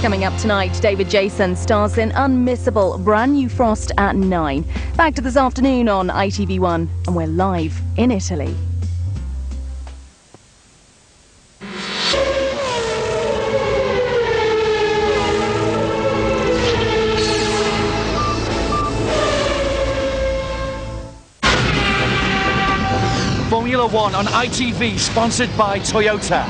Coming up tonight, David Jason stars in unmissable brand new Frost at 9. Back to this afternoon on ITV1, and we're live in Italy. Formula One on ITV, sponsored by Toyota.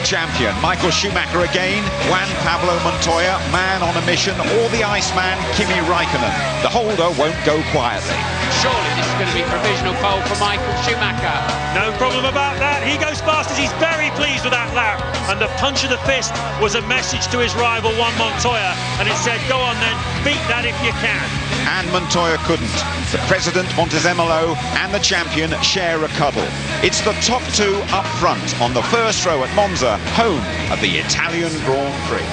Champion Michael Schumacher again, Juan Pablo Montoya, man on a mission, or the Iceman Kimi Raikkonen. The holder won't go quietly. Surely this is going to be provisional pole for Michael Schumacher. No problem about that. He goes fast as he's very pleased with that lap. And the punch of the fist was a message to his rival Juan Montoya, and it said, go on then, beat that if you can. And Montoya couldn't. The President Montezemolo and the champion share a cuddle. It's the top two up front on the first row at Monza, home of the Italian Grand Prix.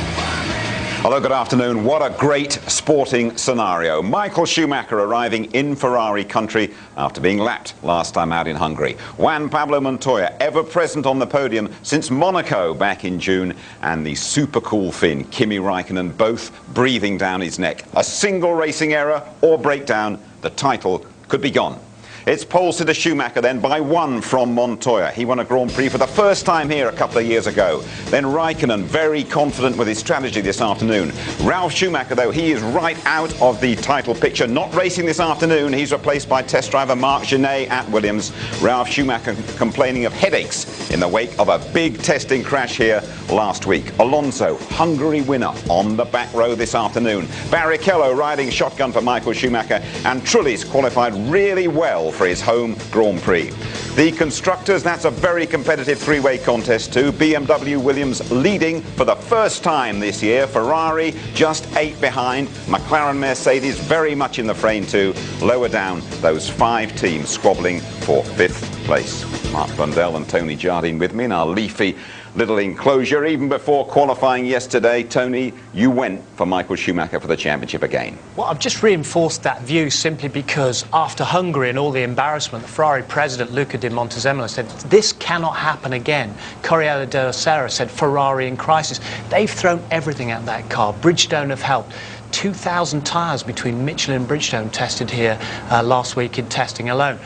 Hello, good afternoon. What a great sporting scenario. Michael Schumacher arriving in Ferrari country after being lapped last time out in Hungary. Juan Pablo Montoya, ever present on the podium since Monaco back in June. And the super cool Finn, Kimi Raikkonen, both breathing down his neck. A single racing error or breakdown, the title could be gone. It's pole sitter Schumacher then by 1 from Montoya. He won a Grand Prix for the first time here a couple of years ago. Then Raikkonen, very confident with his strategy this afternoon. Ralf Schumacher, though, he is right out of the title picture. Not racing this afternoon. He's replaced by test driver Marc Genet at Williams. Ralf Schumacher complaining of headaches in the wake of a big testing crash here last week. Alonso, Hungary winner, on the back row this afternoon. Barrichello riding shotgun for Michael Schumacher. And Trulli's qualified really well for his home Grand Prix. The constructors, that's a very competitive three-way contest too. BMW Williams leading for the first time this year. Ferrari just 8 behind. McLaren Mercedes very much in the frame too. Lower down, those 5 teams squabbling for 5th place. Mark Blundell and Tony Jardine with me in our leafy little enclosure. Even before qualifying yesterday, Tony, you went for Michael Schumacher for the championship again. Well, I've just reinforced that view simply because after Hungary and all the embarrassment, the Ferrari president, Luca Di Montezemolo, said this cannot happen again. Corriere della Sera said Ferrari in crisis. They've thrown everything at that car. Bridgestone have helped. 2,000 tyres between Michelin and Bridgestone tested here last week in testing alone.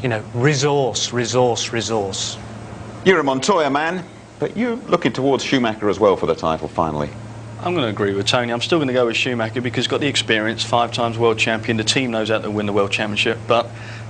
You know, resource. You're a Montoya man, but you're looking towards Schumacher as well for the title finally. I'm going to agree with Tony. I'm still going to go with Schumacher because he's got the experience, 5 times world champion. The team knows how to win the world championship. But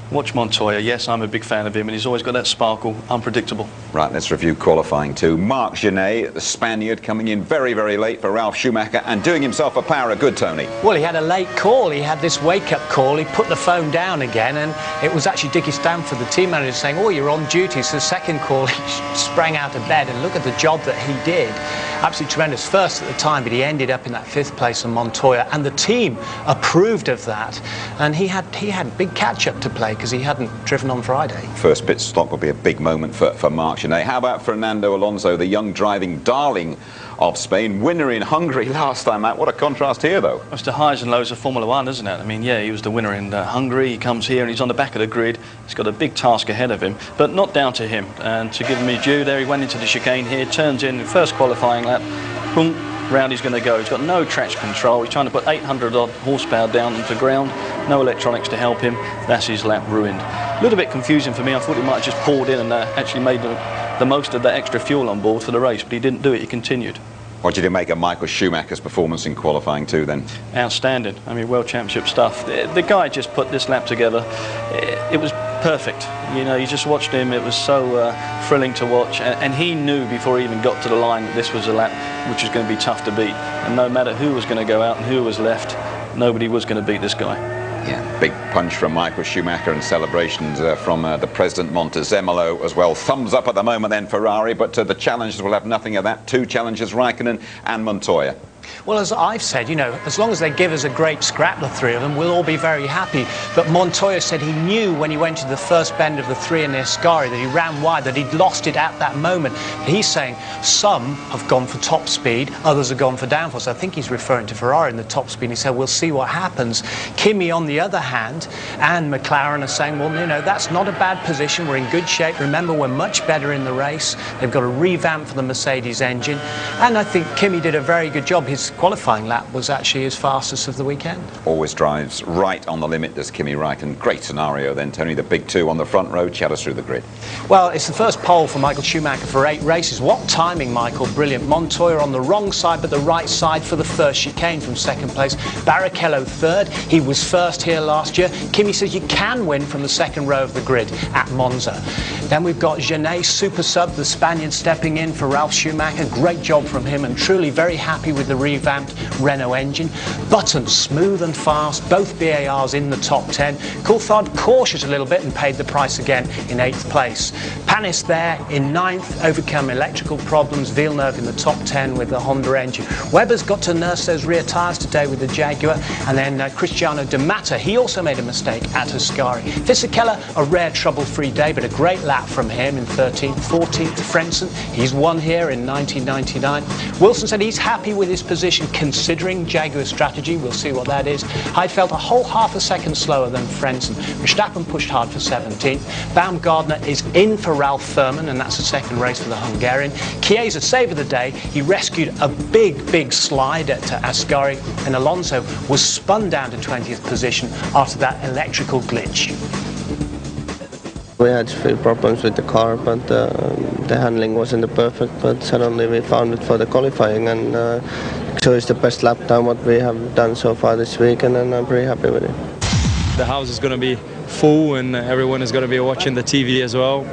watch Montoya. Yes, I'm a big fan of him, and he's always got that sparkle, unpredictable. Right, let's review qualifying too. Marc Genet, the Spaniard, coming in very, very late for Ralf Schumacher and doing himself a power of good, Tony. Well, he had a late call. He had this wake-up call. He put the phone down again, and it was actually Dickie Stanford, the team manager, saying, oh, you're on duty. So the second call, he sprang out of bed, and look at the job that he did. absolutely tremendous. First at the time, but he ended up in that 5th place on Montoya, and the team approved of that. And he had big catch-up to play because he hadn't driven on Friday. First pit stop will be a big moment for Marc Genet. How about Fernando Alonso, the young driving darling of Spain, winner in Hungary last time out? What a contrast here, though. It's the highs and lows of Formula One, isn't it? I mean, yeah, he was the winner in Hungary. He comes here and he's on the back of the grid. He's got a big task ahead of him, but not down to him. And to give him his due there, he went into the chicane here, turns in first qualifying lap, boom, round he's going to go. He's got no traction control. He's trying to put 800 odd horsepower down onto the ground, no electronics to help him. That's his lap ruined. A little bit confusing for me. I thought he might have just pulled in and actually made the most of that extra fuel on board for the race, but he didn't do it. He continued. What did you make of Michael Schumacher's performance in qualifying too then? Outstanding. I mean, World Championship stuff. The guy just put this lap together. It was perfect. You know, you just watched him. It was so thrilling to watch. And he knew before he even got to the line that this was a lap which was going to be tough to beat. And no matter who was going to go out and who was left, nobody was going to beat this guy. Yeah, big punch from Michael Schumacher and celebrations from the President Montezemolo as well. Thumbs up at the moment then, Ferrari, but the challengers will have nothing of that. 2 challengers, Raikkonen and Montoya. Well, as I've said, you know, as long as they give us a great scrap, the 3 of them, we'll all be very happy. But Montoya said he knew when he went to the first bend of the 3 in the Ascari that he ran wide, that he'd lost it at that moment. He's saying some have gone for top speed, others have gone for downforce. I think he's referring to Ferrari in the top speed. He said, we'll see what happens. Kimi, on the other hand, and McLaren are saying, well, you know, that's not a bad position. We're in good shape. Remember, we're much better in the race. They've got a revamp for the Mercedes engine. And I think Kimi did a very good job. His qualifying lap was actually his fastest of the weekend. Always drives right on the limit, does Kimi Raikkonen. Great scenario then, Tony. The big 2 on the front row, chat us through the grid. Well, it's the first pole for Michael Schumacher for 8 races. What timing, Michael. Brilliant. Montoya on the wrong side, but the right side for the first chicane from 2nd place. Barrichello 3rd. He was 1st here last year. Kimi says you can win from the 2nd row of the grid at Monza. Then we've got Genet, super sub, the Spaniard, stepping in for Ralf Schumacher. Great job from him, and truly very happy with the revamped Renault engine. Button, smooth and fast, both BARs in the top 10. Coulthard cautious a little bit and paid the price again in 8th place. Panis there in 9th, overcome electrical problems. Villeneuve in the top 10 with the Honda engine. Webber's got to nurse those rear tyres today with the Jaguar. And then Cristiano De Matta, he also made a mistake at Ascari. Fisichella, a rare trouble-free day, but a great lap from him in 13th. 14th, Frentzen, he's won here in 1999. Wilson said he's happy with his position considering Jaguar strategy. We'll see what that is. Heidfeld a whole half a second slower than Frentzen. Verstappen pushed hard for 17th. Baumgartner is in for Ralph Furman, and that's the 2nd race for the Hungarian. Chiesa save of the day. He rescued a big slide at Ascari, and Alonso was spun down to 20th position after that electrical glitch. We had a few problems with the car, but the handling wasn't perfect, but suddenly we found it for the qualifying, and so it's the best lap time what we have done so far this week, and I'm pretty happy with it. The house is going to be full and everyone is going to be watching the TV as well.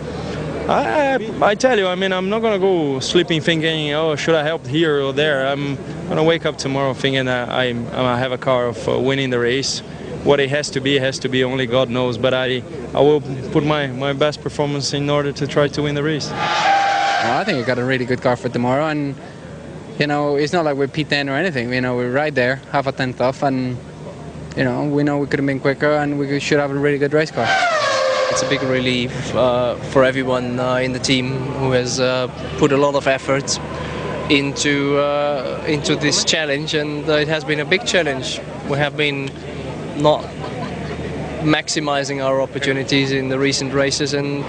I tell you, I mean, I'm not going to go sleeping thinking, oh, should I help here or there. I'm going to wake up tomorrow thinking that I have a car of winning the race. What it has to be, only God knows, but I will put my best performance in order to try to win the race. Well, I think I got a really good car for tomorrow, and you know, it's not like we're P10 or anything. You know, we're right there, half a tenth off, and you know we could have been quicker, and we should have a really good race car. It's a big relief for everyone in the team who has put a lot of effort into this challenge, and it has been a big challenge. We have been not maximizing our opportunities in the recent races, and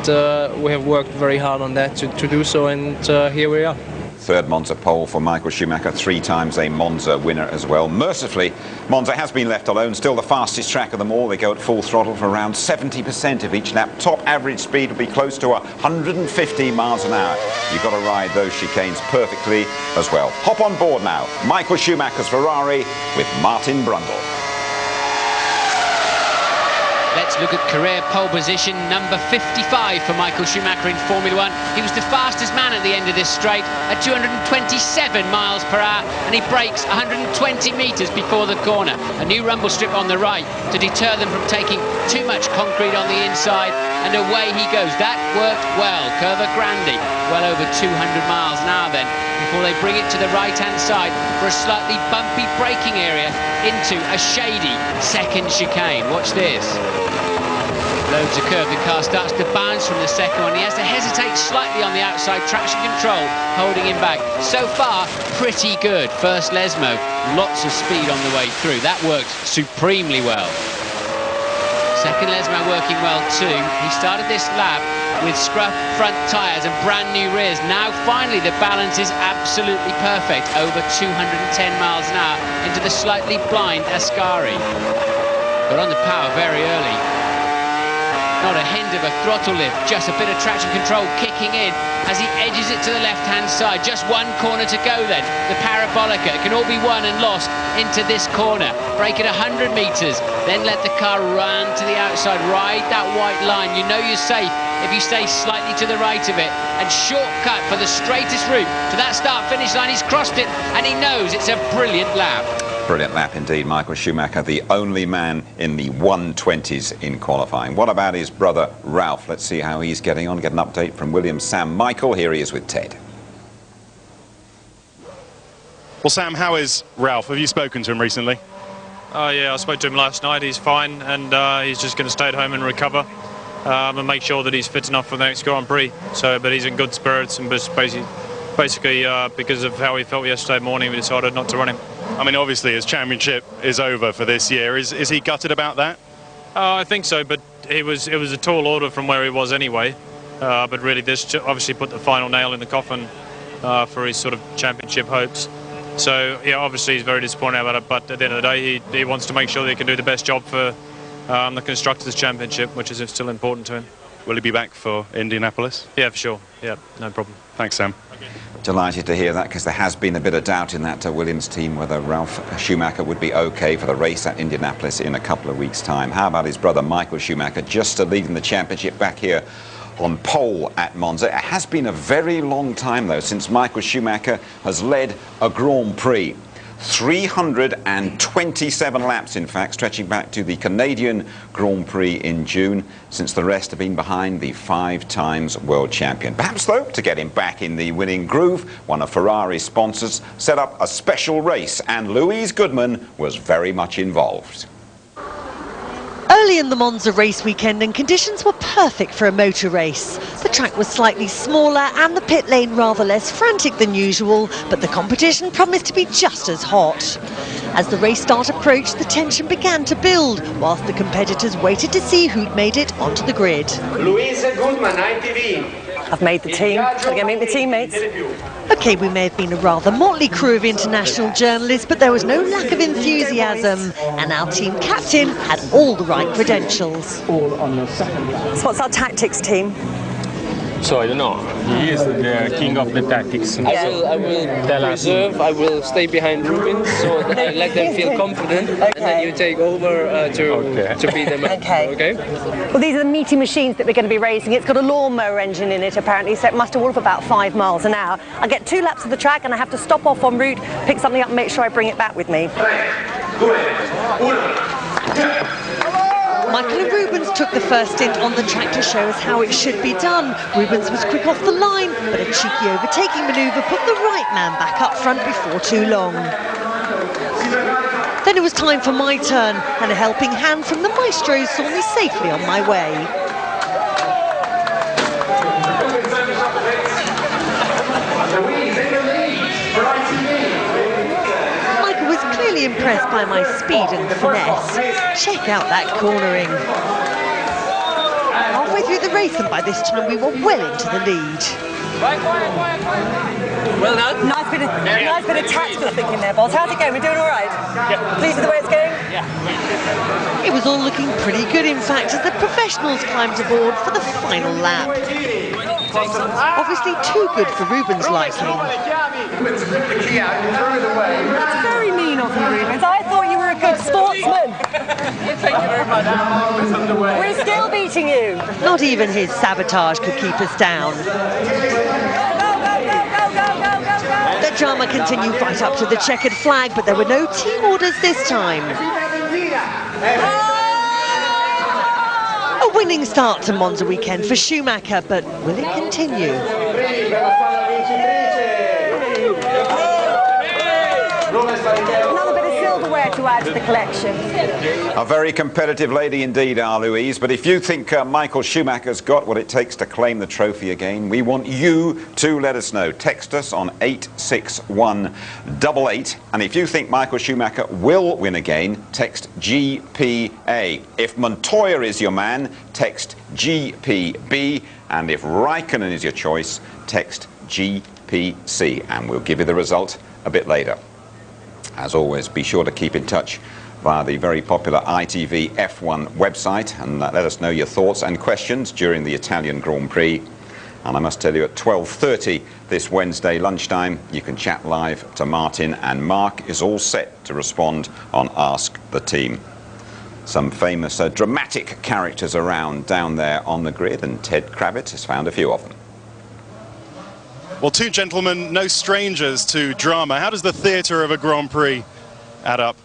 we have worked very hard on that to do so, and here we are. 3rd Monza pole for Michael Schumacher, 3 times a Monza winner as well. Mercifully, Monza has been left alone, still the fastest track of them all. They go at full throttle for around 70% of each lap. Top average speed will be close to 150 miles an hour. You've got to ride those chicanes perfectly as well. Hop on board now. Michael Schumacher's Ferrari with Martin Brundle. Let's Look at career pole position number 55 for Michael Schumacher in Formula 1. He was the fastest man at the end of this straight at 227 miles per hour, and he brakes 120 metres before the corner. A new rumble strip on the right to deter them from taking too much concrete on the inside, and away he goes. That worked well. Curva Grande, well over 200 miles an hour then, before they bring it to the right-hand side for a slightly bumpy braking area into a shady second chicane. Watch this. Loads of curve. The car starts to bounce from the second one. He has to hesitate slightly on the outside. Traction control holding him back. So far, pretty good. First Lesmo, lots of speed on the way through. That worked supremely well. Second Lesmo working well too. He started this lap with scruff front tyres and brand new rears. Now finally the balance is absolutely perfect. Over 210 miles an hour into the slightly blind Ascari. Got on the power very early. Not a hint of a throttle lift, just a bit of traction control kicking in as he edges it to the left-hand side. Just one corner to go then. The Parabolica, it can all be won and lost into this corner. Brake at 100 metres, then let the car run to the outside. Ride that white line. You know you're safe if you stay slightly to the right of it. And shortcut for the straightest route to that start-finish line. He's crossed it and he knows it's a brilliant lap. Brilliant lap indeed, Michael Schumacher, the only man in the 120s in qualifying. What about his brother Ralph? Let's see how he's getting on. Get an update from Williams' Sam Michael. Here he is with Ted. Well, Sam, how is Ralph? Have you spoken to him recently? Yeah, I spoke to him last night. He's fine, and he's just going to stay at home and recover and make sure that he's fit enough for the next Grand Prix. But he's in good spirits, and basically because of how he felt yesterday morning, we decided not to run him. I mean, obviously his championship is over for this year. Is he gutted about that? I think so, but it was a tall order from where he was anyway. But really, this obviously put the final nail in the coffin for his sort of championship hopes. So yeah, obviously he's very disappointed about it. But at the end of the day, he wants to make sure that he can do the best job for the Constructors' Championship, which is still important to him. Will he be back for Indianapolis? Yeah, for sure. Yeah, no problem. Thanks, Sam. Delighted to hear that, because there has been a bit of doubt in that Williams team whether Ralph Schumacher would be okay for the race at Indianapolis in a couple of weeks' time. How about his brother Michael Schumacher, just leading the championship back here on pole at Monza? It has been a very long time, though, since Michael Schumacher has led a Grand Prix. 327 laps, in fact, stretching back to the Canadian Grand Prix in June, since the rest have been behind the 5-times world champion. Perhaps, though, to get him back in the winning groove, one of Ferrari's sponsors set up a special race, and Louise Goodman was very much involved. Early in the Monza race weekend, and conditions were perfect for a motor race. The track was slightly smaller and the pit lane rather less frantic than usual, but the competition promised to be just as hot. As the race start approached, the tension began to build, whilst the competitors waited to see who'd made it onto the grid. Louise Goodman, ITV. I've made the team. Gotta go meet my teammates. OK, we may have been a rather motley crew of international journalists, but there was no lack of enthusiasm, and our team captain had all the right credentials. So what's our tactics team? So I don't know. He is the king of the tactics. Yeah. I will reserve. I will stay behind Rubens, so that I let them feel confident, and then you take over to beat them up. Okay. Well, these are the meaty machines that we're going to be racing. It's got a lawnmower engine in it, apparently, so it must have all of about 5 miles an hour. I get 2 laps of the track, and I have to stop off en route, pick something up, and make sure I bring it back with me. Michael and Rubens took the first stint on the track to show us how it should be done. Rubens was quick off the line, but a cheeky overtaking manoeuvre put the right man back up front before too long. Then it was time for my turn, and a helping hand from the maestro saw me safely on my way. Clearly impressed by my speed and finesse. Check out that cornering. Halfway through the race, and by this time we were well into the lead. Well done. Nice bit of tactical thinking there, boss. How's it going? We're doing all right? Yeah. Pleased with the way it's going? Yeah. It was all looking pretty good, in fact, as the professionals climbed aboard for the final lap. Obviously too good for Rubens' liking. That's very mean of you, Rubens. I thought you were a good Good sportsman. Thank you very much. We're still beating you. Not even his sabotage could keep us down. The drama continued right up to the checkered flag, but there were no team orders this time. A winning start to Monza weekend for Schumacher, but will it continue? Another bit of silverware to add to the collection. A very competitive lady indeed, our Louise, but if you think Michael Schumacher's got what it takes to claim the trophy again, we want you to let us know. Text us on 86188, and if you think Michael Schumacher will win again, text GPA. If Montoya is your man, text GPB, and if Raikkonen is your choice, text GPC, and we'll give you the result a bit later. As always, be sure to keep in touch via the very popular ITV F1 website and let us know your thoughts and questions during the Italian Grand Prix. And I must tell you, at 12:30 this Wednesday lunchtime, you can chat live to Martin, and Mark is all set to respond on Ask the Team. Some famous dramatic characters around down there on the grid, and Ted Kravitz has found a few of them. Well, two gentlemen, no strangers to drama. How does the theatre of a Grand Prix add up?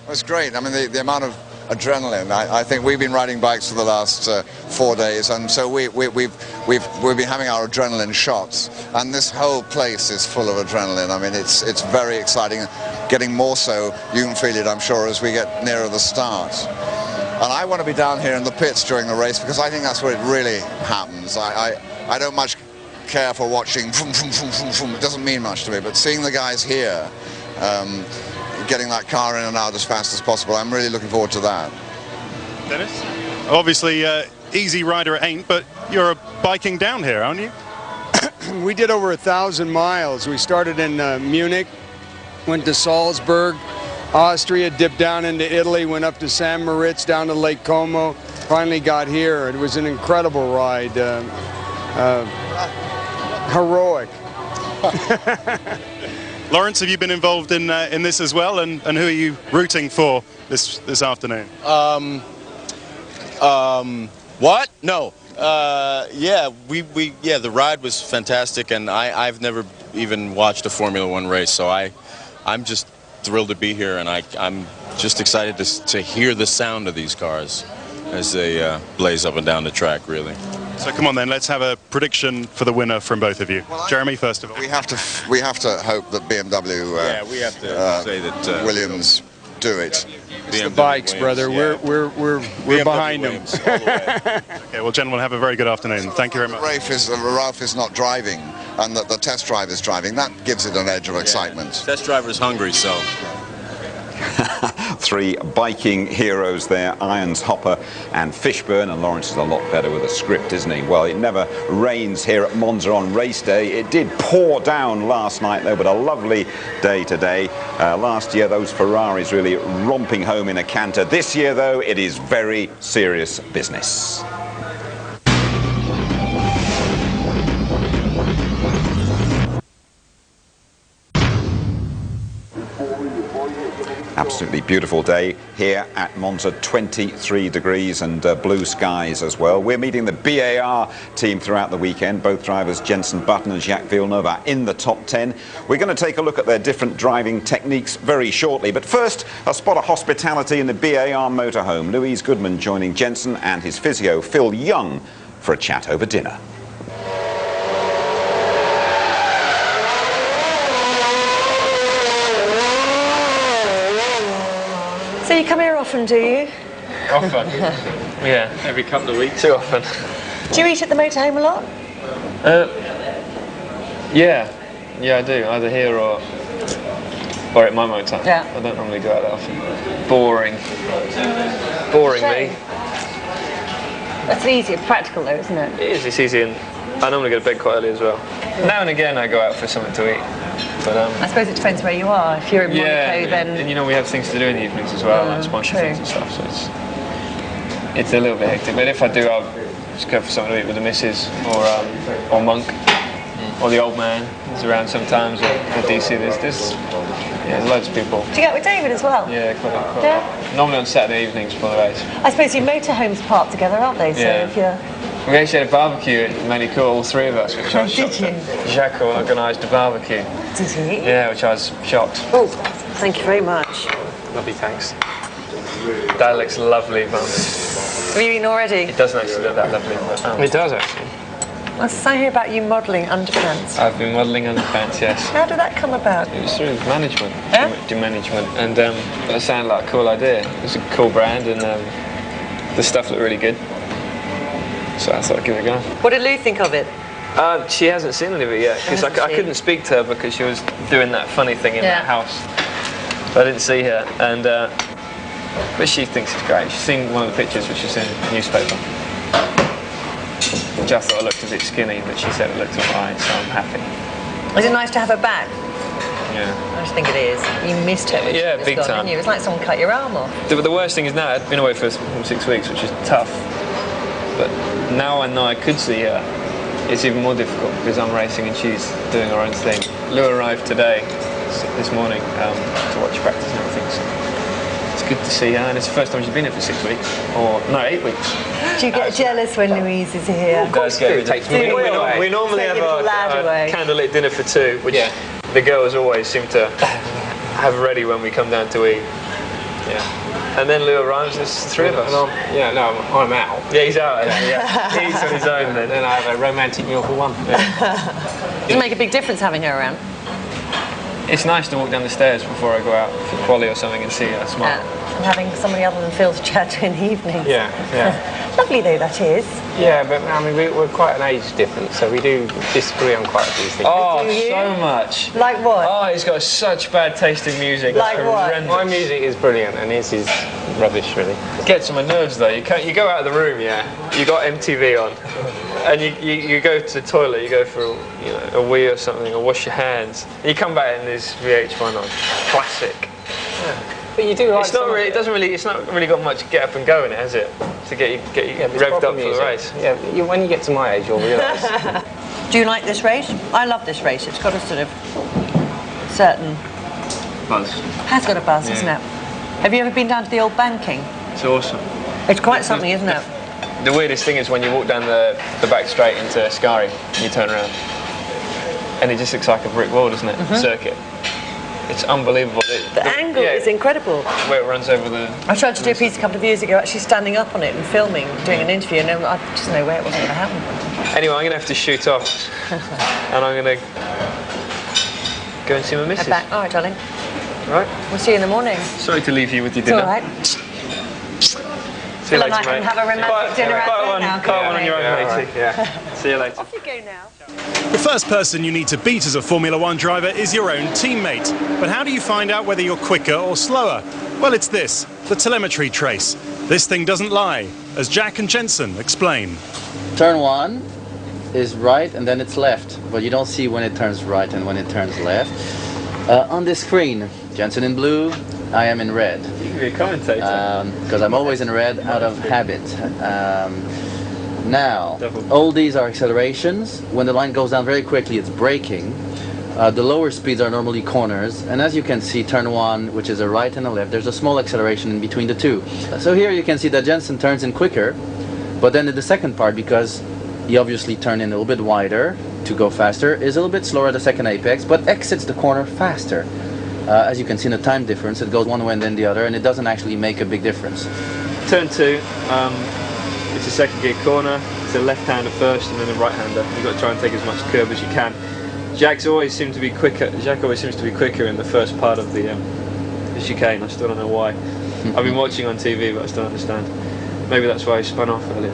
It was great. I mean, the amount of adrenaline. I think we've been riding bikes for the last 4 days, and so we've been having our adrenaline shots. And this whole place is full of adrenaline. I mean, it's very exciting. Getting more so, you can feel it, I'm sure, as we get nearer the start. And I want to be down here in the pits during the race because I think that's where it really happens. I don't much care for watching. It doesn't mean much to me, but seeing the guys here. Getting that car in and out as fast as possible. I'm really looking forward to that. Dennis? Obviously, easy rider it ain't, but you're biking down here, aren't you? We did over 1,000 miles. We started in Munich, went to Salzburg, Austria, dipped down into Italy, went up to San Moritz, down to Lake Como, finally got here. It was an incredible ride. Heroic. Lawrence, have you been involved in this as well, and who are you rooting for this afternoon? What? No. Yeah, the ride was fantastic, and I've never even watched a Formula One race, so I'm just thrilled to be here, and I'm just excited to hear the sound of these cars as they blaze up and down the track, really. So come on then, let's have a prediction for the winner from both of you. Well, Jeremy, first of all. We have to hope that BMW. We have to say that Williams do it. It's the bikes, brother. Yeah. We're behind them. Okay, well, gentlemen, have a very good afternoon. Thank you very much. Ralph is not driving, and that the test driver is driving. That gives it an edge of excitement. Test driver's hungry, so. Three biking heroes there, Irons, Hopper and Fishburne, and Lawrence is a lot better with a script, isn't he? Well, it never rains here at Monza on race day. It did pour down last night though, but a lovely day today. Last year those Ferraris really romping home in a canter. This year though, it is very serious business. Absolutely beautiful day here at Monza, 23 degrees and blue skies as well. We're meeting the BAR team throughout the weekend. Both drivers, Jenson Button and Jacques Villeneuve, are in the top 10. We're going to take a look at their different driving techniques very shortly. But first, a spot of hospitality in the BAR motorhome. Louise Goodman joining Jenson and his physio, Phil Young, for a chat over dinner. So you come here often, do you? Often? Yeah, every couple of weeks. Too often. Do you eat at the motorhome a lot? Yeah, I do. Either here or at my motorhome. Yeah. I don't normally go out that often. Boring. Boring me. That's easier, practical though, isn't it? It is. It's easy, and I normally go to bed quite early as well. Now and again, I go out for something to eat. But, I suppose it depends where you are. If you're in Monaco, then... and you know we have things to do in the evenings as well, like sponsor things and stuff, so it's a little bit hectic. But if I do, I'll just go for something to eat with the missus, or Monk, or the old man is around sometimes, or DC. Yeah, loads of people. Do you get with David as well? Yeah, quite a lot. Yeah. Normally on Saturday evenings for the race. I suppose your motorhomes parked together, aren't they? So Yeah. if you're... We actually had a barbecue at Manicourt, all three of us, which I was shocked Did at. Jacques organised a barbecue. Did he? Yeah, which I was shocked. Oh, thank you very much. Lovely, thanks. That looks lovely, Mum. Have you eaten already? It doesn't actually look that lovely, but It does actually. I saw here about you modelling underpants. I've been modelling underpants, yes. How did that come about? It was through management, do management, and that sounded like a cool idea. It was a cool brand, and the stuff looked really good. So I thought I'd give it a go. What did Lou think of it? She hasn't seen any of it yet, because I couldn't speak to her because she was doing that funny thing in that house. So I didn't see her, and but she thinks it's great. She's seen one of the pictures which is in the newspaper. Which I thought I looked a bit skinny, but she said it looked alright, so I'm happy. Is it nice to have her back? Yeah. I just think it is. You missed her when she was big gone, time. didn't you? It was like someone cut your arm off. The worst thing is now, I've been away for 6 weeks, which is tough. But now I know I could see her. It's even more difficult because I'm racing and she's doing her own thing. Lou arrived today, this morning, to watch practice and everything. So it's good to see her, and it's the first time she's been here for 6 weeks. Or, no, 8 weeks. Do you get jealous when Louise is here? Of course we normally have our candlelit dinner for two, which the girls always seem to have ready when we come down to eat. Yeah. And then Lou arrives, there's three of us. I'm out. Yeah, he's out. Yeah. He's on his own then. Then I have a romantic meal for one. Does it make a big difference having her around? It's nice to walk down the stairs before I go out for quali or something and see her smile. And having somebody other than Phil to chat to in the evening. Yeah. Lovely though, that is. Yeah, but I mean, we're quite an age difference, so we do disagree on quite a few things. Oh, so much. Like what? Oh, he's got such bad taste in music. Like what? Horrendous. My music is brilliant, and his is rubbish, really. It gets on my nerves though. You go out of the room, you got MTV on, and you go to the toilet, you go for a wee or something, or wash your hands. And you come back and there's VH1 on, classic. Yeah. But you do like. It's not really. It doesn't really. It's not really got much get up and go in it, has it? To get you revved up for the race. Yeah. When you get to my age, you'll realise. Do you like this race? I love this race. It's got a sort of certain buzz. Has got a buzz, isn't it? Have you ever been down to the old banking? It's awesome. It's quite something, isn't it? The weirdest thing is when you walk down the back straight into Scari, you turn around, and it just looks like a brick wall, doesn't it? Circuit. It's unbelievable. The angle is incredible. Where it runs over the... I tried to do a piece a couple of years ago, actually standing up on it and filming, doing an interview, and I just no way it wasn't going to happen. Anyway, I'm going to have to shoot off, and I'm going to go and see my missus. All right, darling. Right. We'll see you in the morning. Sorry to leave you with your It's dinner. all right. See you later, I can mate. have a romantic dinner out there now. Quite one on your own, matey. Yeah. See you later. Off you go now. The first person you need to beat as a Formula One driver is your own teammate. But how do you find out whether you're quicker or slower? Well, it's this, the telemetry trace. This thing doesn't lie, as Jack and Jensen explain. Turn one is right and then it's left, but you don't see when it turns right and when it turns left. On this screen, Jensen in blue, I am in red. You can be a commentator. Because I'm always in red out of habit. Now, all these are accelerations. When the line goes down very quickly, it's braking. The lower speeds are normally corners. And as you can see, turn one, which is a right and a left, there's a small acceleration in between the two. So here you can see that Jensen turns in quicker, but then in the second part, because he obviously turned in a little bit wider to go faster, is a little bit slower at the second apex, but exits the corner faster. As you can see in the time difference, it goes one way and then the other, and it doesn't actually make a big difference. Turn two, it's a second gear corner, it's a left-hander first and then a right-hander. You've got to try and take as much curve as you can. Jack always seems to be quicker in the first part of the chicane. I still don't know why. I've been watching on TV, but I still don't understand. Maybe that's why he spun off earlier.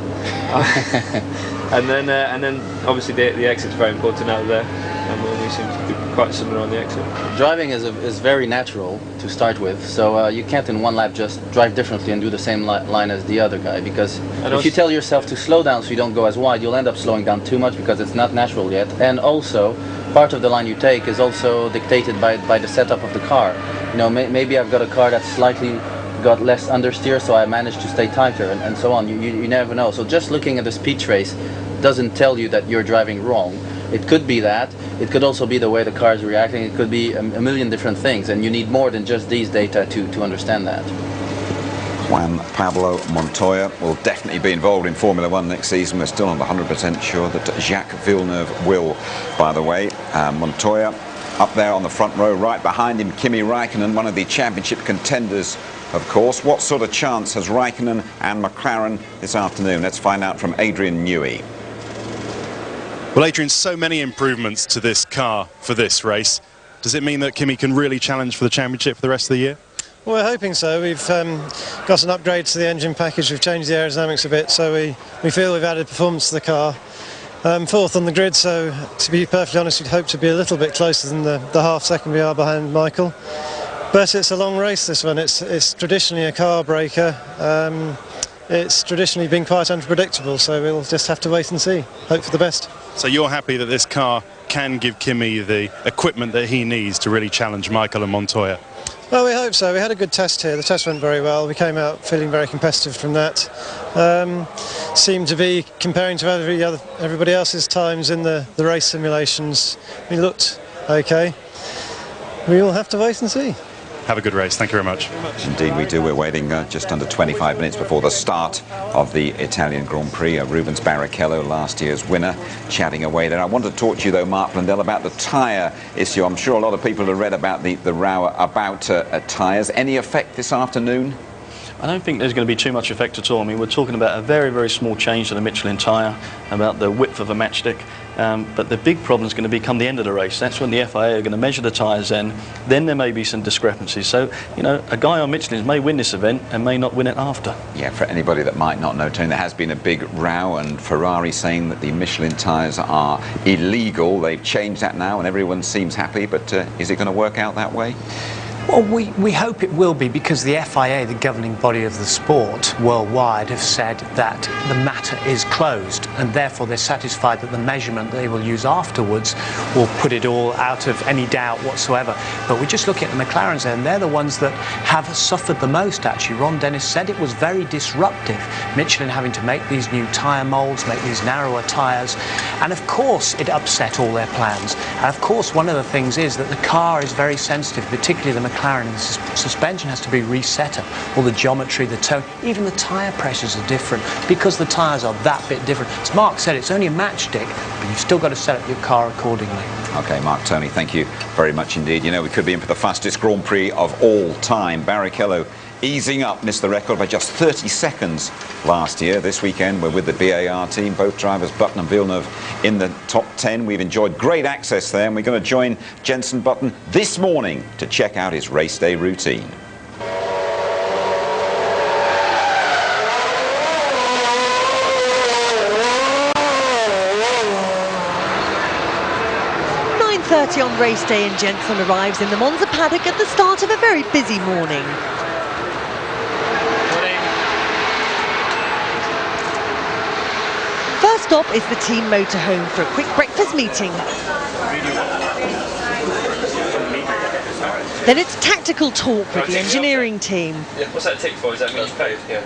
and then obviously the exit's very important out there, and we seem to be quite similar on the exit. Driving is very natural to start with, so you can't in one lap just drive differently and do the same line as the other guy, because if you tell yourself to slow down so you don't go as wide, you'll end up slowing down too much because it's not natural yet. And also, part of the line you take is also dictated by the setup of the car. You know, maybe I've got a car that's slightly got less understeer, so I managed to stay tighter, and so on. You never know. So just looking at the speed trace doesn't tell you that you're driving wrong. It could be that. It could also be the way the car is reacting. It could be a million different things, and you need more than just these data to understand that. Juan Pablo Montoya will definitely be involved in Formula One next season. We're still not 100% sure that Jacques Villeneuve will, by the way. Montoya up there on the front row, right behind him, Kimi Räikkönen, one of the championship contenders, of course. What sort of chance has Räikkönen and McLaren this afternoon? Let's find out from Adrian Newey. Well, Adrian, so many improvements to this car for this race. Does it mean that Kimi can really challenge for the championship for the rest of the year? Well, we're hoping so. We've got an upgrade to the engine package. We've changed the aerodynamics a bit, so we feel we've added performance to the car. Fourth on the grid, so to be perfectly honest, we'd hope to be a little bit closer than the half second we are behind Michael. But it's a long race, this one. It's traditionally a car breaker. It's traditionally been quite unpredictable, so we'll just have to wait and see. Hope for the best. So you're happy that this car can give Kimi the equipment that he needs to really challenge Michael and Montoya? Well, we hope so. We had a good test here. The test went very well. We came out feeling very competitive from that. Seemed to be comparing to everybody else's times in the race simulations. We looked okay. We will have to wait and see. Have a good race. Thank you very much. Indeed we do. We're waiting just under 25 minutes before the start of the Italian Grand Prix. Rubens Barrichello, last year's winner, chatting away there. I want to talk to you though, Mark Blundell, about the tyre issue. I'm sure a lot of people have read about the row about tyres. Any effect this afternoon? I don't think there's going to be too much effect at all. I mean, we're talking about a very, very small change to the Michelin tyre, about the width of a matchstick. But the big problem is going to be come the end of the race. That's when the FIA are going to measure the tyres then there may be some discrepancies. So, you know, a guy on Michelin may win this event and may not win it after. Yeah, for anybody that might not know, Tony, there has been a big row, and Ferrari saying that the Michelin tyres are illegal. They've changed that now and everyone seems happy, but is it going to work out that way? Well, we hope it will be, because the FIA, the governing body of the sport worldwide, have said that the matter is closed, and therefore they're satisfied that the measurement they will use afterwards will put it all out of any doubt whatsoever. But we're just looking at the McLarens there, and they're the ones that have suffered the most, actually. Ron Dennis said it was very disruptive, Michelin having to make these new tyre moulds, make these narrower tyres, and of course it upset all their plans. And of course one of the things is that the car is very sensitive, particularly the McLaren, and the suspension has to be reset up. All the geometry, the tone, even the tyre pressures are different because the tyres are that bit different. As Mark said, it's only a matchstick, but you've still got to set up your car accordingly. Okay, Mark, Tony, thank you very much indeed. You know, we could be in for the fastest Grand Prix of all time. Barrichello easing up, missed the record by just 30 seconds last year. This weekend we're with the BAR team, both drivers, Button and Villeneuve, in the top 10. We've enjoyed great access there, and we're going to join Jenson Button this morning to check out his race day routine. On race day, and Jenson arrives in the Monza paddock at the start of a very busy morning. First stop is the team motorhome for a quick breakfast meeting. Then it's tactical talk with the engineering team. Yeah, what's that tick for? Is that mean you paid? Yeah.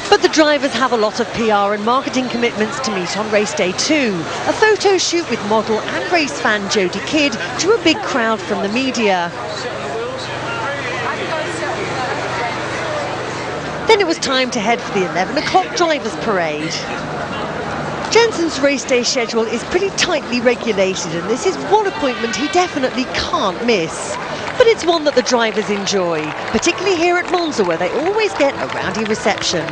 But the drivers have a lot of PR and marketing commitments to meet on race day too. A photo shoot with model and race fan Jodie Kidd drew a big crowd from the media. Then it was time to head for the 11 o'clock drivers' parade. Jenson's race day schedule is pretty tightly regulated, and this is one appointment he definitely can't miss. But it's one that the drivers enjoy, particularly here at Monza, where they always get a rowdy reception.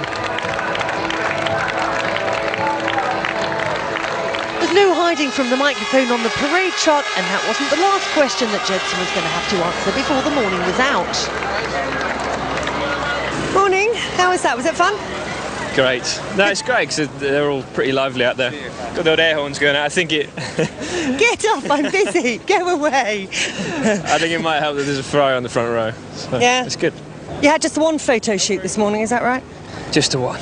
There's no hiding from the microphone on the parade truck, and that wasn't the last question that Jenson was going to have to answer before the morning was out. Morning, how was that? Was it fun? Great. No, it's great because they're all pretty lively out there. Got the old air horns going out. I think it... Get off, I'm busy. Go away. I think it might help that there's a Ferrari on the front row. So yeah. It's good. You had just one photo shoot this morning, is that right? Just a one.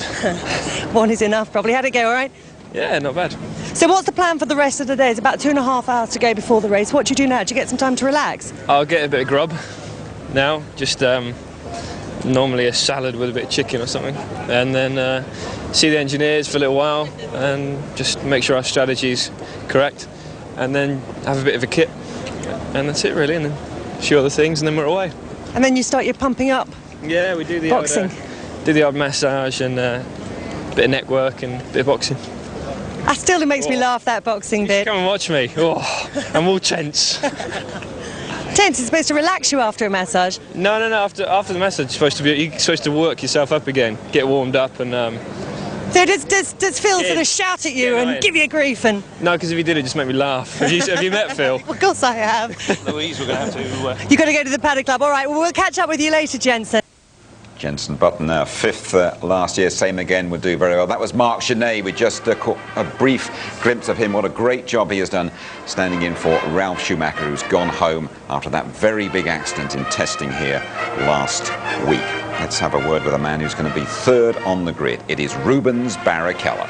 One is enough, probably. How'd it go, all right? Yeah, not bad. So what's the plan for the rest of the day? It's about 2.5 hours to go before the race. What do you do now? Do you get some time to relax? I'll get a bit of grub now. Just normally a salad with a bit of chicken or something, and then see the engineers for a little while and just make sure our strategy's correct, and then have a bit of a kit, and that's it really, and then a few other things, and then we're away. And then you start your pumping up. Yeah, we do the boxing. Do the odd massage and a bit of neck work and a bit of boxing. That still makes me laugh, that boxing bit. Come and watch me. Oh, I'm all tense. Tense is supposed to relax you after a massage. No. After the massage, you're supposed to work yourself up again, get warmed up, and. So does Phil sort of shout at you and give you grief and? No, because if he did, it just make me laugh. Have you met Phil? Of course I have. Louise, we're going to have to. You've got to go to the paddock club. All right. Well, we'll catch up with you later, Jensen. Jensen Button, fifth last year, same again, would do very well. That was Marc Genet. We just caught a brief glimpse of him. What a great job he has done standing in for Ralf Schumacher, who's gone home after that very big accident in testing here last week. Let's have a word with a man who's going to be third on the grid. It is Rubens Barrichello.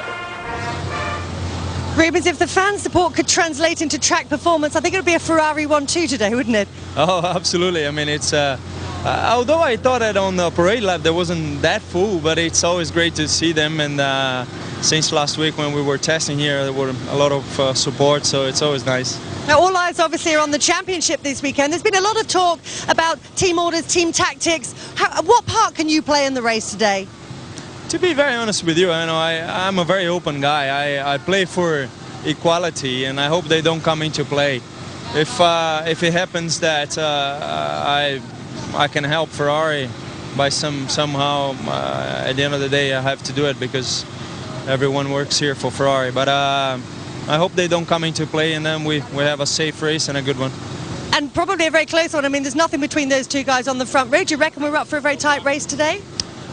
Rubens, if the fan support could translate into track performance, I think it would be a Ferrari 1-2 today, wouldn't it? Oh, absolutely. I mean, it's... although I thought that on the parade lap there wasn't that full, but it's always great to see them, and since last week when we were testing here there were a lot of support, so it's always nice. Now all eyes obviously are on the championship this weekend. There's been a lot of talk about team orders, team tactics. What part can you play in the race today? To be very honest with you, I'm a very open guy. I play for equality, and I hope they don't come into play. If it happens that I can help Ferrari by somehow, at the end of the day I have to do it because everyone works here for Ferrari, but I hope they don't come into play, and then we have a safe race and a good one. And probably a very close one. I mean, there's nothing between those two guys on the front row. Do you reckon we're up for a very tight race today?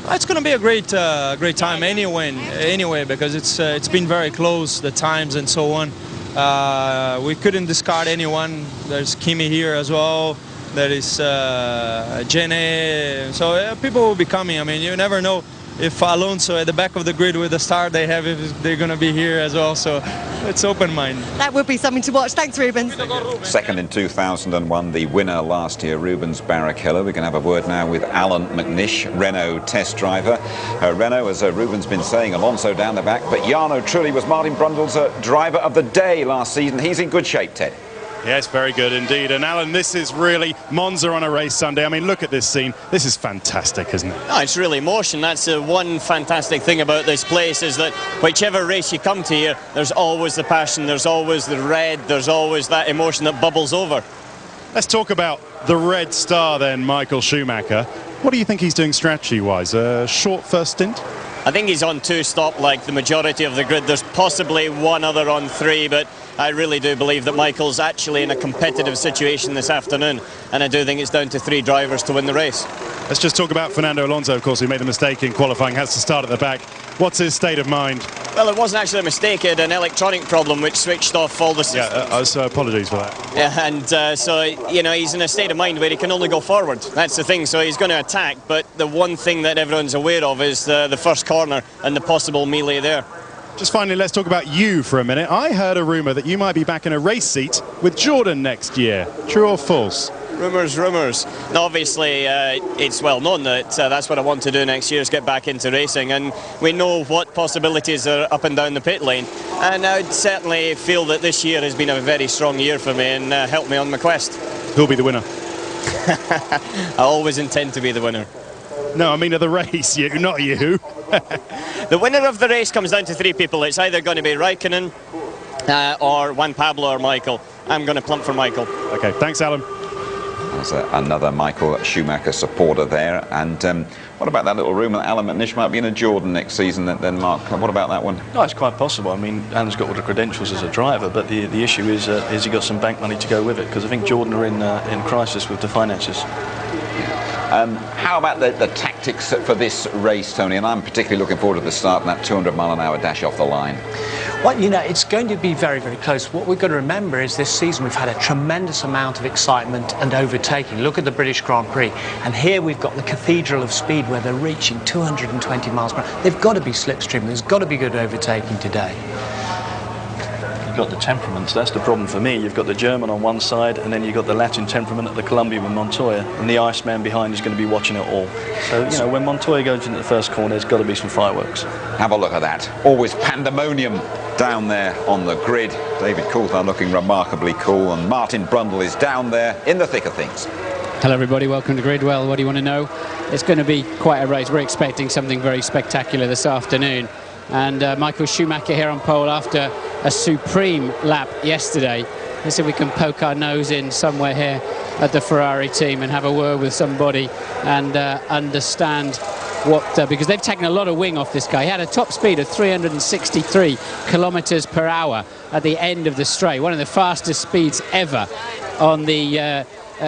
It's going to be a great time anyway, because it's been very close, the times and so on. We couldn't discard anyone. There's Kimi here as well. There is Jenny, so people will be coming. I mean, you never know if Alonso at the back of the grid with the star they have, if they're going to be here as well, so it's open-minded. That would be something to watch. Thanks, Rubens. Second in 2001, the winner last year, Rubens Barrichello. We're going to have a word now with Alan McNish, Renault test driver. Renault, as Rubens been saying, Alonso down the back, but Jarno truly was Martin Brundle's driver of the day last season. He's in good shape, Ted. Yes, very good indeed. And Alan, this is really Monza on a race Sunday. I mean, look at this scene. This is fantastic, isn't it? No, it's really emotion. That's the one fantastic thing about this place, is that whichever race you come to here, there's always the passion, there's always the red, there's always that emotion that bubbles over. Let's talk about the red star then, Michael Schumacher. What do you think he's doing strategy-wise? A short first stint? I think he's on 2-stop like the majority of the grid. There's possibly one other on 3, but I really do believe that Michael's actually in a competitive situation this afternoon, and I do think it's down to 3 drivers to win the race. Let's just talk about Fernando Alonso, of course, who made a mistake in qualifying, has to start at the back. What's his state of mind? Well, it wasn't actually a mistake. He had an electronic problem which switched off all the systems. Yeah, so apologies for that. Yeah, and so, you know, he's in a state of mind where he can only go forward. That's the thing, so he's going to attack, but the one thing that everyone's aware of is the first corner and the possible melee there. Just finally, let's talk about you for a minute. I heard a rumour that you might be back in a race seat with Jordan next year. True or false? Rumours. Now, obviously, it's well known that that's what I want to do next year, is get back into racing, and we know what possibilities are up and down the pit lane, and I would certainly feel that this year has been a very strong year for me and helped me on my quest. Who'll be the winner? I always intend to be the winner. No, I mean of the race, you, not you. The winner of the race comes down to 3 people. It's either going to be Raikkonen or Juan Pablo or Michael. I'm going to plump for Michael. Okay, thanks, Alan. There's another Michael Schumacher supporter there. And what about that little rumour that Alan McNish might be in a Jordan next season then, Mark? What about that one? No, it's quite possible. I mean, Alan's got all the credentials as a driver, but the issue is he got some bank money to go with it? Because I think Jordan are in crisis with the finances. How about the tactics for this race, Tony? And I'm particularly looking forward to the start and that 200-mile-an-hour dash off the line. Well, you know, it's going to be very, very close. What we've got to remember is this season we've had a tremendous amount of excitement and overtaking. Look at the British Grand Prix. And here we've got the cathedral of speed where they're reaching 220 miles per hour. They've got to be slipstream. There's got to be good overtaking today. you've got the temperaments. That's the problem for me. You've got the German on one side, and then you've got the Latin temperament at the Colombian with Montoya, and the Iceman behind is going to be watching it all. So, you know, when Montoya goes into the first corner, there's got to be some fireworks. Have a look at that. Always pandemonium down there on the grid. David Coulthard looking remarkably cool, and Martin Brundle is down there in the thick of things. Hello everybody, welcome to Gridwell. What do you want to know? It's going to be quite a race. We're expecting something very spectacular this afternoon. And Michael Schumacher here on pole after a supreme lap yesterday. Let's see if we can poke our nose in somewhere here at the Ferrari team and have a word with somebody and understand what, because they've taken a lot of wing off this guy. He had a top speed of 363 kilometers per hour at the end of the straight, one of the fastest speeds ever on the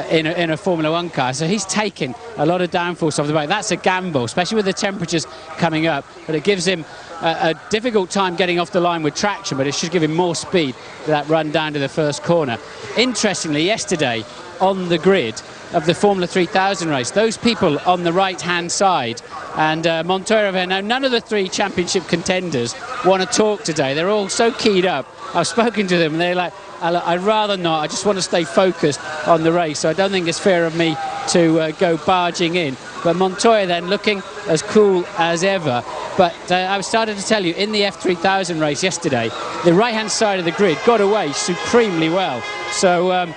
in a Formula One car. So he's taken a lot of downforce off the bike. That's a gamble, especially with the temperatures coming up, but it gives him a difficult time getting off the line with traction, but it should give him more speed for that run down to the first corner. Interestingly, yesterday on the grid of the Formula 3000 race, those people on the right-hand side, and Montoya over here, now none of the three championship contenders want to talk today. They're all so keyed up. I've spoken to them and they're like, I'd rather not, I just want to stay focused on the race, so I don't think it's fair of me to go barging in. But Montoya then looking as cool as ever. But I started to tell you, in the F3000 race yesterday, the right-hand side of the grid got away supremely well. So,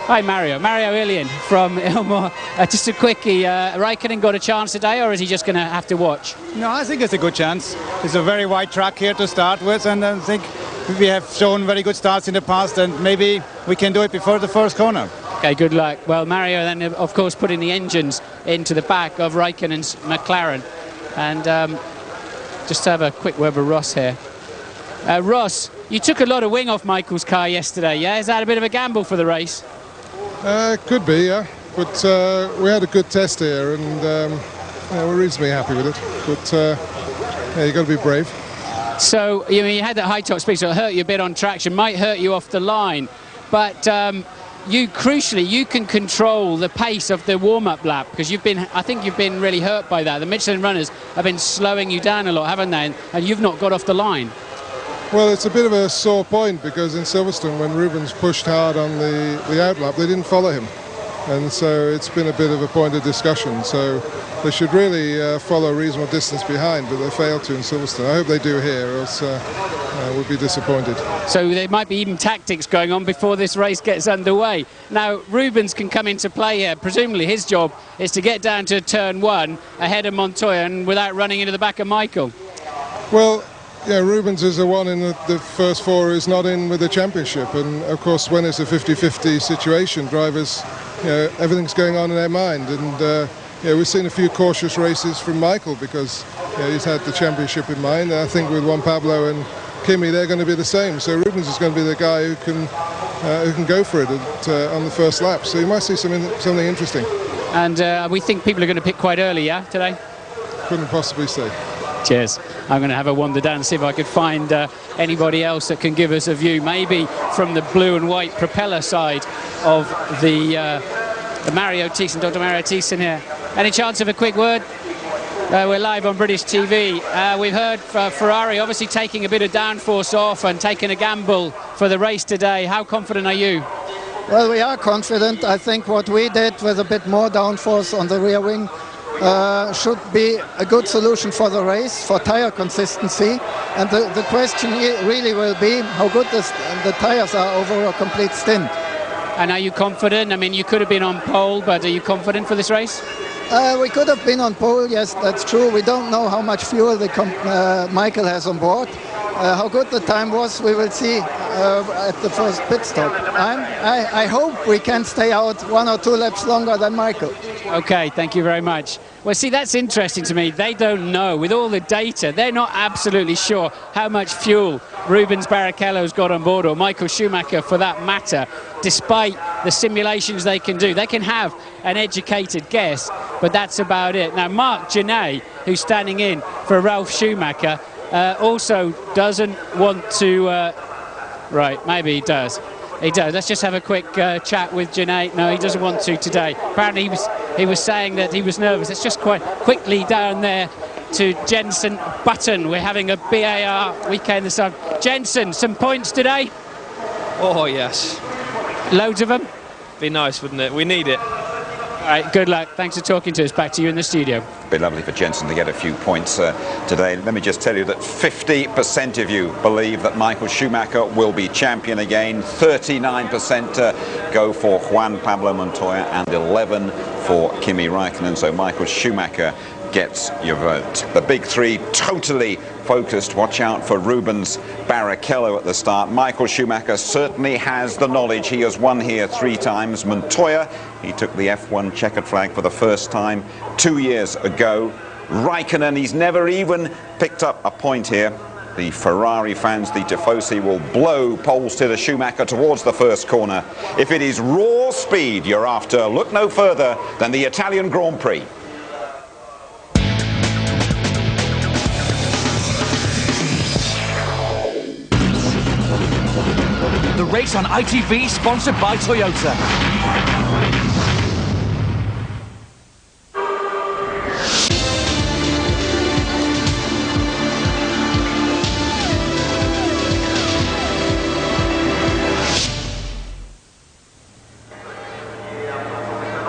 hi Mario Ilian from Ilmor. Just a quickie, Raikkonen got a chance today, or is he just going to have to watch? No, I think it's a good chance. It's a very wide track here to start with, and I think we have shown very good starts in the past, and maybe we can do it before the first corner. Okay, good luck. Well, Mario then, of course, putting the engines into the back of Raikkonen's McLaren. And just to have a quick word with Ross here. Ross, you took a lot of wing off Michael's car yesterday, yeah? Is that a bit of a gamble for the race? Could be, yeah. But we had a good test here, and yeah, we're reasonably happy with it. But yeah, you've got to be brave. So, you had that high top speed, so it hurt you a bit on traction, might hurt you off the line. But crucially, you can control the pace of the warm-up lap, because I think you've been really hurt by that. The Michelin runners have been slowing you down a lot, haven't they? And you've not got off the line. Well, it's a bit of a sore point, because in Silverstone, when Rubens pushed hard on the outlap, they didn't follow him. And so it's been a bit of a point of discussion. So they should really follow a reasonable distance behind, but they failed to in Silverstone. I hope they do here, or else we'll be disappointed. So there might be even tactics going on before this race gets underway. Now, Rubens can come into play here. Presumably his job is to get down to turn one ahead of Montoya and without running into the back of Michael. Well, yeah, Rubens is the one in the first four who's not in with the championship, and of course when it's a 50-50 situation, drivers, everything's going on in their mind, and we've seen a few cautious races from Michael because he's had the championship in mind. And I think with Juan Pablo and Kimi, they're going to be the same. So Rubens is going to be the guy who can go for it on the first lap. So you might see something interesting. And we think people are going to pick quite early, yeah, today? Couldn't possibly say. Cheers. I'm going to have a wander down and see if I could find anybody else that can give us a view, maybe from the blue and white propeller side of the Mario Thiessen, Dr. Mario Thiessen here. Any chance of a quick word? We're live on British TV. We've heard Ferrari obviously taking a bit of downforce off and taking a gamble for the race today. How confident are you? Well, we are confident. I think what we did with a bit more downforce on the rear wing should be a good solution for the race, for tire consistency. And the question really will be how good the tires are over a complete stint. And are you confident? I mean, you could have been on pole, but are you confident for this race? We could have been on pole, yes, that's true. We don't know how much fuel Michael has on board. How good the time was, we will see at the first pit stop. I hope we can stay out 1 or 2 laps longer than Michael. Okay, thank you very much. Well, see, that's interesting to me. They don't know. With all the data, they're not absolutely sure how much fuel Rubens Barrichello's got on board, or Michael Schumacher for that matter, despite the simulations they can do. They can have an educated guess, but that's about it. Now, Marc Genet, who's standing in for Ralf Schumacher, also doesn't want to... right, maybe he does. He does. Let's just have a quick chat with Genet. No, he doesn't want to today. Apparently he was saying that he was nervous. Let's just quite quickly down there to Jenson Button. We're having a BAR weekend this time. Jenson, some points today? Oh, yes. Loads of them? Be nice, wouldn't it? We need it. All right, good luck. Thanks for talking to us. Back to you in the studio. Be lovely for Jensen to get a few points today. Let me just tell you that 50% of you believe that Michael Schumacher will be champion again. 39% go for Juan Pablo Montoya and 11 for Kimi Raikkonen. So Michael Schumacher gets your vote. The big three totally focused. Watch out for Rubens Barrichello at the start. Michael Schumacher certainly has the knowledge. He has won here 3 times. Montoya, he took the F1 checkered flag for the first time 2 years ago. Raikkonen, he's never even picked up a point here. The Ferrari fans, the Tifosi, will blow poles to the Schumacher towards the first corner. If it is raw speed you're after, look no further than the Italian Grand Prix. The race on ITV, sponsored by Toyota.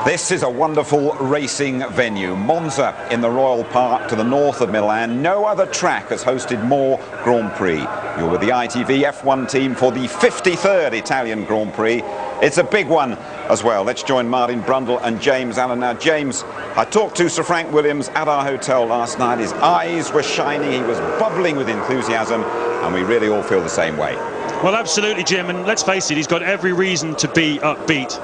This is a wonderful racing venue. Monza in the Royal Park to the north of Milan. No other track has hosted more Grand Prix. You're with the ITV F1 team for the 53rd Italian Grand Prix. It's a big one as well. Let's join Martin Brundle and James Allen. Now, James, I talked to Sir Frank Williams at our hotel last night. His eyes were shining. He was bubbling with enthusiasm, and we really all feel the same way. Well, absolutely, Jim, and let's face it, he's got every reason to be upbeat.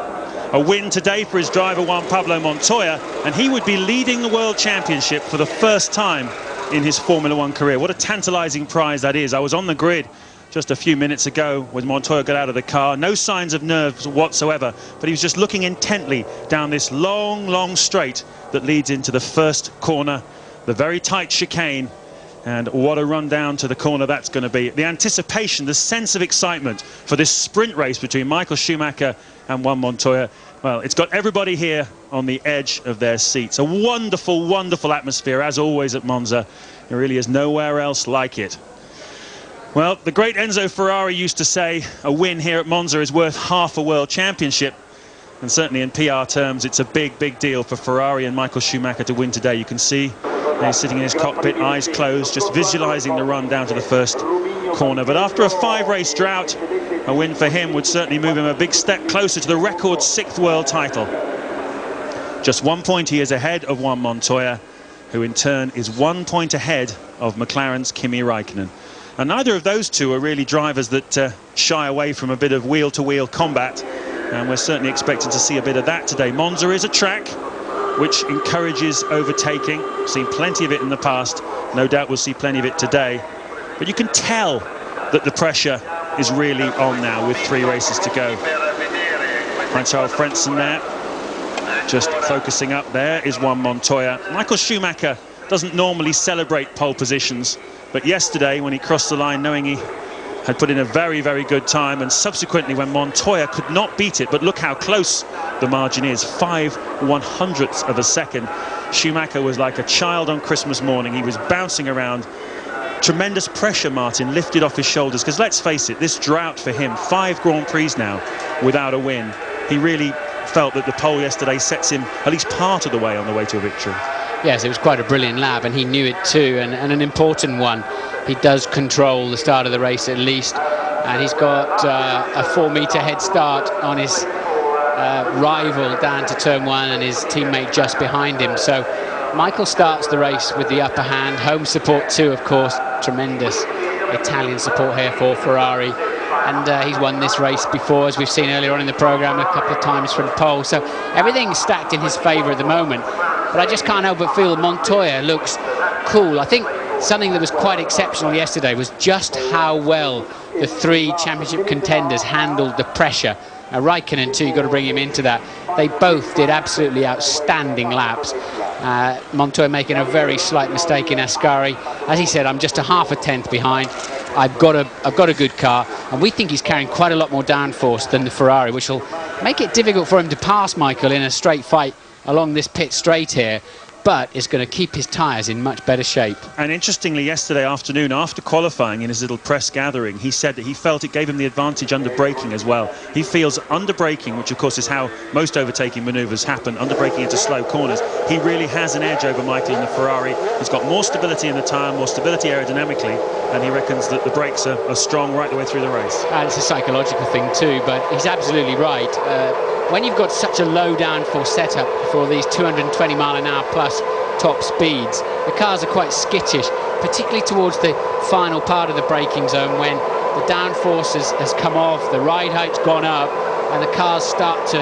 A win today for his driver Juan Pablo Montoya, and he would be leading the World Championship for the first time in his Formula One career. What a tantalizing prize that is. I was on the grid just a few minutes ago when Montoya got out of the car. No signs of nerves whatsoever, but he was just looking intently down this long straight that leads into the first corner, the very tight chicane. And what a run down to the corner that's going to be. The anticipation, the sense of excitement for this sprint race between Michael Schumacher and Juan Montoya. Well, it's got everybody here on the edge of their seats. A wonderful, wonderful atmosphere, as always at Monza. There really is nowhere else like it. Well, the great Enzo Ferrari used to say a win here at Monza is worth half a world championship. And certainly in PR terms, it's a big, big deal for Ferrari and Michael Schumacher to win today. You can see he's sitting in his cockpit, eyes closed, just visualizing the run down to the first corner. But after a 5-race drought, a win for him would certainly move him a big step closer to the record 6th world title. Just 1 point he is ahead of Juan Montoya, who in turn is 1 point ahead of McLaren's Kimi Raikkonen. And neither of those two are really drivers that shy away from a bit of wheel-to-wheel combat, and we're certainly expecting to see a bit of that today. Monza is a track which encourages overtaking. We've seen plenty of it in the past. No doubt we'll see plenty of it today. But you can tell that the pressure is really on now with 3 races to go. Francois Frentzen there, just focusing up. There is Juan Montoya. Michael Schumacher doesn't normally celebrate pole positions, but yesterday when he crossed the line knowing he had put in a very, very good time, and subsequently when Montoya could not beat it, but look how close the margin is, 5/100ths of a second. Schumacher was like a child on Christmas morning. He was bouncing around. Tremendous pressure, Martin, lifted off his shoulders, because let's face it, this drought for him, 5 Grand Prix now without a win. He really felt that the pole yesterday sets him at least part of the way on the way to a victory. Yes, it was quite a brilliant lap, and he knew it too, and an important one. He does control the start of the race at least, and he's got a 4-meter head start on his rival down to turn 1 and his teammate just behind him. So Michael starts the race with the upper hand. Home support too, of course. Tremendous Italian support here for Ferrari. And he's won this race before, as we've seen earlier on in the programme, a couple of times from pole. So everything's stacked in his favour at the moment. But I just can't help but feel Montoya looks cool. I think something that was quite exceptional yesterday was just how well the 3 championship contenders handled the pressure. Now, Raikkonen too, you've got to bring him into that. They both did absolutely outstanding laps. Montoya making a very slight mistake in Ascari. As he said, I'm just a half a tenth behind. I've got a good car, and we think he's carrying quite a lot more downforce than the Ferrari, which will make it difficult for him to pass Michael in a straight fight along this pit straight here. but it's going to keep his tyres in much better shape. And interestingly, yesterday afternoon, after qualifying in his little press gathering, he said that he felt it gave him the advantage under braking as well. He feels under braking, which of course is how most overtaking manoeuvres happen, under braking into slow corners, he really has an edge over Michael in the Ferrari. He's got more stability in the tyre, more stability aerodynamically, and he reckons that the brakes are strong right the way through the race. And it's a psychological thing too, but he's absolutely right. When you've got such a low downforce setup for these 220-mile-an-hour plus top speeds, the cars are quite skittish, particularly towards the final part of the braking zone when the downforce has come off, the ride height's gone up, and the cars start to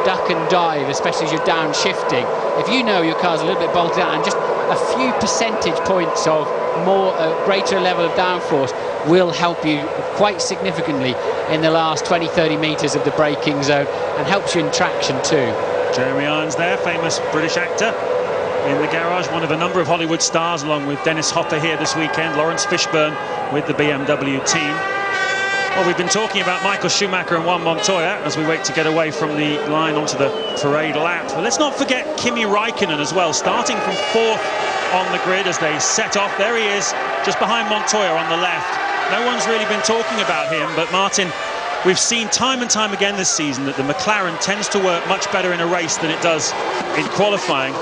duck and dive, especially as you're downshifting. If you know your car's a little bit bolted out and just a few percentage points of greater level of downforce will help you quite significantly in the last 20-30 metres of the braking zone and helps you in traction too. Jeremy Irons there, famous British actor in the garage, one of a number of Hollywood stars, along with Dennis Hopper here this weekend, Lawrence Fishburne with the BMW team. Well, we've been talking about Michael Schumacher and Juan Montoya as we wait to get away from the line onto the parade lap. But let's not forget Kimi Raikkonen as well, starting from 4th on the grid as they set off. There he is, just behind Montoya on the left. No one's really been talking about him, but Martin, we've seen time and time again this season that the McLaren tends to work much better in a race than it does in qualifying.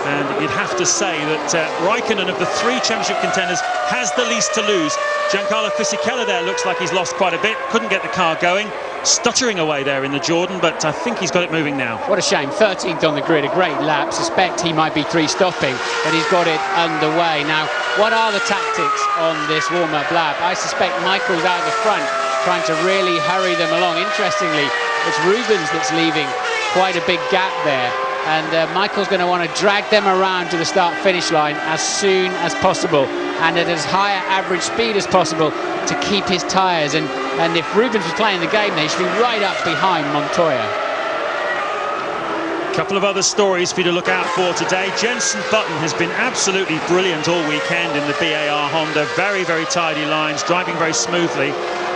And you'd have to say that Raikkonen, of the 3 championship contenders, has the least to lose. Giancarlo Fisichella there looks like he's lost quite a bit, couldn't get the car going, stuttering away there in the Jordan, but I think he's got it moving now. What a shame, 13th on the grid, a great lap. Suspect he might be 3-stopping, but he's got it underway. Now, what are the tactics on this warm-up lap? I suspect Michael's out the front, trying to really hurry them along. Interestingly, it's Rubens that's leaving quite a big gap there. And Michael's going to want to drag them around to the start-finish line as soon as possible and at as high an average speed as possible to keep his tyres. And if Rubens was playing the game, they should be right up behind Montoya. A couple of other stories for you to look out for today. Jenson Button has been absolutely brilliant all weekend in the BAR Honda. Very, very tidy lines, driving very smoothly.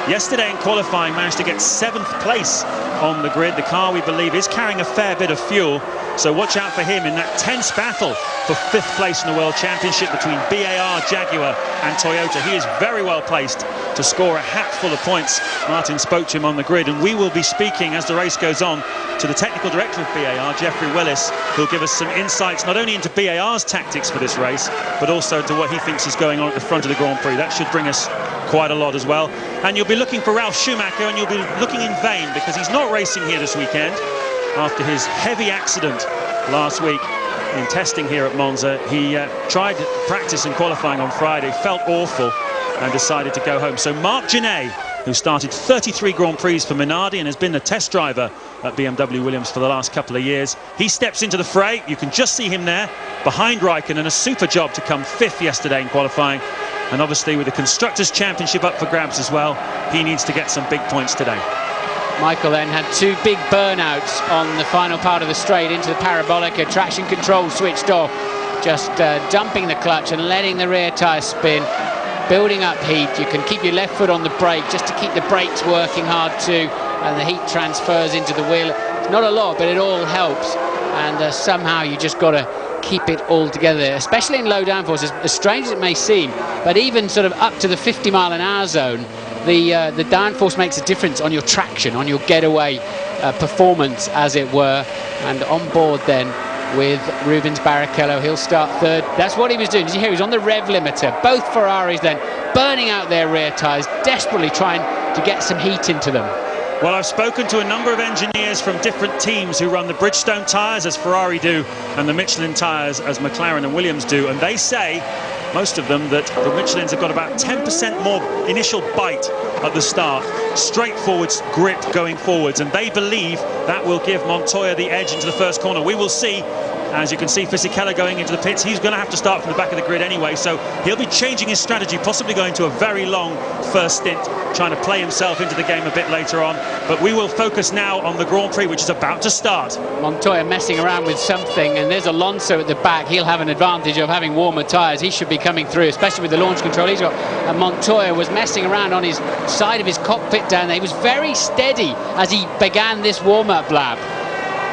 Yesterday in qualifying managed to get 7th place on the grid. The car, we believe, is carrying a fair bit of fuel, so watch out for him in that tense battle for 5th place in the World Championship between BAR, Jaguar and Toyota. He is very well placed to score a hatful of points. Martin spoke to him on the grid, and we will be speaking as the race goes on to the technical director of BAR, Jeffrey Willis, who'll give us some insights not only into BAR's tactics for this race, but also to what he thinks is going on at the front of the Grand Prix. That should bring us quite a lot as well. And you'll be looking for Ralf Schumacher, and you'll be looking in vain because he's not racing here this weekend after his heavy accident last week in testing here at Monza. He tried practice and qualifying on Friday, felt awful and decided to go home. So Marc Genet, who started 33 Grand Prix for Minardi and has been a test driver at BMW Williams for the last couple of years, he steps into the fray. You can just see him there behind Raikkonen. A super job to come 5th yesterday in qualifying, and obviously with the Constructors' Championship up for grabs as well, he needs to get some big points today. Michael then had 2 big burnouts on the final part of the straight into the Parabolica. Traction control switched off, just dumping the clutch and letting the rear tyre spin, building up heat. You can keep your left foot on the brake just to keep the brakes working hard too, and the heat transfers into the wheel. It's not a lot, but it all helps, and somehow you just got to keep it all together, especially in low downforce, as strange as it may seem. But even sort of up to the 50-mile-an-hour zone, the downforce makes a difference on your traction, on your getaway performance, as it were. And on board then with Rubens Barrichello, he'll start 3rd. That's what he was doing. Did you hear? He was on the rev limiter. Both Ferraris then burning out their rear tyres, desperately trying to get some heat into them. Well, I've spoken to a number of engineers from different teams who run the Bridgestone tyres, as Ferrari do, and the Michelin tyres, as McLaren and Williams do, and they say, most of them, that the Michelins have got about 10% more initial bite at the start, straightforward grip going forwards, and they believe that will give Montoya the edge into the first corner. We will see. As you can see, Fisichella going into the pits. He's going to have to start from the back of the grid anyway, so he'll be changing his strategy, possibly going to a very long first stint, trying to play himself into the game a bit later on. But we will focus now on the Grand Prix, which is about to start. Montoya messing around with something, and there's Alonso at the back. He'll have an advantage of having warmer tyres. He should be coming through, especially with the launch control he's got. And Montoya was messing around on his side of his cockpit down there. He was very steady as he began this warm-up lap.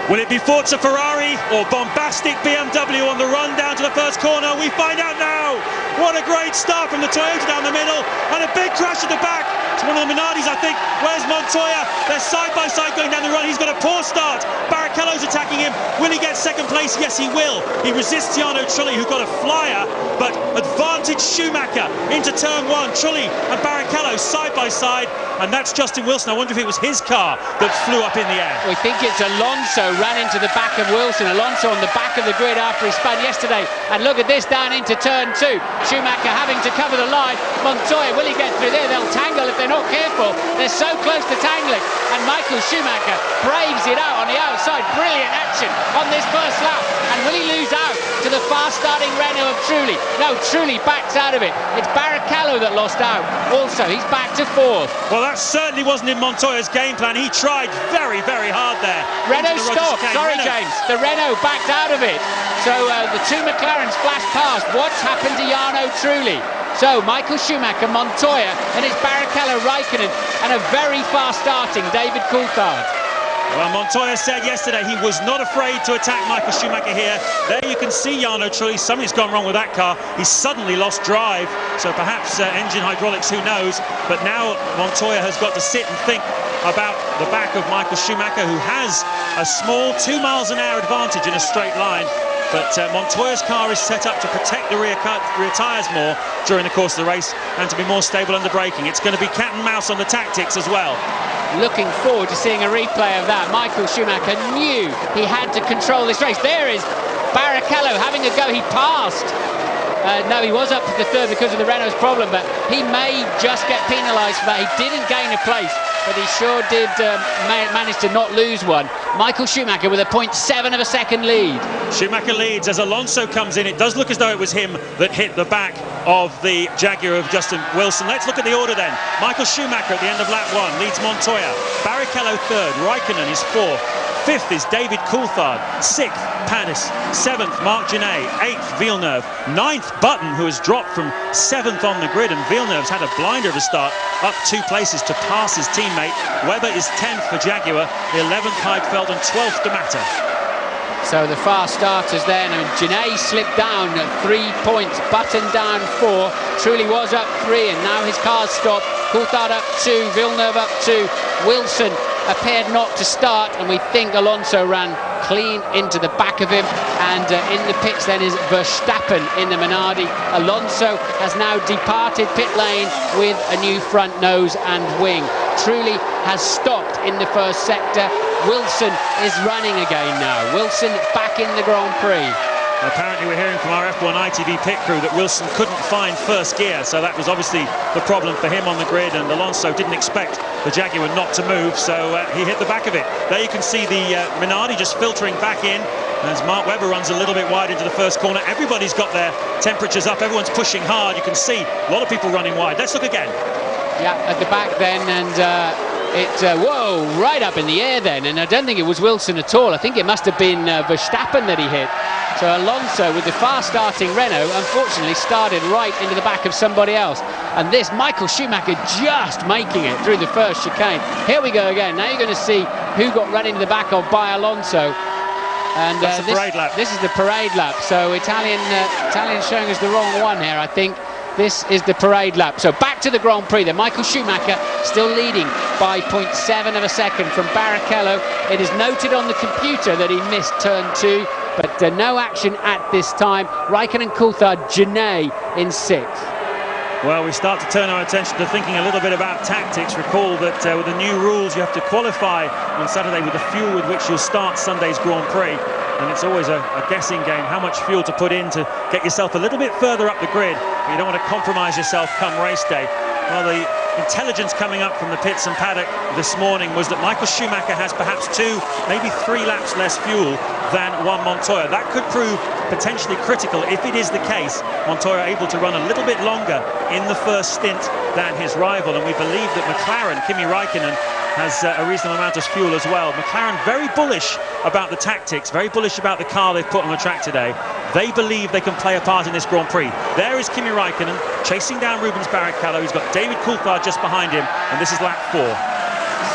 Will it be Forza Ferrari Chilly or bombastic BMW on the run down to the first corner? We find out now. What a great start from the Toyota down the middle, and a big crash at the back. It's one of the Minardis, I think. Where's Montoya? They're side by side going down the run. He's got a poor start. Barrichello's attacking him. Will he get second place? Yes, he will. He resists Jarno Trulli, who got a flyer, but advantage Schumacher into turn one. Trulli and Barrichello side by side, and that's Justin Wilson. I wonder if it was his car that flew up in the air. We think it's Alonso ran into the back of Wilson. Alonso on the back of the grid after he spun yesterday, and look at this down into turn two. Schumacher having to cover the line. Montoya, will he get through there? They'll tangle if they're not careful. They're so close to tangling, and Michael Schumacher braves it out on the outside. Brilliant action on this first lap, and will he lose out to the fast-starting Renault of Trulli? No, Trulli backs out of it. It's Barrichello that lost out. Also, he's back to fourth. Well, that certainly wasn't in Montoya's game plan. He tried very, very hard there. Renault stopped. Sorry, James. The Renault backed out of it. So the two McLarens flashed past. What's happened to Jarno Trulli? So Michael Schumacher, Montoya, and it's Barrichello, Raikkonen, and a very fast-starting David Coulthard. Well, Montoya said yesterday he was not afraid to attack Michael Schumacher here. There you can see Jarno Trulli. Something's gone wrong with that car. He's suddenly lost drive, so perhaps engine hydraulics, who knows. But now Montoya has got to sit and think about the back of Michael Schumacher, who has a small 2 miles an hour advantage in a straight line. But Montoya's car is set up to protect the rear tyres more during the course of the race and to be more stable under braking. It's going to be cat and mouse on the tactics as well. Looking forward to seeing a replay of that. Michael Schumacher knew he had to control this race. There is Barrichello having a go. He passed. No, he was up to the third because of the Renault's problem, but he may just get penalised for that. He didn't gain a place, but he sure did manage to not lose one. Michael Schumacher with a 0.7 of a second lead. Schumacher leads as Alonso comes in. It does look as though it was him that hit the back of the Jaguar of Justin Wilson. Let's look at the order then. Michael Schumacher at the end of lap one leads Montoya. Barrichello third. Raikkonen is fourth. Fifth is David Coulthard. Sixth, Panis. Seventh, Marc Genet. Eighth, Villeneuve. Ninth, Button, who has dropped from seventh on the grid, and Villeneuve's had a blinder to start, up 2 places to pass his teammate. Webber is 10th for Jaguar, 11th Heidfeld, and 12th D'Amato. So the fast starters then, and Genet slipped down at 3 points, Button down 4, Trulli was up 3, and now his car's stopped. Coulthard up 2, Villeneuve up 2, Wilson appeared not to start, and we think Alonso ran clean into the back of him, and in the pits then is Verstappen in the Minardi. Alonso has now departed pit lane with a new front nose and wing. Trulli has stopped in the first sector. Wilson is running again now. Wilson back in the Grand Prix. Apparently we're hearing from our F1 ITV pit crew that Wilson couldn't find first gear, so that was obviously the problem for him on the grid, and Alonso didn't expect the Jaguar not to move, so he hit the back of it. There you can see the Minardi just filtering back in as Mark Webber runs a little bit wide into the first corner. Everybody's got their temperatures up, everyone's pushing hard. You can see a lot of people running wide. Let's look again. Yeah, at the back then, and whoa, right up in the air then, and I don't think it was Wilson at all. I think it must have been Verstappen that he hit. So Alonso with the fast starting Renault unfortunately started right into the back of somebody else, and this Michael Schumacher just making it through the first chicane. Here we go again. Now you're going to see who got run into the back of by Alonso, and that's the parade lap. This is the parade lap, so Italian showing us the wrong one here, I think. This is the parade lap. So back to the Grand Prix then. Michael Schumacher still leading by 0.7 of a second from Barrichello. It is noted on the computer that he missed turn 2, but no action at this time. Raikkonen, Coulthard, Genet in 6th. Well, we start to turn our attention to thinking a little bit about tactics. Recall that with the new rules, you have to qualify on Saturday with the fuel with which you'll start Sunday's Grand Prix. And it's always a guessing game, how much fuel to put in to get yourself a little bit further up the grid. But you don't want to compromise yourself come race day. Well, the intelligence coming up from the pits and paddock this morning was that Michael Schumacher has perhaps 2, maybe 3 laps less fuel than Juan Montoya. That could prove potentially critical if it is the case. Montoya able to run a little bit longer in the first stint than his rival, and we believe that McLaren, Kimi Raikkonen, has a reasonable amount of fuel as well. McLaren very bullish about the tactics, very bullish about the car they've put on the track today. They believe they can play a part in this Grand Prix. There is Kimi Raikkonen chasing down Rubens Barrichello. He's got David Coulthard just behind him, and this is lap 4.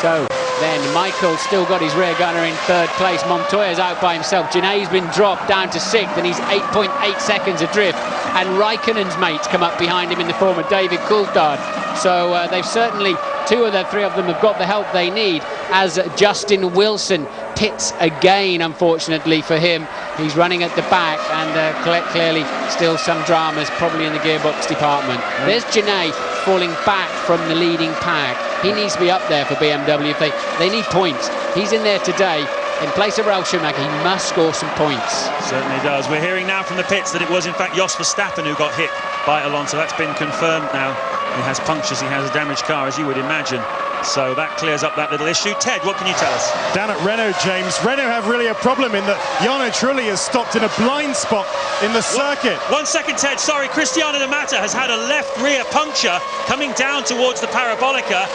So Then Michael's still got his rear gunner in third place. Montoya's out by himself. Gené's been dropped down to sixth, and he's 8.8 seconds adrift. And Raikkonen's mates come up behind him in the form of David Coulthard. So they've certainly, two of the three of them have got the help they need, as Justin Wilson pits again, unfortunately for him. He's running at the back, and clearly still some dramas, probably in the gearbox department. There's Gené falling back from the leading pack. He needs to be up there for BMW if they need points. He's in there today. In place of Ralf Schumacher, he must score some points. Certainly does. We're hearing now from the pits that it was in fact Jos Verstappen who got hit by Alonso. That's been confirmed now. He has punctures, he has a damaged car, as you would imagine. So that clears up that little issue. Ted, what can you tell us? Down at Renault, James, Renault have really a problem in that Jarno Trulli has stopped in a blind spot in the circuit. 1 second, Ted, sorry. Cristiano Di Matta has had a left rear puncture coming down towards the Parabolica,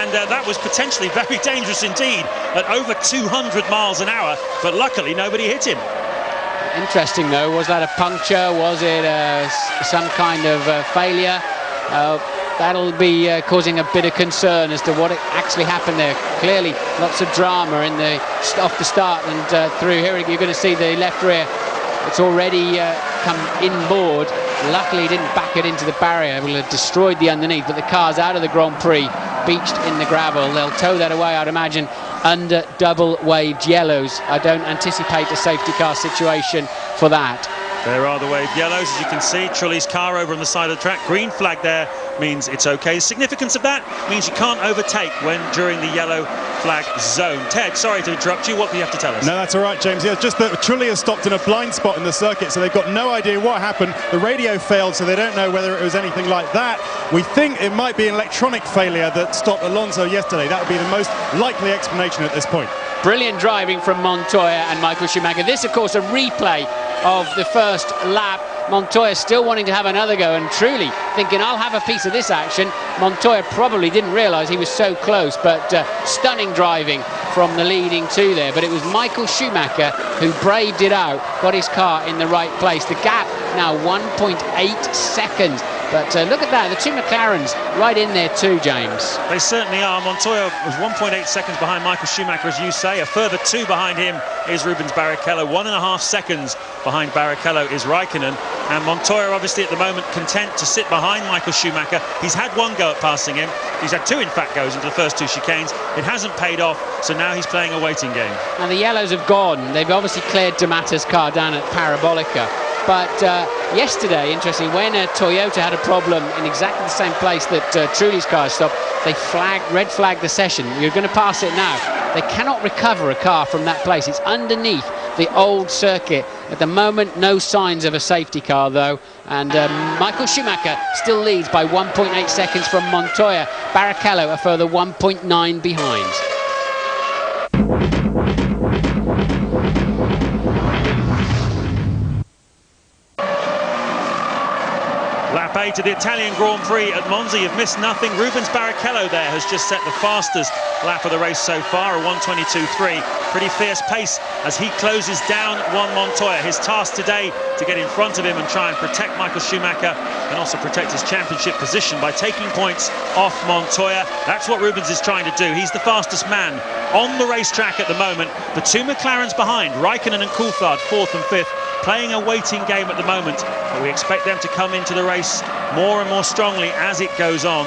and that was potentially very dangerous indeed at over 200 miles an hour, but luckily nobody hit him. Interesting though, was that a puncture? Was it some kind of failure? That'll be causing a bit of concern as to what actually happened there. Clearly lots of drama in off the start and through here. You're going to see the left rear, it's already come inboard. Luckily he didn't back it into the barrier. It will have destroyed the underneath, but the car's out of the Grand Prix, beached in the gravel. They'll tow that away, I'd imagine, under double waved yellows. I don't anticipate a safety car situation for that. There are the waved yellows, as you can see. Trulli's car over on the side of the track. Green flag there means it's okay. The significance of that means you can't overtake when during the yellow flag zone. Ted, sorry to interrupt you. What do you have to tell us? No, that's all right, James. Yeah, just that Trulli has stopped in a blind spot in the circuit, so they've got no idea what happened. The radio failed, so they don't know whether it was anything like that. We think it might be an electronic failure that stopped Alonso yesterday. That would be the most likely explanation at this point. Brilliant driving from Montoya and Michael Schumacher. This, of course, a replay of the first lap. Montoya still wanting to have another go, and truly thinking, I'll have a piece of this action. Montoya probably didn't realise he was so close, but stunning driving from the leading two there. But it was Michael Schumacher who braved it out, got his car in the right place. The gap now 1.8 seconds. But look at that, the two McLarens right in there too, James. They certainly are. Montoya was 1.8 seconds behind Michael Schumacher, as you say. A further two behind him is Rubens Barrichello. 1.5 seconds behind Barrichello is Raikkonen. And Montoya obviously at the moment content to sit behind Michael Schumacher. He's had one go at passing him. He's had two, in fact, goes into the first two chicanes. It hasn't paid off, so now he's playing a waiting game. And the yellows have gone. They've obviously cleared Di Matta's car down at Parabolica. But yesterday, interestingly, when Toyota had a problem in exactly the same place that Trulli's car stopped, they red flagged the session. You're going to pass it now. They cannot recover a car from that place. It's underneath the old circuit. At the moment, no signs of a safety car, though. And Michael Schumacher still leads by 1.8 seconds from Montoya. Barrichello a further 1.9 behind. Lap 8 of the Italian Grand Prix at Monza. You've missed nothing. Rubens Barrichello there has just set the fastest lap of the race so far, a 1:22.3. Pretty fierce pace as he closes down Juan Montoya. His task today to get in front of him and try and protect Michael Schumacher and also protect his championship position by taking points off Montoya. That's what Rubens is trying to do. He's the fastest man on the racetrack at the moment. The two McLarens behind, Raikkonen and Coulthard, 4th and 5th. Playing a waiting game at the moment, but we expect them to come into the race more and more strongly as it goes on.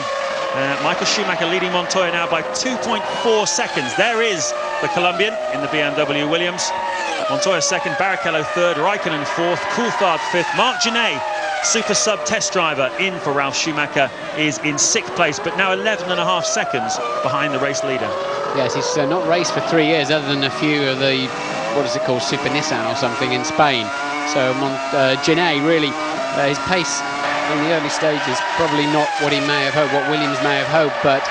Michael Schumacher leading Montoya now by 2.4 seconds. There is the Colombian in the BMW Williams. Montoya second, Barrichello third, Raikkonen fourth, Coulthard fifth. Marc Gené, super sub test driver in for Ralf Schumacher, is in 6th place, but now 11.5 seconds behind the race leader. Yes, he's not raced for 3 years, other than a few of the, what is it called, Super Nissan or something in Spain. So Gené really, his pace in the early stages probably not what he may have hoped, what Williams may have hoped, but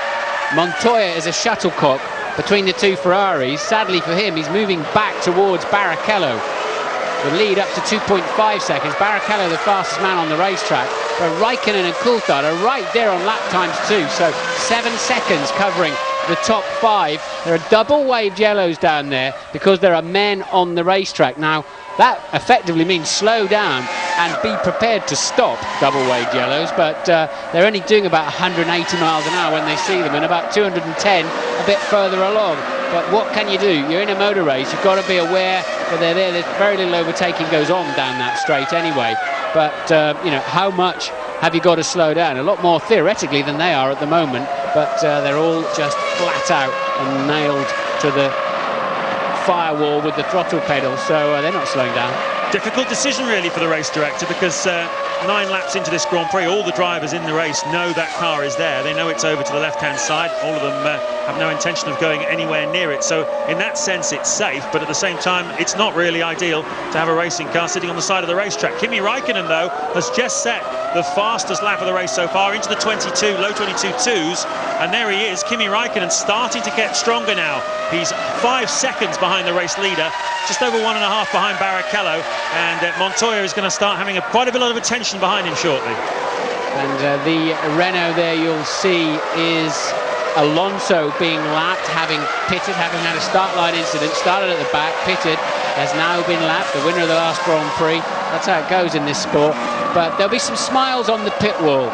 Montoya is a shuttlecock between the two Ferraris. Sadly for him, he's moving back towards Barrichello. The lead up to 2.5 seconds. Barrichello the fastest man on the racetrack, but Raikkonen and Coulthard are right there on lap times too, so 7 seconds covering the top 5. There are double waved yellows down there because there are men on the racetrack. Now that effectively means slow down and be prepared to stop double waved yellows, but they're only doing about 180 miles an hour when they see them, and about 210 a bit further along. but what can you do? You're in a motor race, you've got to be aware that they're there. There's very little overtaking goes on down that straight anyway, but you know, how much have you got to slow down? A lot more theoretically than they are at the moment, but they're all just flat out and nailed to the firewall with the throttle pedal, so they're not slowing down. Difficult decision really for the race director, because 9 laps into this Grand Prix, all the drivers in the race know that car is there. They know it's over to the left-hand side. All of them have no intention of going anywhere near it. So in that sense, it's safe, but at the same time, it's not really ideal to have a racing car sitting on the side of the racetrack. Kimi Raikkonen, though, has just set the fastest lap of the race so far into the low 22.2s, and there he is. Kimi Raikkonen starting to get stronger now. He's 5 seconds behind the race leader, just over 1.5 behind Barrichello, and Montoya is going to start having quite a lot of attention behind him shortly. And the Renault there, you'll see, is Alonso being lapped, having pitted, having had a start line incident, started at the back, pitted, has now been lapped, the winner of the last Grand Prix. That's how it goes in this sport. But there'll be some smiles on the pit wall.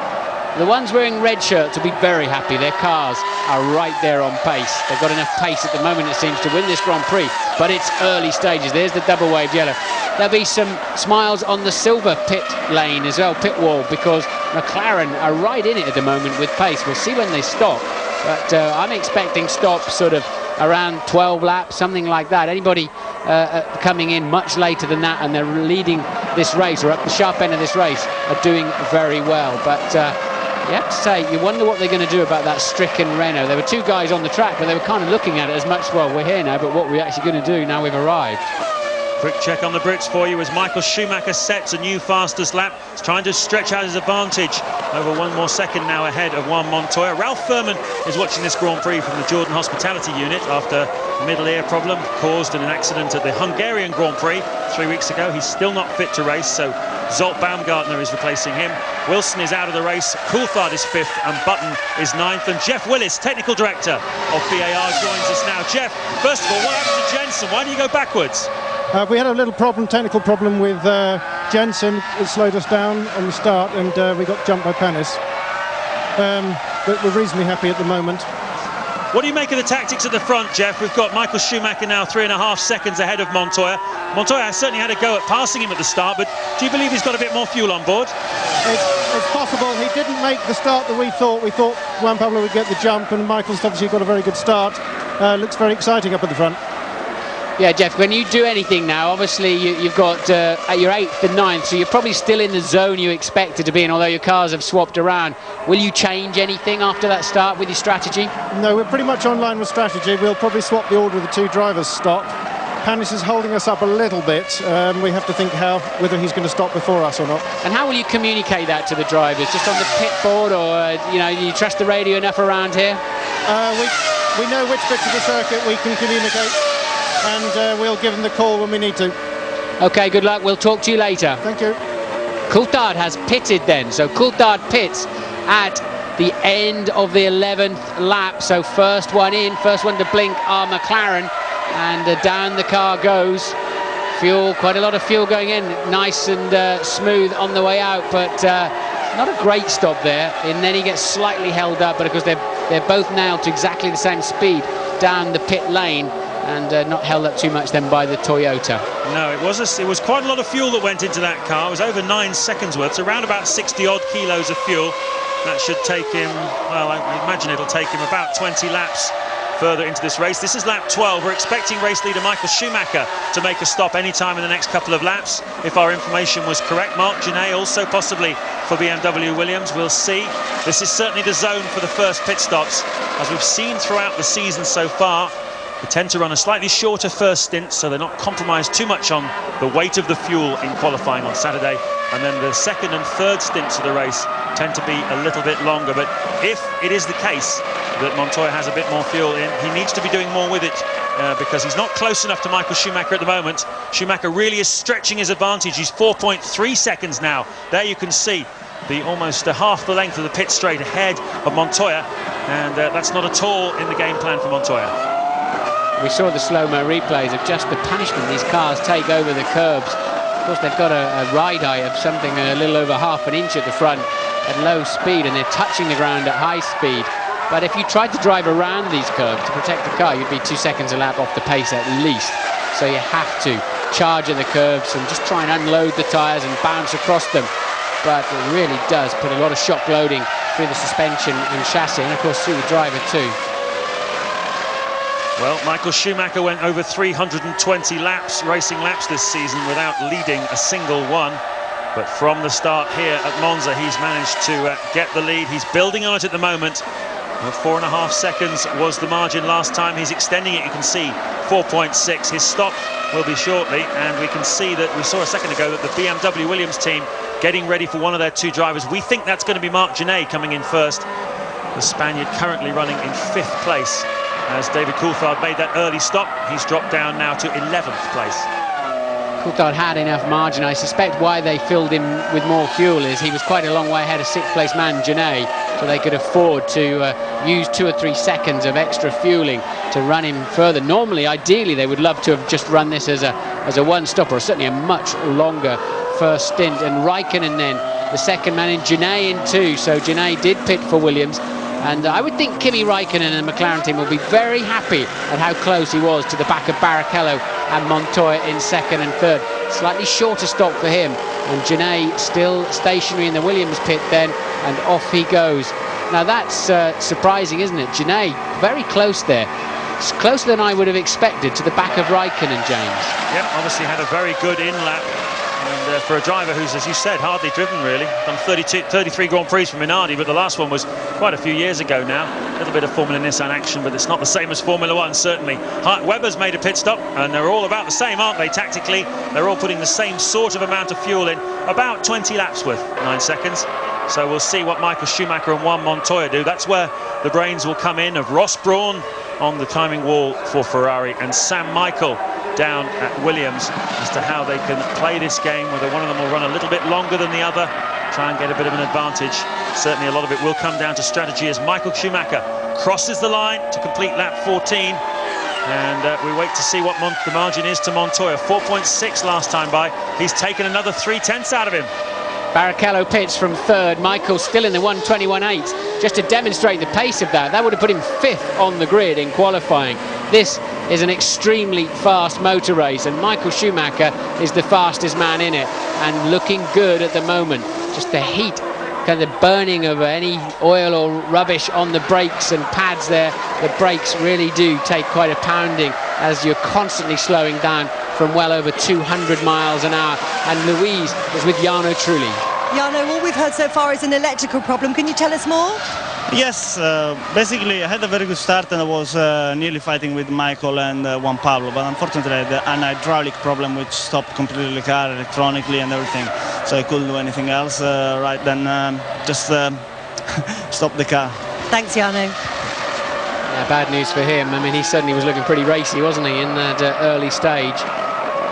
The ones wearing red shirts will be very happy. Their cars are right there on pace. They've got enough pace at the moment, it seems, to win this Grand Prix, but it's early stages. There's the double waved yellow. There'll be some smiles on the silver pit lane as well, pit wall, because McLaren are right in it at the moment with pace. We'll see when they stop, but I'm expecting stops sort of around 12 laps, something like that. Anybody coming in much later than that and they're leading this race or at the sharp end of this race are doing very well. But you have to say, you wonder what they're going to do about that stricken Renault. There were 2 guys on the track, but they were kind of looking at it as much, well, we're here now, but what are we actually going to do now we've arrived? Quick check on the Brits for you as Michael Schumacher sets a new fastest lap. He's trying to stretch out his advantage over 1 more second now ahead of Juan Montoya. Ralph Furman is watching this Grand Prix from the Jordan Hospitality Unit after a middle ear problem caused in an accident at the Hungarian Grand Prix 3 weeks ago. He's still not fit to race, so Zolt Baumgartner is replacing him. Wilson is out of the race, Coulthard is 5th and Button is 9th, and Jeff Willis, technical director of BAR, joins us now. Jeff, first of all, what happened to Jensen? Why do you go backwards? We had a little technical problem with Jensen. It slowed us down on the start, and we got jumped by Panis. But we're reasonably happy at the moment. What do you make of the tactics at the front, Jeff? We've got Michael Schumacher now 3.5 seconds ahead of Montoya. Montoya certainly had a go at passing him at the start, but do you believe he's got a bit more fuel on board? It's possible. He didn't make the start that we thought. We thought Juan Pablo would get the jump, and Michael's obviously got a very good start. Looks very exciting up at the front. Yeah, Jeff, when you do anything now, obviously you've got your 8th and 9th, so you're probably still in the zone you expected to be in, although your cars have swapped around. Will you change anything after that start with your strategy? No, we're pretty much on line with strategy. We'll probably swap the order of the 2 drivers stop. Panis is holding us up a little bit. We have to think whether he's going to stop before us or not. And how will you communicate that to the drivers? Just on the pit board, or do you trust the radio enough around here? We know which bits of the circuit we can communicate, and we'll give them the call when we need to. Okay, good luck. We'll talk to you later. Thank you. Coulthard has pitted then, so Coulthard pits at the end of the 11th lap. So first one in, first one to blink are McLaren, and down the car goes. Fuel, quite a lot of fuel going in, nice and smooth on the way out, but not a great stop there. And then he gets slightly held up, but of course they're both nailed to exactly the same speed down the pit lane, and not held up too much then by the Toyota. No, it was quite a lot of fuel that went into that car. It was over 9 seconds worth, so around about 60 odd kilos of fuel. That should take him, well, I imagine it'll take him about 20 laps further into this race. This is lap 12. We're expecting race leader Michael Schumacher to make a stop anytime in the next couple of laps, if our information was correct. Marc Gené also possibly for BMW Williams. We'll see. This is certainly the zone for the first pit stops. As we've seen throughout the season so far, they tend to run a slightly shorter first stint, so they're not compromised too much on the weight of the fuel in qualifying on Saturday. And then the second and third stints of the race tend to be a little bit longer. But if it is the case that Montoya has a bit more fuel in, he needs to be doing more with it, because he's not close enough to Michael Schumacher at the moment. Schumacher really is stretching his advantage. He's 4.3 seconds now. There you can see the almost half the length of the pit straight ahead of Montoya, and that's not at all in the game plan for Montoya. We saw the slow-mo replays of just the punishment these cars take over the curbs. Of course, they've got a ride height of something a little over half an inch at the front at low speed, and they're touching the ground at high speed. But if you tried to drive around these curves to protect the car, you'd be 2 seconds a lap off the pace at least. So you have to charge in the curves and just try and unload the tyres and bounce across them. But it really does put a lot of shock loading through the suspension and chassis, and of course through the driver too. Well, Michael Schumacher went over 320 laps, racing laps this season without leading a single one. But from the start here at Monza, he's managed to get the lead. He's building on it at the moment. 4.5 seconds was the margin last time. He's extending it, you can see, 4.6. His stop will be shortly, and we can see that we saw a second ago that the BMW Williams team getting ready for one of their 2 drivers. We think that's going to be Marc Gené coming in first. The Spaniard currently running in 5th place. As David Coulthard made that early stop, he's dropped down now to 11th place. Coulthard had enough margin. I suspect why they filled him with more fuel is he was quite a long way ahead of 6th place man Gené, so they could afford to use 2 or 3 seconds of extra fueling to run him further. Normally, ideally, they would love to have just run this as a one-stop, or certainly a much longer first stint. And Raikkonen then, the second man in, Gené in 2, so Gené did pit for Williams. And I would think Kimi Raikkonen and the McLaren team will be very happy at how close he was to the back of Barrichello and Montoya in 2nd and 3rd. Slightly shorter stop for him, and Gené still stationary in the Williams pit then, and off he goes. Now that's surprising, isn't it? Gené very close there. It's closer than I would have expected to the back of Raikkonen, James. Yep, obviously had a very good in-lap. And for a driver who's, as you said, hardly driven really. Done 33 Grand Prix for Minardi, but the last one was quite a few years ago now. A little bit of Formula Nissan action, but it's not the same as Formula One, certainly. Webber's made a pit stop, and they're all about the same, aren't they, tactically? They're all putting the same sort of amount of fuel in, about 20 laps worth, 9 seconds. So we'll see what Michael Schumacher and Juan Montoya do. That's where the brains will come in, of Ross Brawn on the timing wall for Ferrari, and Sam Michael down at Williams, as to how they can play this game, whether one of them will run a little bit longer than the other, try and get a bit of an advantage. Certainly a lot of it will come down to strategy as Michael Schumacher crosses the line to complete lap 14, and we wait to see what the margin is to Montoya. 4.6 last time by. He's taken another 3/10 out of him. Barrichello pits from 3rd, Michael still in the 1:21.8, just to demonstrate the pace of that. That would have put him 5th on the grid in qualifying. This is an extremely fast motor race, and Michael Schumacher is the fastest man in it, and looking good at the moment. Just the heat, kind of burning of any oil or rubbish on the brakes and pads there. The brakes really do take quite a pounding as you're constantly slowing down from well over 200 miles an hour. And Louise is with Jarno Trulli. Jarno, all we've heard so far is an electrical problem. Can you tell us more? Yes, basically I had a very good start, and I was nearly fighting with Michael and Juan Pablo, but unfortunately I had an hydraulic problem which stopped completely the car electronically and everything, so I couldn't do anything else. Right then, just stop the car. Thanks, Jarno. Yeah, bad news for him. I mean, he certainly was looking pretty racy, wasn't he, in that early stage.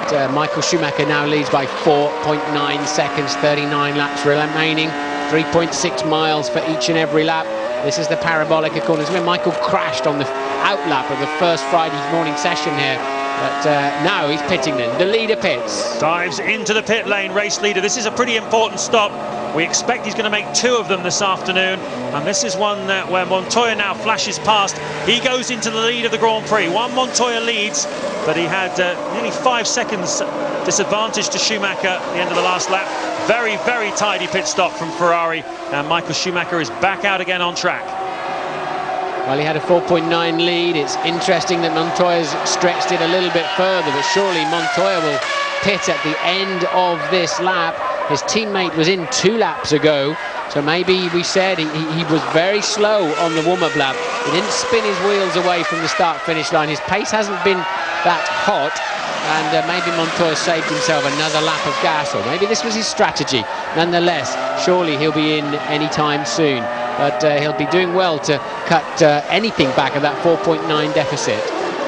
But, Michael Schumacher now leads by 4.9 seconds, 39 laps remaining, 3.6 miles for each and every lap. This is the parabolic corners where Michael crashed on the outlap of the first Friday morning session here. But now he's pitting then. The leader pits. Dives into the pit lane, race leader. This is a pretty important stop. We expect he's going to make 2 of them this afternoon. And this is one where Montoya now flashes past. He goes into the lead of the Grand Prix. Juan Montoya leads, but he had nearly 5 seconds disadvantage to Schumacher at the end of the last lap. Very, very tidy pit stop from Ferrari. And Michael Schumacher is back out again on track. Well, he had a 4.9 lead. It's interesting that Montoya's stretched it a little bit further, but surely Montoya will pit at the end of this lap. His teammate was in 2 laps ago, so maybe we said he was very slow on the warm-up lap. He didn't spin his wheels away from the start-finish line. His pace hasn't been that hot, and maybe Montoya saved himself another lap of gas, or maybe this was his strategy. Nonetheless, surely he'll be in any time soon, but he'll be doing well to cut anything back of that 4.9 deficit.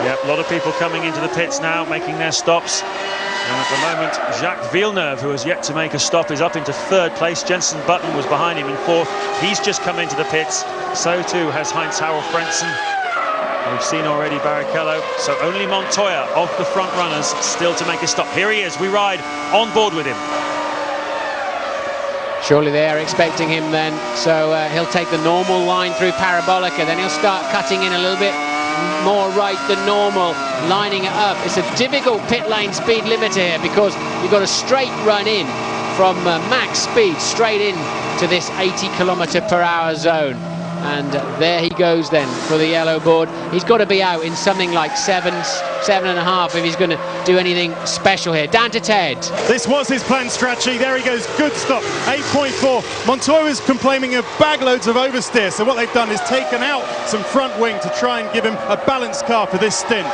Yep, a lot of people coming into the pits now, making their stops. And at the moment, Jacques Villeneuve, who has yet to make a stop, is up into 3rd place. Jenson Button was behind him in 4th. He's just come into the pits. So too has Heinz-Harald Frentzen. We've seen already Barrichello. So only Montoya of the front runners still to make a stop. Here he is. We ride on board with him. Surely they are expecting him then, so he'll take the normal line through Parabolica, then he'll start cutting in a little bit more right than normal, lining it up. It's a difficult pit lane speed limiter here because you've got a straight run in from max speed straight in to this 80km/h zone. And there he goes then for the yellow board. He's got to be out in something like 7.5 if he's going to do anything special here. Down to Ted. This was his planned strategy. There he goes. Good stop. 8.4. Montoya was complaining of bagloads of oversteer. So what they've done is taken out some front wing to try and give him a balanced car for this stint.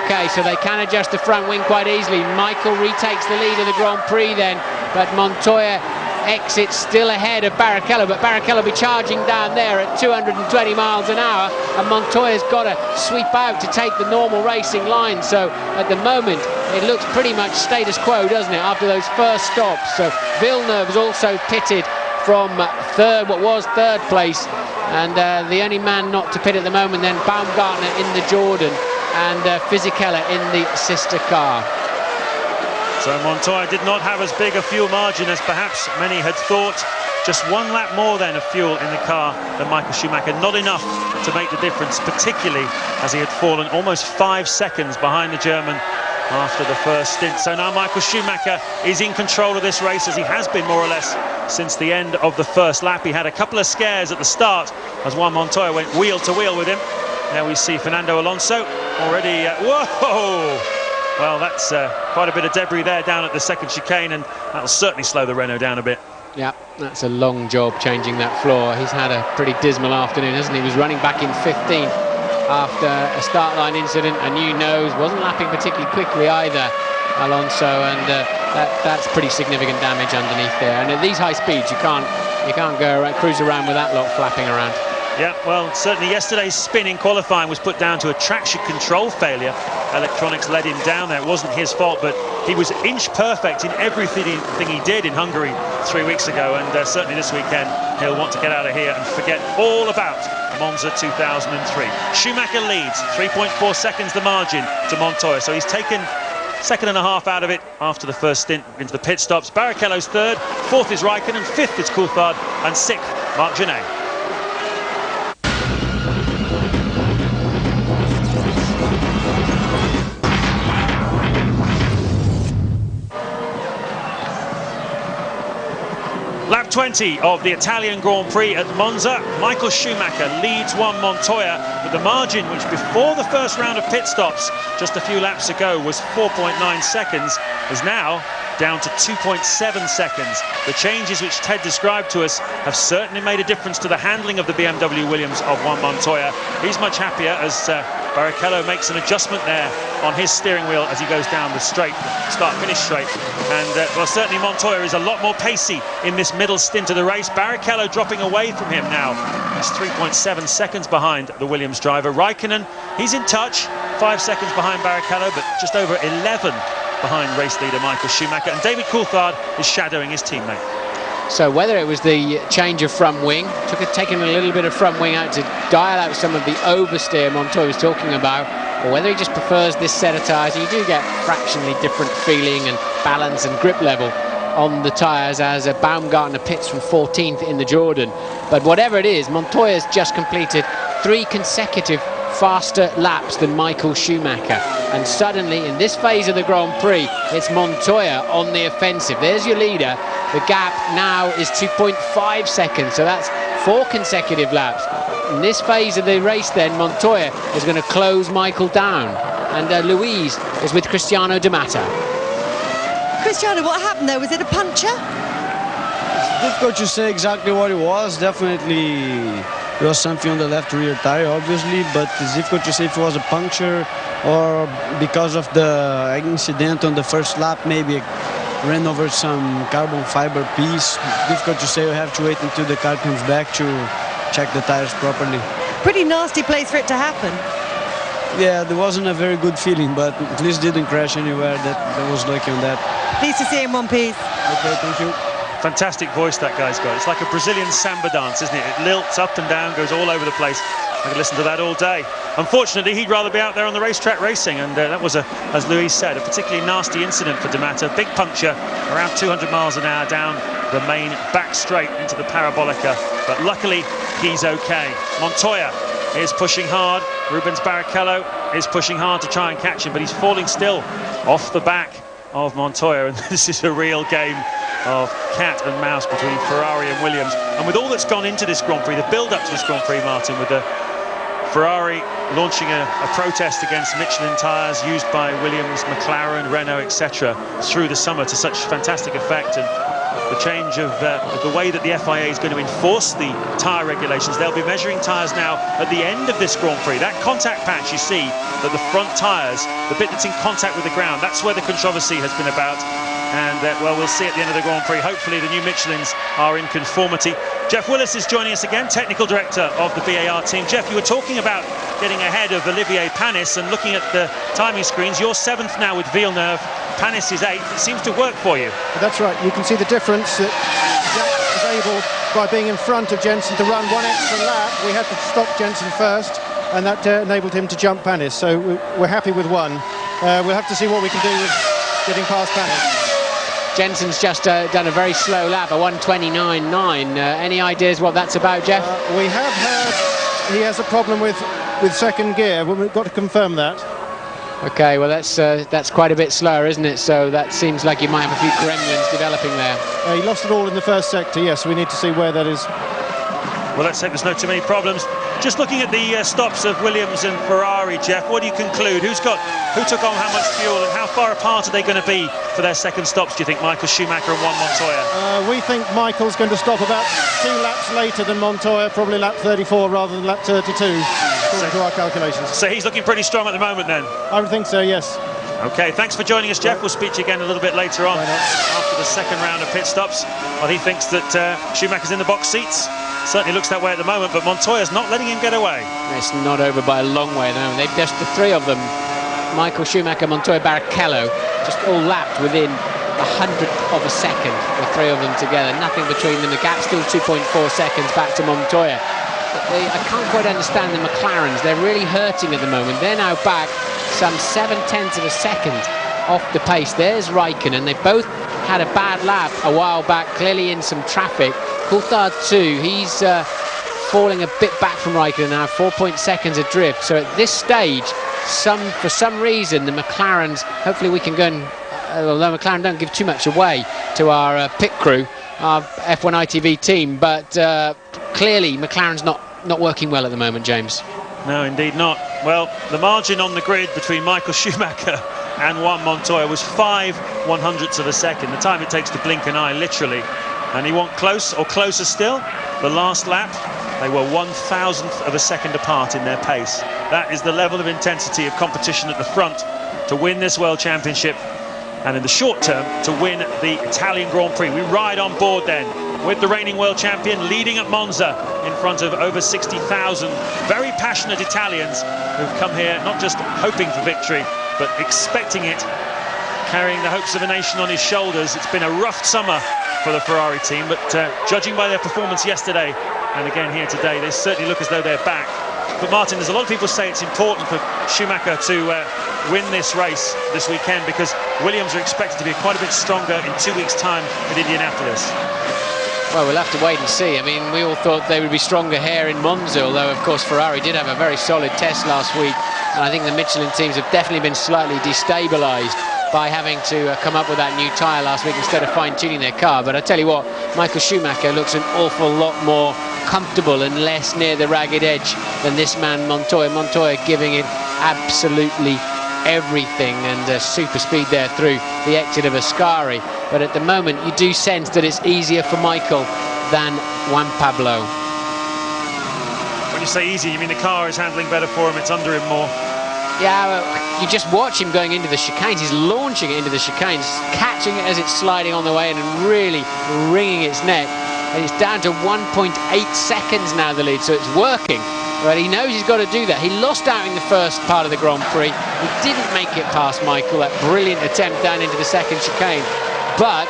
Okay, so they can adjust the front wing quite easily. Michael retakes the lead of the Grand Prix then, but Montoya exits still ahead of Barrichello, but Barrichello will be charging down there at 220 miles an hour, and Montoya's got to sweep out to take the normal racing line. So at the moment it looks pretty much status quo, doesn't it, after those first stops. So Villeneuve's also pitted from third place, and the only man not to pit at the moment then Baumgartner in the Jordan, and Fisichella in the sister car. So Montoya did not have as big a fuel margin as perhaps many had thought. Just one lap more then of fuel in the car than Michael Schumacher. Not enough to make the difference, particularly as he had fallen almost 5 seconds behind the German after the first stint. So now Michael Schumacher is in control of this race, as he has been more or less since the end of the first lap. He had a couple of scares at the start as Juan Montoya went wheel to wheel with him. Now we see Fernando Alonso already. Whoa! Well, that's quite a bit of debris there down at the second chicane, and that'll certainly slow the Renault down a bit. Yeah, that's a long job changing that floor. He's had a pretty dismal afternoon, hasn't he? He was running back in 15th after a start line incident, a new nose, wasn't lapping particularly quickly either, Alonso, and that's pretty significant damage underneath there. And at these high speeds, you can't go around, cruise around with that lot flapping around. Yeah, well, certainly yesterday's spin in qualifying was put down to a traction control failure. Electronics led him down there. It wasn't his fault, but he was inch perfect in everything he did in Hungary 3 weeks ago, and certainly this weekend he'll want to get out of here and forget all about Monza 2003. Schumacher leads, 3.4 seconds the margin to Montoya, so he's taken 2.5 seconds out of it after the first stint into the pit stops. Barrichello's third, fourth is Raikkonen, fifth is Coulthard, and sixth, Marc Genet. Lap 20 of the Italian Grand Prix at Monza. Michael Schumacher leads Juan Montoya with the margin which before the first round of pit stops just a few laps ago was 4.9 seconds is now down to 2.7 seconds. The changes which Ted described to us have certainly made a difference to the handling of the BMW Williams of Juan Montoya. He's much happier as Barrichello makes an adjustment there on his steering wheel as he goes down the straight, start-finish straight. And well, certainly Montoya is a lot more pacey in this middle stint of the race. Barrichello dropping away from him now. He's 3.7 seconds behind the Williams driver. Raikkonen, he's in touch, 5 seconds behind Barrichello, but just over 11 behind race leader Michael Schumacher. And David Coulthard is shadowing his teammate. So whether it was the change of front wing, taking a little bit of front wing out to dial out some of the oversteer Montoya was talking about, or whether he just prefers this set of tyres, you do get fractionally different feeling and balance and grip level on the tyres as Baumgartner pits from 14th in the Jordan. But whatever it is, Montoya's just completed 3 consecutive faster laps than Michael Schumacher, and suddenly in this phase of the Grand Prix it's Montoya on the offensive. There's your leader. The gap now is 2.5 seconds, so that's 4 consecutive laps. In this phase of the race then, Montoya is going to close Michael down, and Louise is with Cristiano D'Amato. Cristiano, what happened there? Was it a puncture? It's difficult to say exactly what it was. Definitely there was something on the left rear tire, obviously, but it's difficult to say if it was a puncture or because of the incident on the first lap, maybe ran over some carbon fiber piece. Difficult to say. We have to wait until the car comes back to check the tires properly. Pretty nasty place for it to happen. Yeah, there wasn't a very good feeling, but at least didn't crash anywhere. That was lucky on that. Pleased to see him one piece. Okay, thank you. Fantastic voice that guy's got. It's like a Brazilian samba dance, isn't it? It lilts up and down, goes all over the place. I could listen to that all day. Unfortunately, he'd rather be out there on the racetrack racing, and that was, as Louise said, a particularly nasty incident for D'Amato. Big puncture around 200 miles an hour down the main back straight into the Parabolica, but luckily he's okay. Montoya is pushing hard. Rubens Barrichello is pushing hard to try and catch him, but he's falling still off the back of Montoya, and this is a real game of cat and mouse between Ferrari and Williams. And with all that's gone into this Grand Prix, the build-up to this Grand Prix, Martin, with the Ferrari launching a protest against Michelin tyres used by Williams, McLaren, Renault, etc. through the summer to such fantastic effect, and the change of the way that the FIA is going to enforce the tyre regulations. They'll be measuring tyres now at the end of this Grand Prix. That contact patch you see, that the front tyres, the bit that's in contact with the ground, that's where the controversy has been about. And well, we'll see at the end of the Grand Prix. Hopefully the new Michelins are in conformity. Jeff Willis is joining us again, technical director of the VAR team. Jeff, you were talking about getting ahead of Olivier Panis and looking at the timing screens. You're 7th now with Villeneuve. Panis is 8th. It seems to work for you. That's right. You can see the difference that Jack was able, by being in front of Jensen, to run one extra lap. We had to stop Jensen first, and that enabled him to jump Panis. So we're happy with one. We'll have to see what we can do with getting past Panis. Jensen's just done a very slow lap, a 1:29.9. Any ideas what that's about, Jeff? We have heard he has a problem with second gear. We've got to confirm that. Okay, well that's quite a bit slower, isn't it? So that seems like you might have a few gremlins developing there. He lost it all in the first sector. Yes, we need to see where that is. Well, let's hope there's no too many problems. Just looking at the stops of Williams and Ferrari, Jeff, what do you conclude? Who took on how much fuel, and how far apart are they going to be for their second stops, do you think, Michael Schumacher and Juan Montoya? We think Michael's going to stop about 2 laps later than Montoya, probably lap 34 rather than lap 32, according to our calculations. So he's looking pretty strong at the moment then? I would think so, yes. Okay, thanks for joining us, Jeff. We'll speak to you again a little bit later on after the second round of pit stops. Well, he thinks that Schumacher's in the box seats. Certainly looks that way at the moment, but Montoya's not letting him get away. It's not over by a long way at the moment. They've just, the three of them, Michael Schumacher, Montoya, Barrichello, just all lapped within 100th of a second, the three of them together. Nothing between them. The gap still 2.4 seconds back to Montoya. I can't quite understand the McLarens. They're really hurting at the moment. They're now back some 7/10 of a second off the pace. There's Raikkonen. They both had a bad lap a while back, clearly in some traffic. Coulthard too, he's falling a bit back from Raikkonen now, 4 seconds adrift. So at this stage, for some reason, the McLarens, hopefully we can go and, although McLaren don't give too much away to our pit crew, our F1 ITV team, but clearly McLaren's not working well at the moment, James. No, indeed not. Well, the margin on the grid between Michael Schumacher and Juan Montoya was 5/100ths of a second, the time it takes to blink an eye, literally. And he went close, or closer still. The last lap, they were 1,000th of a second apart in their pace. That is the level of intensity of competition at the front to win this World Championship, and in the short term to win the Italian Grand Prix. We ride on board then with the reigning world champion leading at Monza in front of over 60,000 very passionate Italians who've come here not just hoping for victory but expecting it, carrying the hopes of a nation on his shoulders. It's been a rough summer for the Ferrari team, but judging by their performance yesterday and again here today, they certainly look as though they're back. But Martin, there's a lot of people say it's important for Schumacher to win this race this weekend, because Williams are expected to be quite a bit stronger in 2 weeks' time at Indianapolis. Well, we'll have to wait and see. I mean, we all thought they would be stronger here in Monza, although, of course, Ferrari did have a very solid test last week. And I think the Michelin teams have definitely been slightly destabilised by having to come up with that new tyre last week instead of fine-tuning their car. But I tell you what, Michael Schumacher looks an awful lot more comfortable and less near the ragged edge than this man Montoya. Montoya giving it absolutely everything, and super speed there through the exit of Ascari. But at the moment you do sense that it's easier for Michael than Juan Pablo. When you say easy, you mean the car is handling better for him, it's under him more? Yeah, well, you just watch him going into the chicanes. He's launching it into the chicanes, catching it as it's sliding on the way in and really wringing its neck. And it's down to 1.8 seconds now, the lead, so it's working. But he knows he's got to do that. He lost out in the first part of the Grand Prix. He didn't make it past Michael, that brilliant attempt down into the second chicane. But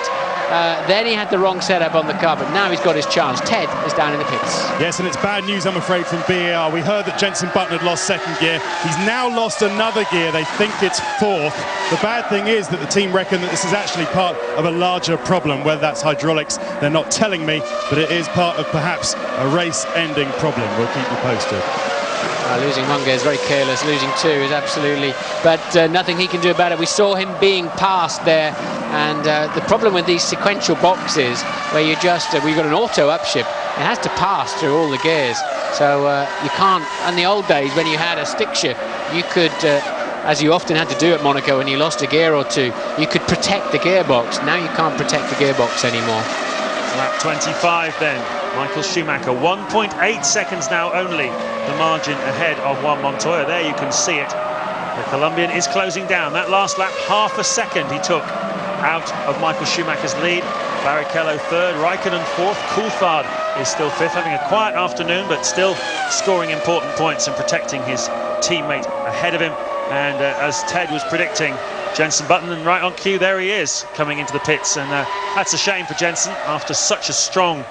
Then he had the wrong setup on the car, but now he's got his chance. Ted is down in the pits. Yes, and it's bad news, I'm afraid, from BAR. We heard that Jenson Button had lost second gear. He's now lost another gear. They think it's fourth. The bad thing is that the team reckon that this is actually part of a larger problem, whether that's hydraulics. They're not telling me, but it is part of perhaps a race-ending problem. We'll keep you posted. Losing one gear is very careless. Losing two is absolutely, but nothing he can do about it. We saw him being passed there, and the problem with these sequential boxes, where you just we've got an auto upshift, it has to pass through all the gears. So you can't. In the old days, when you had a stick shift, you could, as you often had to do at Monaco, when you lost a gear or two, you could protect the gearbox. Now you can't protect the gearbox anymore. Lap 25 then. Michael Schumacher, 1.8 seconds now only, the margin ahead of Juan Montoya. There you can see it. The Colombian is closing down. That last lap, half a second he took out of Michael Schumacher's lead. Barrichello third, Raikkonen fourth, Coulthard is still fifth, having a quiet afternoon, but still scoring important points and protecting his teammate ahead of him. And as Ted was predicting, Jenson Button, and right on cue, there he is, coming into the pits. And that's a shame for Jenson, after such a strong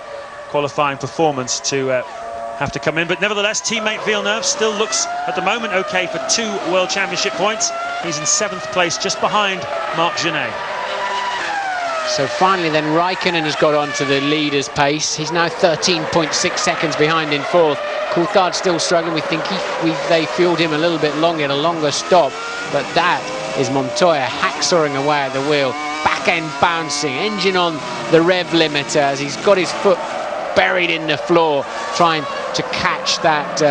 qualifying performance, to have to come in. But nevertheless, teammate Villeneuve still looks, at the moment, okay for 2 World Championship points. He's in 7th place, just behind Marc Genet. So finally then, Raikkonen has got onto the leader's pace. He's now 13.6 seconds behind in 4th. Coulthard still struggling. We think they fueled him a little bit longer, a longer stop. But that is Montoya hacksawing away at the wheel, back end bouncing, engine on the rev limiter as he's got his foot buried in the floor, trying to catch that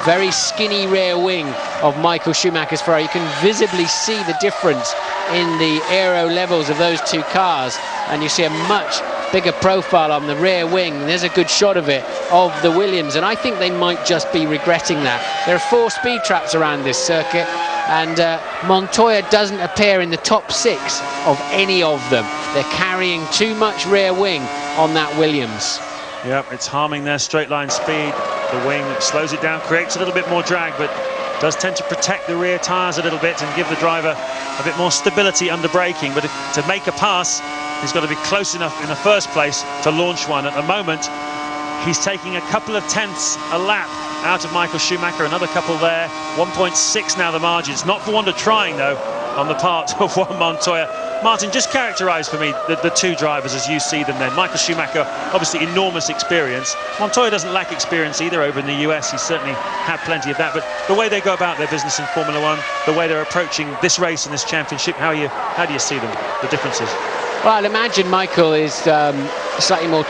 very skinny rear wing of Michael Schumacher's Ferrari. You can visibly see the difference in the aero levels of those two cars, and you see a much bigger profile on the rear wing. There's a good shot of it, of the Williams, and I think they might just be regretting that. There are 4 speed traps around this circuit, and Montoya doesn't appear in the top 6 of any of them. They're carrying too much rear wing on that Williams. Yep, it's harming their straight line speed. The wing slows it down, creates a little bit more drag, but does tend to protect the rear tyres a little bit and give the driver a bit more stability under braking. But to make a pass, he's got to be close enough in the first place to launch one. At the moment, he's taking a couple of tenths a lap out of Michael Schumacher, another couple there. 1.6 now the margin. It's not for want of trying, though, on the part of Juan Montoya. Martin, just characterise for me the 2 drivers as you see them then. Michael Schumacher, obviously enormous experience. Montoya doesn't lack experience either over in the US. He's certainly had plenty of that. But the way they go about their business in Formula One, the way they're approaching this race and this championship, how do you see them, the differences? Well, I'd imagine Michael is slightly more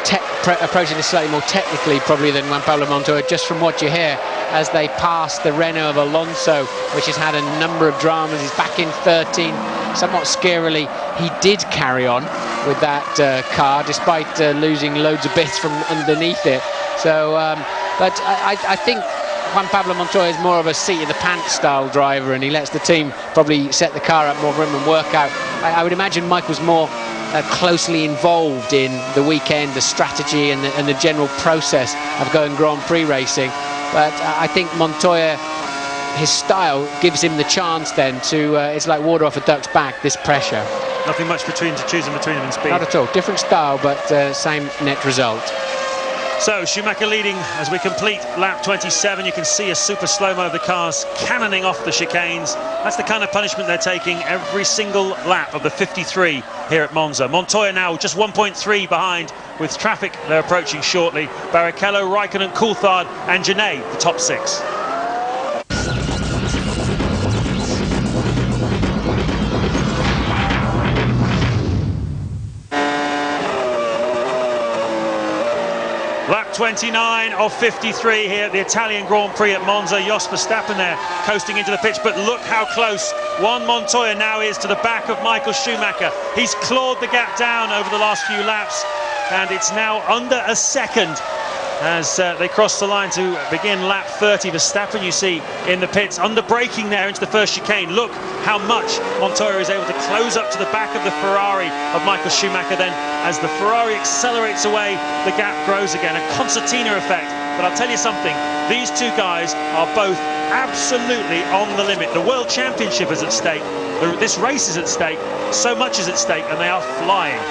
approaching this slightly more technically probably than Juan Pablo Montoya, just from what you hear as they pass the Renault of Alonso, which has had a number of dramas. He's back in 13. Somewhat scarily, he did carry on with that car, despite losing loads of bits from underneath it. So, but I think Juan Pablo Montoya is more of a seat-in-the-pants style driver, and he lets the team probably set the car up more for him and work out. I would imagine Michael's more closely involved in the weekend, the strategy and the general process of going Grand Prix racing. But I think Montoya, his style gives him the chance then to, it's like water off a duck's back, this pressure. Nothing much choosing between them in speed. Not at all. Different style, but same net result. So Schumacher leading as we complete lap 27. You can see a super slow-mo of the cars cannoning off the chicanes. That's the kind of punishment they're taking every single lap of the 53 here at Monza. Montoya now just 1.3 behind with traffic they're approaching shortly. Barrichello, Raikkonen, Coulthard and Genet, the top 6. Lap 29 of 53 here at the Italian Grand Prix at Monza. Jos Verstappen there coasting into the pitch, but look how close Juan Montoya now is to the back of Michael Schumacher. He's clawed the gap down over the last few laps, and it's now under a second as they cross the line to begin lap 30. Verstappen, you see in the pits, under braking there into the first chicane. Look how much Montoya is able to close up to the back of the Ferrari of Michael Schumacher. Then as the Ferrari accelerates away, the gap grows again, a concertina effect. But I'll tell you something, these two guys are both absolutely on the limit. The World Championship is at stake, this race is at stake, so much is at stake, and they are flying.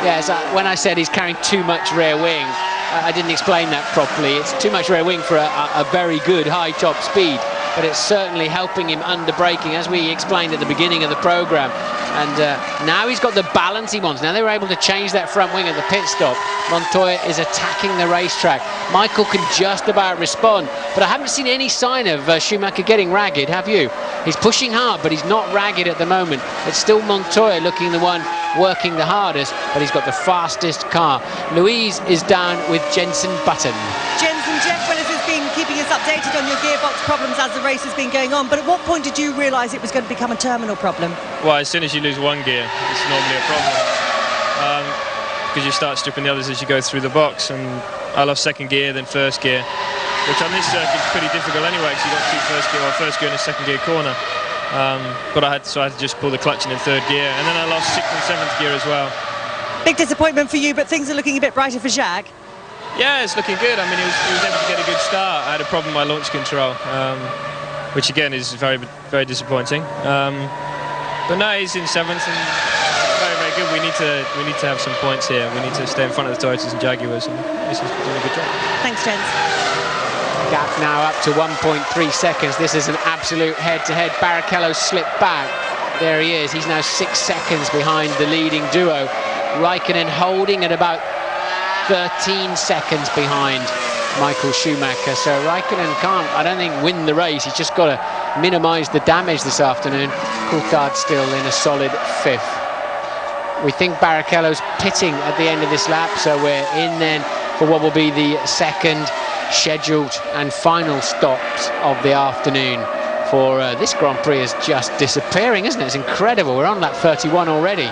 Yes, when I said he's carrying too much rear wing, I didn't explain that properly. It's too much rear wing for a very good high top speed, but it's certainly helping him under braking, as we explained at the beginning of the programme. And now he's got the balance he wants. Now they were able to change that front wing at the pit stop. Montoya is attacking the racetrack. Michael can just about respond, but I haven't seen any sign of Schumacher getting ragged, have you? He's pushing hard, but he's not ragged at the moment. It's still Montoya looking the one working the hardest, but he's got the fastest car. Louise is down with Jenson Button. Jenson, Jeff Willis has been keeping us updated on your gearbox problems as the race has been going on, but at what point did you realise it was going to become a terminal problem? Well, as soon as you lose one gear, it's normally a problem. Because you start stripping the others as you go through the box, and I lost second gear, then first gear, which on this circuit is pretty difficult anyway, because you've got first gear in a second gear corner. But I had to just pull the clutch in third gear, and then I lost sixth and seventh gear as well. Big disappointment for you, but things are looking a bit brighter for Jacques. Yeah, it's looking good. I mean, he was able to get a good start. I had a problem with my launch control, which again is very, very disappointing. But no, he's in seventh and very, very good. We need to have some points here. We need to stay in front of the Toyotas and Jaguars, and this is doing a good job. Thanks, gents. Gap now up to 1.3 seconds. This is an absolute head-to-head. Barrichello slipped back. There he is. He's now 6 seconds behind the leading duo. Raikkonen holding at about 13 seconds behind Michael Schumacher. So Raikkonen can't, I don't think, win the race. He's just got to minimise the damage this afternoon. Coulthard still in a solid fifth. We think Barrichello's pitting at the end of this lap, so we're in then for what will be the second scheduled and final stops of the afternoon. For this Grand Prix is just disappearing, isn't it? It's incredible. We're on lap 31 already.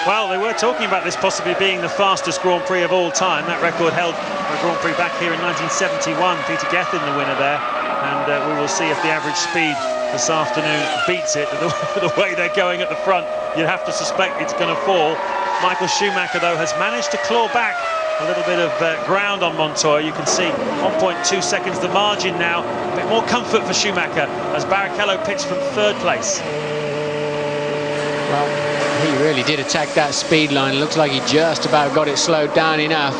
Well, they were talking about this possibly being the fastest Grand Prix of all time. That record held a Grand Prix back here in 1971. Peter Gethin, the winner there. And we will see if the average speed this afternoon beats it. The way they're going at the front, you'd have to suspect it's going to fall. Michael Schumacher, though, has managed to claw back a little bit of ground on Montoya. You can see 1.2 seconds the margin now. A bit more comfort for Schumacher as Barrichello pits from third place. Well, he really did attack that speed line. Looks like he just about got it slowed down enough.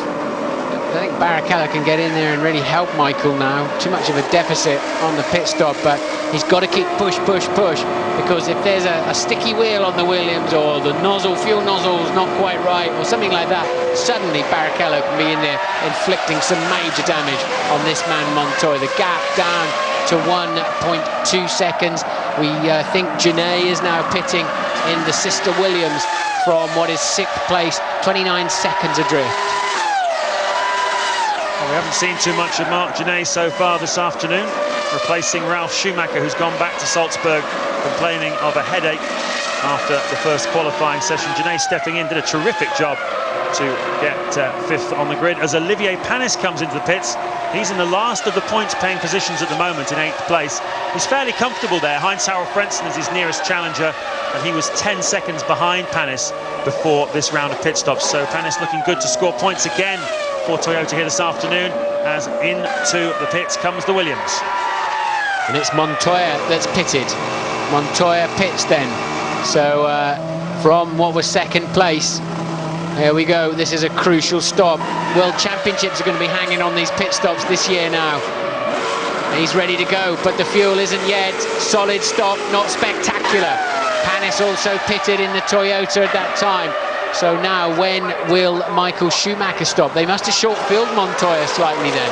I think Barrichello can get in there and really help Michael now. Too much of a deficit on the pit stop, but he's got to keep push, because if there's a sticky wheel on the Williams, or the fuel nozzle's not quite right, or something like that, suddenly Barrichello can be in there inflicting some major damage on this man Montoya. The gap down to 1.2 seconds. We think Genet is now pitting in the sister Williams from what is 6th place, 29 seconds adrift. Well, we haven't seen too much of Marc Genet so far this afternoon, replacing Ralf Schumacher, who's gone back to Salzburg complaining of a headache after the first qualifying session. Genet stepping in, did a terrific job to get 5th on the grid as Olivier Panis comes into the pits. He's in the last of the points-paying positions at the moment in 8th place. He's fairly comfortable there. Heinz-Harald Frentzen is his nearest challenger, and he was 10 seconds behind Panis before this round of pit stops. So Panis looking good to score points again for Toyota here this afternoon, as into the pits comes the Williams. And it's Montoya that's pitted. Montoya pits then. So from what was 2nd place, here we go. This is a crucial stop. World Championships are going to be hanging on these pit stops this year now. And he's ready to go, but the fuel isn't yet. Solid stop, not spectacular. Panis also pitted in the Toyota at that time. So now, when will Michael Schumacher stop? They must have short-filled Montoya slightly then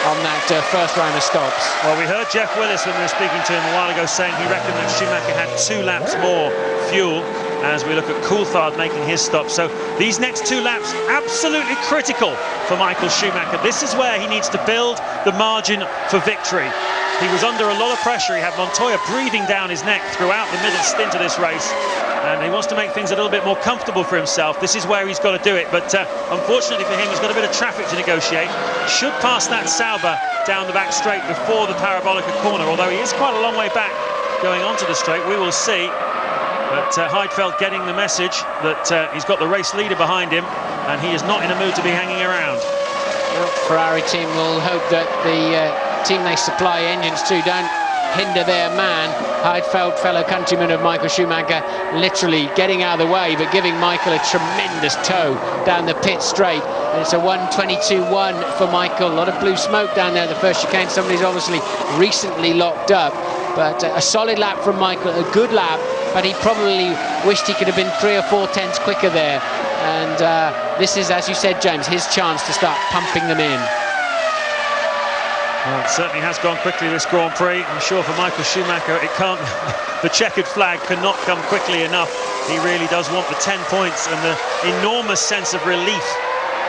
on that first round of stops. Well, we heard Jeff Willis when we were speaking to him a while ago saying he reckoned that Schumacher had 2 laps more fuel, as we look at Coulthard making his stop. So these next 2 laps, absolutely critical for Michael Schumacher. This is where he needs to build the margin for victory. He was under a lot of pressure. He had Montoya breathing down his neck throughout the middle stint of this race, and he wants to make things a little bit more comfortable for himself. This is where he's got to do it, but unfortunately for him, he's got a bit of traffic to negotiate. Should pass that Sauber down the back straight before the Parabolica corner, although he is quite a long way back going onto the straight. We will see. But Heidfeld getting the message that he's got the race leader behind him, and he is not in a mood to be hanging around. Well, Ferrari team will hope that the team they supply engines to don't hinder their man. Heidfeld, fellow countryman of Michael Schumacher, literally getting out of the way, but giving Michael a tremendous tow down the pit straight. And it's a 1:22.1 for Michael. A lot of blue smoke down there at the first chicane. Somebody's obviously recently locked up. But a solid lap from Michael, a good lap, but he probably wished he could have been 3 or 4 tenths quicker there. And this is, as you said, James, his chance to start pumping them in. Well, it certainly has gone quickly, this Grand Prix. I'm sure for Michael Schumacher, it can't. The checkered flag cannot come quickly enough. He really does want the 10 points and the enormous sense of relief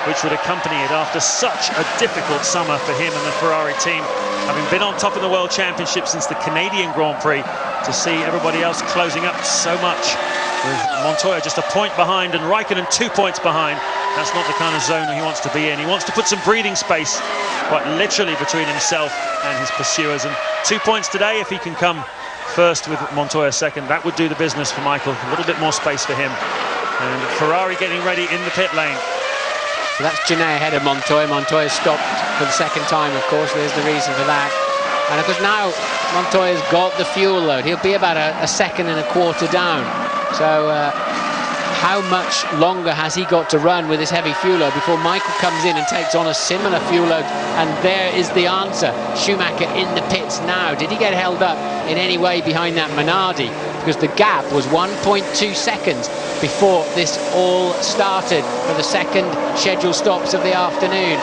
which would accompany it after such a difficult summer for him and the Ferrari team. Having been on top in the World Championship since the Canadian Grand Prix, to see everybody else closing up so much, with Montoya just a point behind and Raikkonen 2 points behind. That's not the kind of zone he wants to be in. He wants to put some breathing space, quite literally, between himself and his pursuers. And 2 points today, if he can come first with Montoya second, that would do the business for Michael. A little bit more space for him. And Ferrari getting ready in the pit lane. So that's Genet ahead of Montoya. Montoya stopped for the second time, of course. There's the reason for that. And of course now Montoya's got the fuel load. He'll be about a second and a quarter down. So how much longer has he got to run with his heavy fuel load before Michael comes in and takes on a similar fuel load? And there is the answer. Schumacher in the pits now. Did he get held up in any way behind that Minardi? Because the gap was 1.2 seconds before this all started for the second scheduled stops of the afternoon.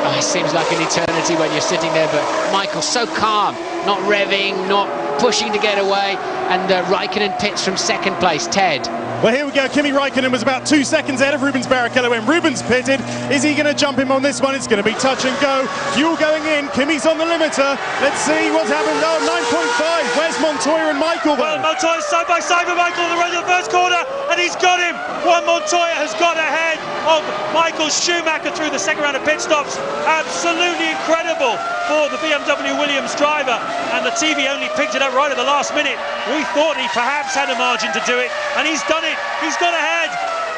Oh, it seems like an eternity when you're sitting there, but Michael's so calm, not revving, not pushing to get away, and Raikkonen pits from second place. Ted. Well, here we go. Kimi Raikkonen was about 2 seconds ahead of Rubens Barrichello when Rubens pitted. Is he going to jump him on this one? It's going to be touch and go. Fuel going in. Kimi's on the limiter. Let's see what's happened. Oh, 9.5. Where's Montoya and Michael, though? Well, Montoya's side by side with Michael on the run of the first corner, and he's got him. Juan Montoya has got ahead of Michael Schumacher through the second round of pit stops. Absolutely incredible for the BMW Williams driver, and the TV only picked it up right at the last minute. We thought he perhaps had a margin to do it, and he's done it. He's got ahead.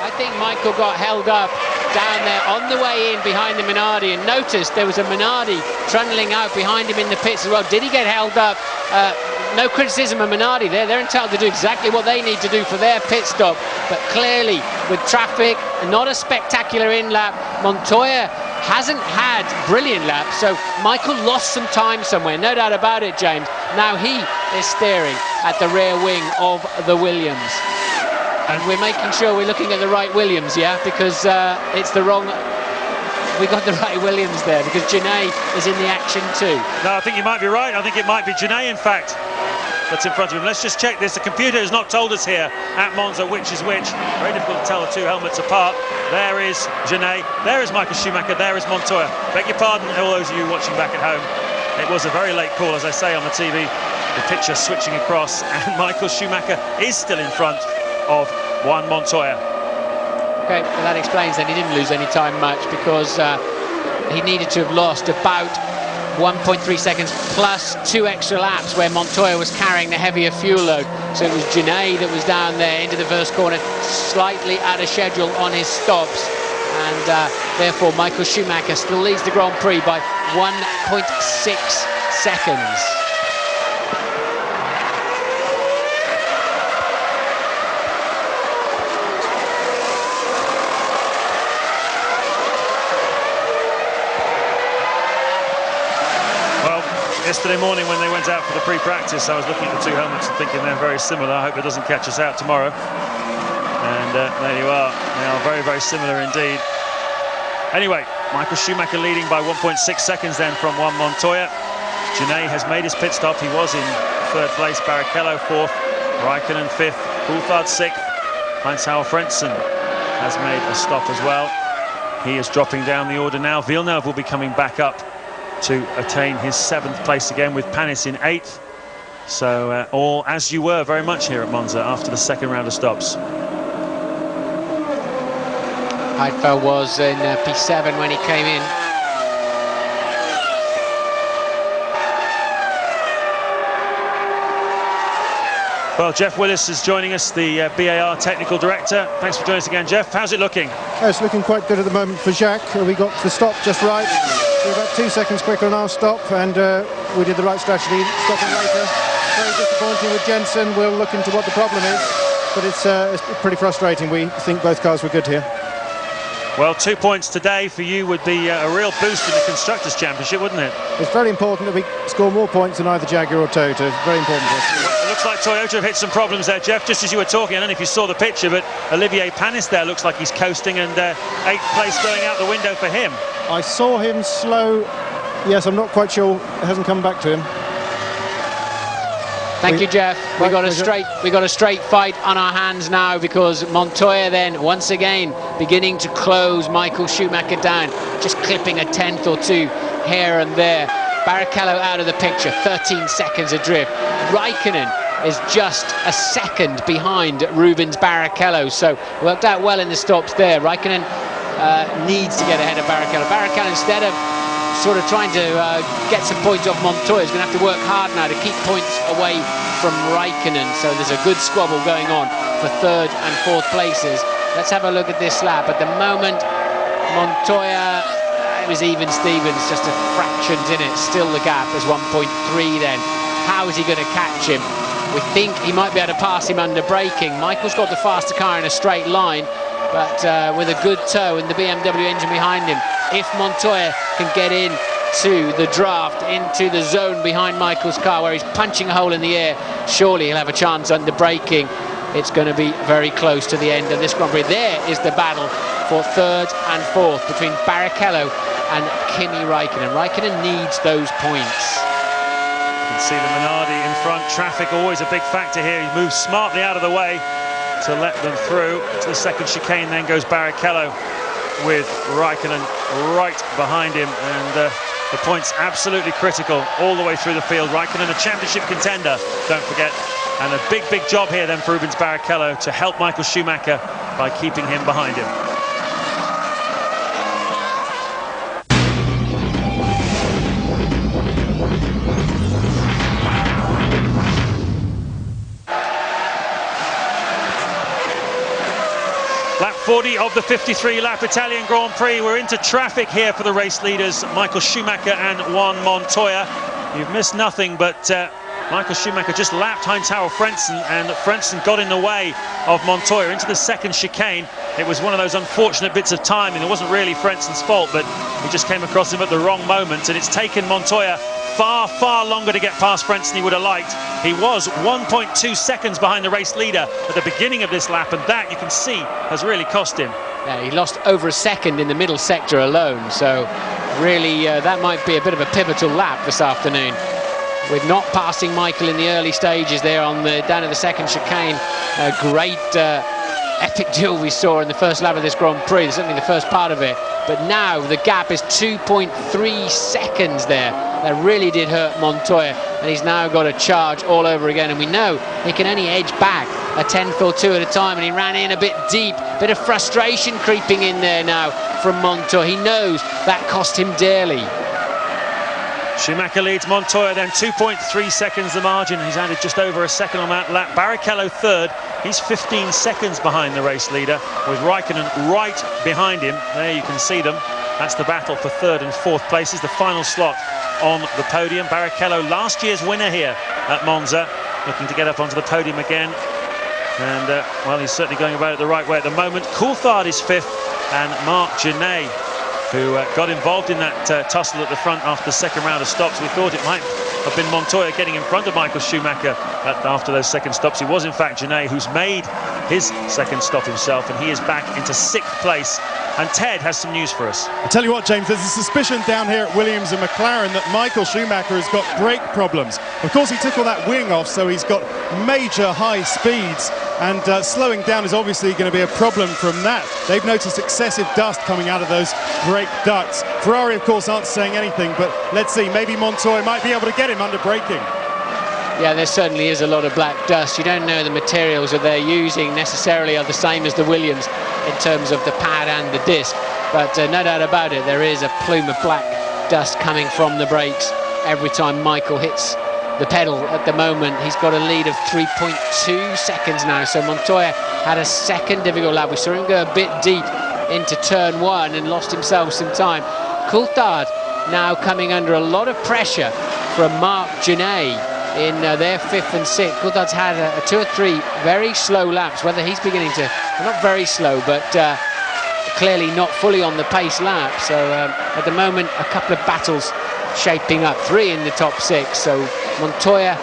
I think Michael got held up down there on the way in behind the Minardi, and noticed there was a Minardi trundling out behind him in the pits as well. Did he get held up? No criticism of Minardi there. They're entitled to do exactly what they need to do for their pit stop. But clearly, with traffic, not a spectacular in-lap, Montoya hasn't had brilliant laps, so Michael lost some time somewhere, no doubt about it, James. Now he is steering at the rear wing of the Williams. And we're making sure we're looking at the right Williams, yeah? Because it's the wrong... We got the right Williams there, because Genet is in the action too. No, I think you might be right. I think it might be Genet, in fact, that's in front of him. Let's just check this. The computer has not told us here at Monza which is which. Very difficult to tell the two helmets apart. There is Genet, there is Michael Schumacher, there is Montoya. Beg your pardon, all those of you watching back at home. It was a very late call, as I say on the TV. The picture switching across, and Michael Schumacher is still in front of Juan Montoya. Okay, well, that explains then he didn't lose any time much, because he needed to have lost about 1.3 seconds plus 2 extra laps where Montoya was carrying the heavier fuel load. So it was Genet that was down there into the first corner, slightly out of schedule on his stops, and therefore Michael Schumacher still leads the Grand Prix by 1.6 seconds. Yesterday morning when they went out for the pre-practice, I was looking at the two helmets and thinking they're very similar. I hope it doesn't catch us out tomorrow. And there you are. They are very, very similar indeed. Anyway, Michael Schumacher leading by 1.6 seconds then from Juan Montoya. Genet has made his pit stop. He was in third place. Barrichello fourth. Raikkonen fifth. Coulthard sixth. Heinz-Harald Frentzen has made a stop as well. He is dropping down the order now. Villeneuve will be coming back up to attain his 7th place again, with Panis in 8th. So all as you were very much here at Monza after the second round of stops. Heidfeld was in P7 when he came in. Well, Jeff Willis is joining us, the BAR technical director. Thanks for joining us again, Jeff. How's it looking? It's looking quite good at the moment for Jacques. We got the stop just right. We're about 2 seconds quicker on our stop, and we did the right strategy, stopping later. Very disappointing with Jensen. We'll look into what the problem is, but it's pretty frustrating. We think both cars were good here. Well, 2 points today for you would be a real boost in the Constructors' Championship, wouldn't it? It's very important that we score more points than either Jaguar or Toyota. Very important to us. Well, it looks like Toyota have hit some problems there, Jeff, just as you were talking. I don't know if you saw the picture, but Olivier Panis there looks like he's coasting, and 8th place going out the window for him. I saw him slow. Yes, I'm not quite sure. It hasn't come back to him. Thank you, Jeff. We got a straight fight on our hands now, because Montoya then once again beginning to close Michael Schumacher down, just clipping a 10th or 2 here and there. Barrichello out of the picture, 13 seconds adrift. Raikkonen is just a second behind Rubens Barrichello, so worked out well in the stops there. Raikkonen needs to get ahead of Barrichello. Barrichello, instead of sort of trying to get some points off Montoya, is going to have to work hard now to keep points away from Raikkonen. So there's a good squabble going on for 3rd and 4th places. Let's have a look at this lap. At the moment, Montoya, it was even Stevens, just a fractions in it. Still the gap is 1.3 then. How is he going to catch him? We think he might be able to pass him under braking. Michael's got the faster car in a straight line, but with a good tow and the BMW engine behind him, if Montoya can get into the draft, into the zone behind Michael's car where he's punching a hole in the air, surely he'll have a chance under braking. It's going to be very close to the end of this Grand Prix. There is the battle for 3rd and 4th between Barrichello and Kimi Raikkonen. Raikkonen needs those points. You can see the Minardi in front. Traffic always a big factor here. He moves smartly out of the way to let them through. To the second chicane then goes Barrichello, with Raikkonen right behind him, and the points absolutely critical all the way through the field. Raikkonen a championship contender, don't forget, and a big job here then for Rubens Barrichello to help Michael Schumacher by keeping him behind him. Lap 40 of the 53-lap Italian Grand Prix. We're into traffic here for the race leaders, Michael Schumacher and Juan Montoya. You've missed nothing, but Michael Schumacher just lapped Heinz-Harald Frentzen, and Frentzen got in the way of Montoya into the second chicane. It was one of those unfortunate bits of timing. It wasn't really Frentzen's fault, but he just came across him at the wrong moment, and it's taken Montoya far longer to get past Frentzen than he would have liked. He was 1.2 seconds behind the race leader at the beginning of this lap, and that, you can see, has really cost him. Yeah, he lost over a second in the middle sector alone, so really that might be a bit of a pivotal lap this afternoon. With not passing Michael in the early stages there on the down at the second chicane, a great epic duel we saw in the first lap of this Grand Prix, certainly the first part of it. But now the gap is 2.3 seconds there. That really did hurt Montoya, and he's now got to charge all over again. And we know he can only edge back a 10th or 2 at a time, and he ran in a bit deep. Bit of frustration creeping in there now from Montoya. He knows that cost him dearly. Schumacher leads Montoya then 2.3 seconds the margin. He's added just over a second on that lap. Barrichello 3rd. He's 15 seconds behind the race leader, with Raikkonen right behind him. There you can see them. That's the battle for 3rd and 4th places, the final slot on the podium. Barrichello, last year's winner here at Monza, looking to get up onto the podium again. And, well, he's certainly going about it the right way at the moment. Coulthard is 5th, and Marc Genet, who got involved in that tussle at the front after the second round of stops. We thought it might have been Montoya getting in front of Michael Schumacher after those second stops. It was in fact Genet who's made his second stop himself, and he is back into 6th place. And Ted has some news for us. I tell you what, James, there's a suspicion down here at Williams and McLaren that Michael Schumacher has got brake problems. Of course, he took all that wing off, so he's got major high speeds, and slowing down is obviously going to be a problem from that. They've noticed excessive dust coming out of those brake ducts. Ferrari, of course, aren't saying anything, but let's see, maybe Montoya might be able to get him under braking. Yeah, there certainly is a lot of black dust. You don't know the materials that they're using necessarily are the same as the Williams in terms of the pad and the disc, but no doubt about it, there is a plume of black dust coming from the brakes every time Michael hits the pedal. At the moment, he's got a lead of 3.2 seconds now, so Montoya had a second difficult lap. We saw him go a bit deep into turn 1 and lost himself some time. Coulthard now coming under a lot of pressure from Marc Genet in their 5th and 6th. Coulthard's had a 2 or 3 very slow laps, whether he's beginning to, well, not very slow, but clearly not fully on the pace lap. So at the moment, a couple of battles shaping up, 3 in the top 6. So Montoya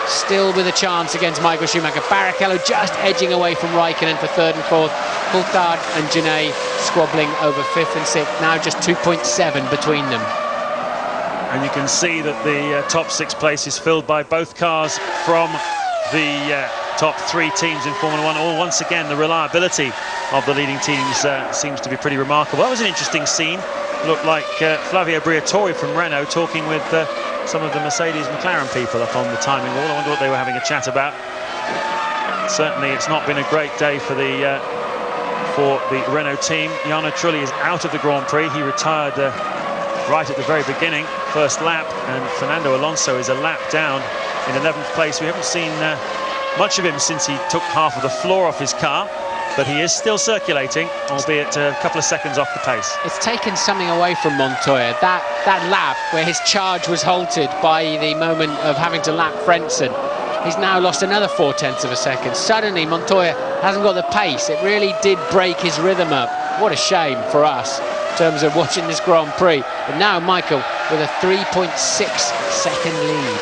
still with a chance against Michael Schumacher. Barrichello just edging away from Raikkonen for 3rd and 4th. Coulthard and Genet squabbling over 5th and 6th. Now just 2.7 between them. And you can see that the top 6 place is filled by both cars from the top 3 teams in Formula 1. Or once again, the reliability of the leading teams seems to be pretty remarkable. That was an interesting scene. Looked like Flavio Briatore from Renault talking with some of the Mercedes McLaren people up on the timing wall. I wonder what they were having a chat about. Certainly it's not been a great day for the Renault team. Jarno Trulli is out of the Grand Prix. He retired right at the very beginning, first lap, and Fernando Alonso is a lap down in 11th place. We haven't seen much of him since he took half of the floor off his car, but he is still circulating, albeit a couple of seconds off the pace. It's taken something away from Montoya. That lap where his charge was halted by the moment of having to lap Frentzen. He's now lost another 0.4 of a second. Suddenly Montoya hasn't got the pace. It really did break his rhythm up. What a shame for us in terms of watching this Grand Prix. But now Michael with a 3.6 second lead.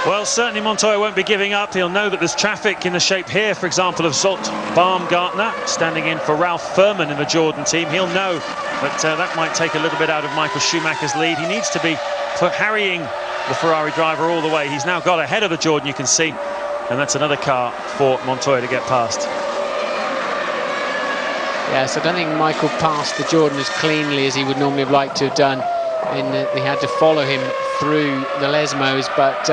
Well, certainly Montoya won't be giving up. He'll know that there's traffic in the shape here, for example, of Zolt Baumgartner standing in for Ralph Furman in the Jordan team. He'll know that that might take a little bit out of Michael Schumacher's lead. He needs to be harrying the Ferrari driver all the way. He's now got ahead of the Jordan, you can see, and that's another car for Montoya to get past. Yes, I don't think Michael passed the Jordan as cleanly as he would normally have liked to have done. He had to follow him through the Lesmos, but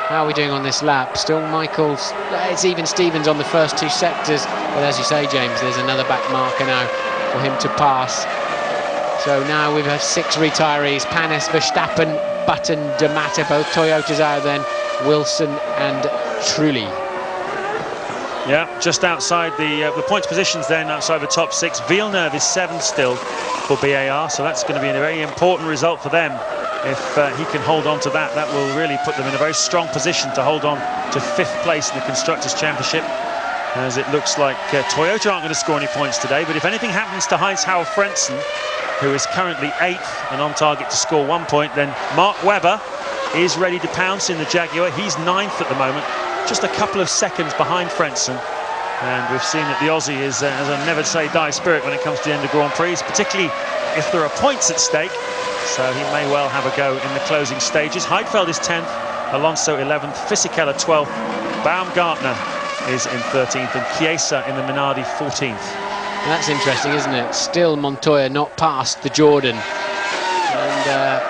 how are we doing on this lap? Still Michael's, it's even Stevens on the first 2 sectors, but as you say, James, there's another back marker now for him to pass. So now we've had 6 retirees: Panis, Verstappen, Button, D'Amato, both Toyotas out then, Wilson and Trulli. Yeah, just outside the points positions then, outside the top 6. Villeneuve is 7th still for BAR, so that's going to be a very important result for them. If he can hold on to that, that will really put them in a very strong position to hold on to 5th place in the Constructors' Championship, as it looks like Toyota aren't going to score any points today. But if anything happens to Heinz-Harald Frentzen, who is currently 8th and on target to score 1 point, then Mark Webber is ready to pounce in the Jaguar. He's 9th at the moment, just a couple of seconds behind Frentzen. And we've seen that the Aussie is has a never-say-die spirit when it comes to the end of Grand Prix, particularly if there are points at stake. So he may well have a go in the closing stages. Heidfeld is 10th, Alonso 11th, Fisichella 12th, Baumgartner is in 13th, and Chiesa in the Minardi 14th. And that's interesting, isn't it? Still Montoya not past the Jordan. And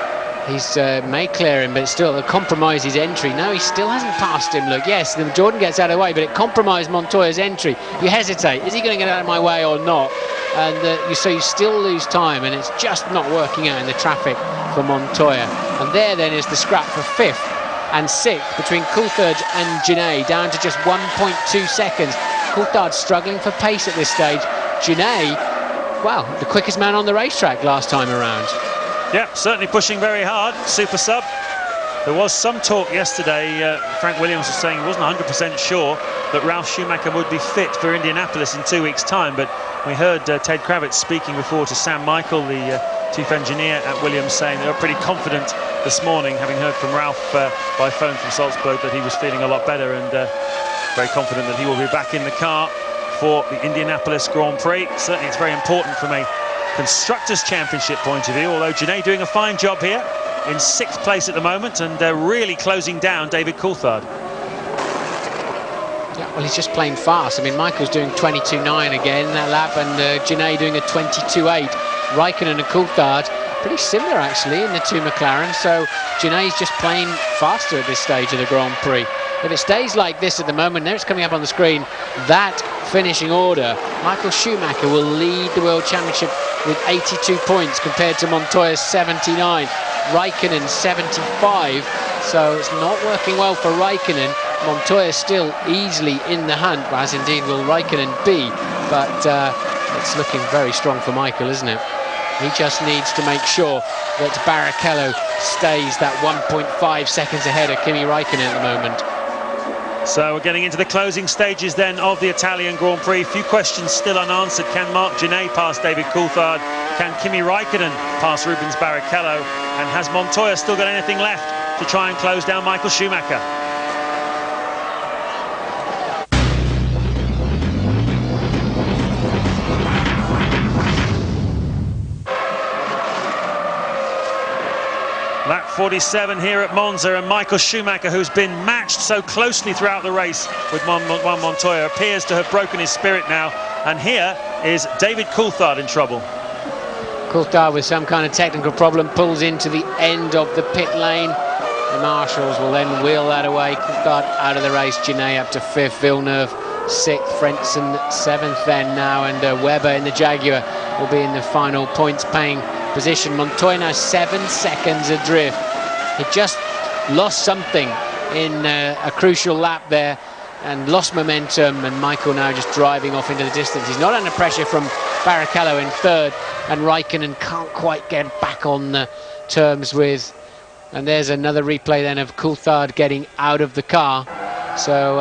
he's may clear him, but it still compromise his entry. No, he still hasn't passed him. Look, yes, the Jordan gets out of the way, but it compromised Montoya's entry. You hesitate, is he going to get out of my way or not? And so you still lose time, and it's just not working out in the traffic for Montoya. And there then is the scrap for 5th and 6th between Coulthard and Genet, down to just 1.2 seconds. Coulthard struggling for pace at this stage. Genet, well, the quickest man on the racetrack last time around. Yeah, certainly pushing very hard. Super sub. There was some talk yesterday. Frank Williams was saying he wasn't 100% sure that Ralf Schumacher would be fit for Indianapolis in 2 weeks' time, but we heard Ted Kravitz speaking before to Sam Michael, the chief engineer at Williams, saying they were pretty confident this morning, having heard from Ralf by phone from Salzburg, that he was feeling a lot better, and very confident that he will be back in the car for the Indianapolis Grand Prix. Certainly it's very important from a Constructors' Championship point of view, although Genet doing a fine job here in 6th place at the moment, and really closing down David Coulthard. Yeah, well, he's just playing fast. I mean, Michael's doing 22.9 again that lap, and Genet doing a 22.8. Raikkonen and Coulthard pretty similar actually in the 2 McLaren, so Genet's just playing faster at this stage of the Grand Prix. If it stays like this at the moment, there it's coming up on the screen, that finishing order, Michael Schumacher will lead the World Championship with 82 points compared to Montoya's 79, Raikkonen 75, so it's not working well for Raikkonen. Montoya still easily in the hunt, as indeed will Raikkonen be, but it's looking very strong for Michael, isn't it? He just needs to make sure that Barrichello stays that 1.5 seconds ahead of Kimi Räikkönen at the moment. So we're getting into the closing stages then of the Italian Grand Prix. Few questions still unanswered. Can Marc Gené pass David Coulthard? Can Kimi Räikkönen pass Rubens Barrichello? And has Montoya still got anything left to try and close down Michael Schumacher? Lap 47 here at Monza, and Michael Schumacher, who's been matched so closely throughout the race with Juan Montoya, appears to have broken his spirit now. And here is David Coulthard in trouble. Coulthard with some kind of technical problem pulls into the end of the pit lane. The marshals will then wheel that away. Coulthard out of the race. Gené up to 5th, Villeneuve 6th, Frentzen 7th then now, and Webber in the Jaguar will be in the final points-paying position. Montoya now 7 seconds adrift. He just lost something in a crucial lap there and lost momentum, and Michael now just driving off into the distance. He's not under pressure from Barrichello in 3rd, and Räikkönen can't quite get back on the terms with. And there's another replay then of Coulthard getting out of the car. So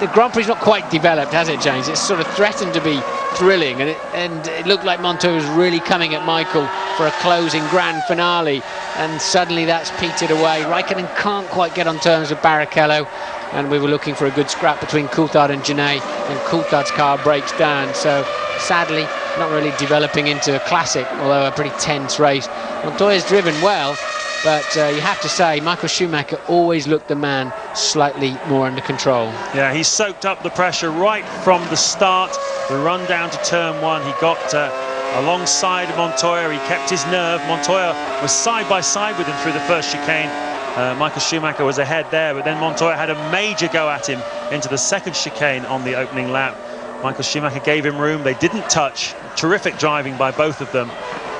the Grand Prix is not quite developed, has it, James? It's sort of threatened to be thrilling, and it looked like Montoya was really coming at Michael for a closing grand finale, and suddenly that's petered away. Räikkönen can't quite get on terms with Barrichello, and we were looking for a good scrap between Coulthard and Gené, and Coulthard's car breaks down. So sadly, not really developing into a classic, although a pretty tense race. Montoya's driven well, but you have to say Michael Schumacher always looked the man slightly more under control. Yeah, he soaked up the pressure right from the start. The run down to turn 1, he got alongside Montoya. He kept his nerve. Montoya was side by side with him through the first chicane. Michael Schumacher was ahead there, but then Montoya had a major go at him into the second chicane on the opening lap. Michael Schumacher gave him room. They didn't touch. Terrific driving by both of them,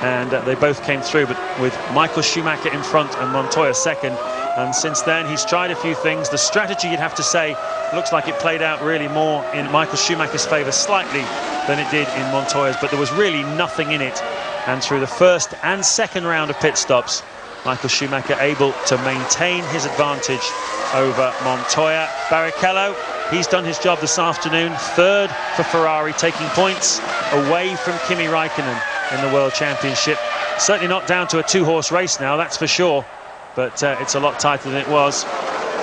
and they both came through, but with Michael Schumacher in front and Montoya second. And since then he's tried a few things. The strategy, you'd have to say, looks like it played out really more in Michael Schumacher's favour slightly than it did in Montoya's, but there was really nothing in it. And through the first and second round of pit stops, Michael Schumacher able to maintain his advantage over Montoya. Barrichello, he's done his job this afternoon. 3rd for Ferrari, taking points away from Kimi Räikkönen in the World Championship. Certainly not down to a 2-horse race now, that's for sure, but it's a lot tighter than it was.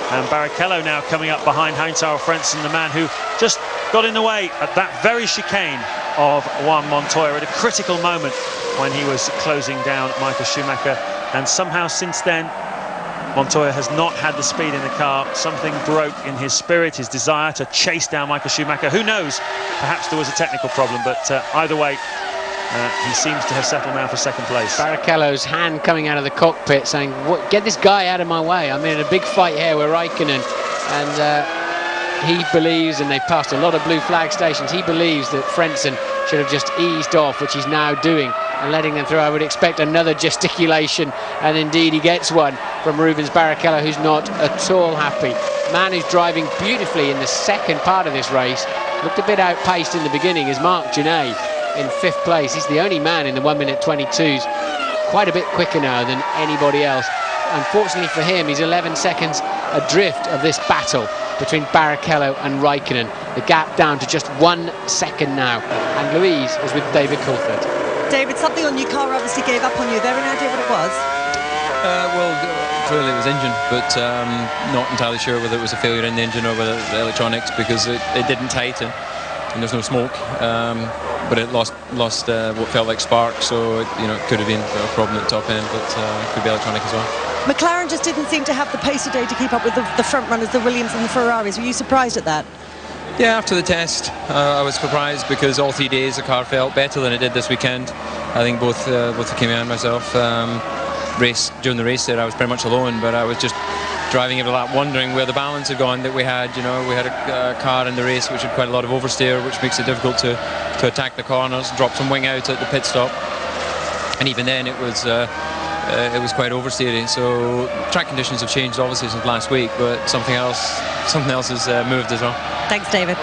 And Barrichello now coming up behind Heinz-Harald Frentzen, the man who just got in the way at that very chicane of Juan Montoya at a critical moment when he was closing down Michael Schumacher. And somehow since then, Montoya has not had the speed in the car. Something broke in his spirit, his desire to chase down Michael Schumacher. Who knows? Perhaps there was a technical problem, but either way, he seems to have settled now for 2nd place. Barrichello's hand coming out of the cockpit saying, get this guy out of my way. I'm in a big fight here with Räikkönen. And he believes, and they passed a lot of blue flag stations, he believes that Frentzen should have just eased off, which he's now doing, and letting them through. I would expect another gesticulation, and indeed he gets one from Rubens Barrichello, who's not at all happy. Man who's driving beautifully in the second part of this race, looked a bit outpaced in the beginning, is Marc Gené in 5th place. He's the only man in the 1:22s, quite a bit quicker now than anybody else. Unfortunately for him, he's 11 seconds adrift of this battle between Barrichello and Räikkönen. The gap down to just 1 second now, and Louise is with David Coulthard. David, something on your car obviously gave up on you. There, any idea what it was? Well, clearly it was engine, but not entirely sure whether it was a failure in the engine or whether the electronics, because it didn't tighten and there's no smoke. But it lost what felt like spark, so it could have been a problem at the top end, but it could be electronic as well. McLaren just didn't seem to have the pace today to keep up with the front runners, the Williams and the Ferraris. Were you surprised at that? Yeah, after the test, I was surprised because all 3 days the car felt better than it did this weekend. I think both Kimi and myself, during the race there, I was pretty much alone, but I was just driving every lap wondering where the balance had gone that we had. We had a car in the race which had quite a lot of oversteer, which makes it difficult to attack the corners, drop some wing out at the pit stop. And even then it was it was quite oversteery. So track conditions have changed obviously since last week, but something else has moved as well. Thanks, David.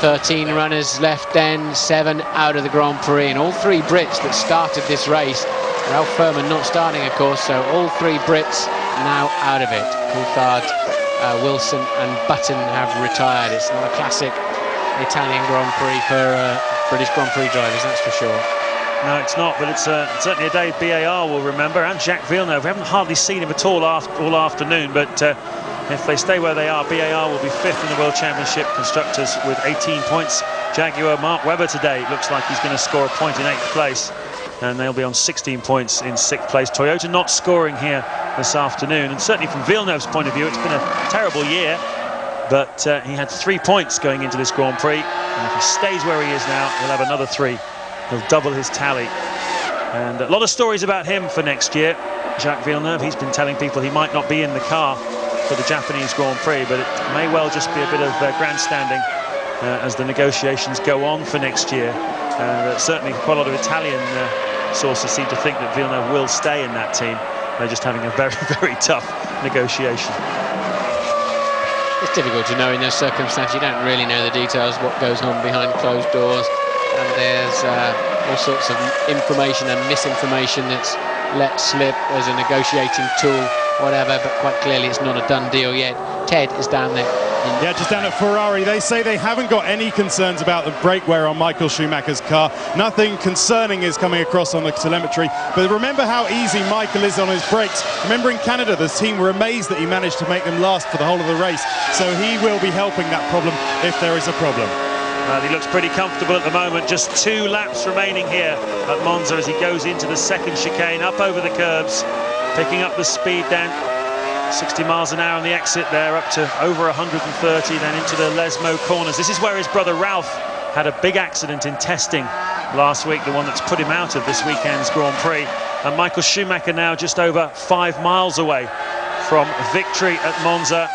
13 runners left then, 7 out of the Grand Prix, and all 3 Brits that started this race. Ralph Furman not starting, of course, so all 3 Brits now out of it. Coulthard, Wilson and Button have retired. It's not a classic Italian Grand Prix for British Grand Prix drivers, that's for sure. No, it's not, but it's certainly a day BAR will remember, and Jacques Villeneuve. We haven't hardly seen him at all all afternoon, but if they stay where they are, BAR will be 5th in the World Championship Constructors with 18 points. Jaguar Mark Webber today looks like he's going to score a point in 8th place, and they'll be on 16 points in 6th place. Toyota not scoring here this afternoon, and certainly from Villeneuve's point of view, it's been a terrible year, but he had 3 points going into this Grand Prix, and if he stays where he is now, he'll have another 3. He'll double his tally. And a lot of stories about him for next year. Jacques Villeneuve, he's been telling people he might not be in the car for the Japanese Grand Prix, but it may well just be a bit of grandstanding as the negotiations go on for next year. Certainly quite a lot of Italian sources seem to think that Villeneuve will stay in that team. They're just having a very, very tough negotiation. It's difficult to know in those circumstances. You don't really know the details, what goes on behind closed doors. And there's all sorts of information and misinformation that's let slip as a negotiating tool, whatever, but quite clearly it's not a done deal yet. Ted is down there. Yeah, just down at Ferrari. They say they haven't got any concerns about the brake wear on Michael Schumacher's car. Nothing concerning is coming across on the telemetry. But remember how easy Michael is on his brakes. Remember in Canada, the team were amazed that he managed to make them last for the whole of the race. So he will be helping that problem if there is a problem. He looks pretty comfortable at the moment. Just 2 laps remaining here at Monza as he goes into the second chicane, up over the curbs, picking up the speed down 60 miles an hour on the exit there, up to over 130, then into the Lesmo corners. This is where his brother Ralph had a big accident in testing last week, the one that's put him out of this weekend's Grand Prix. And Michael Schumacher now just over 5 miles away from victory at Monza.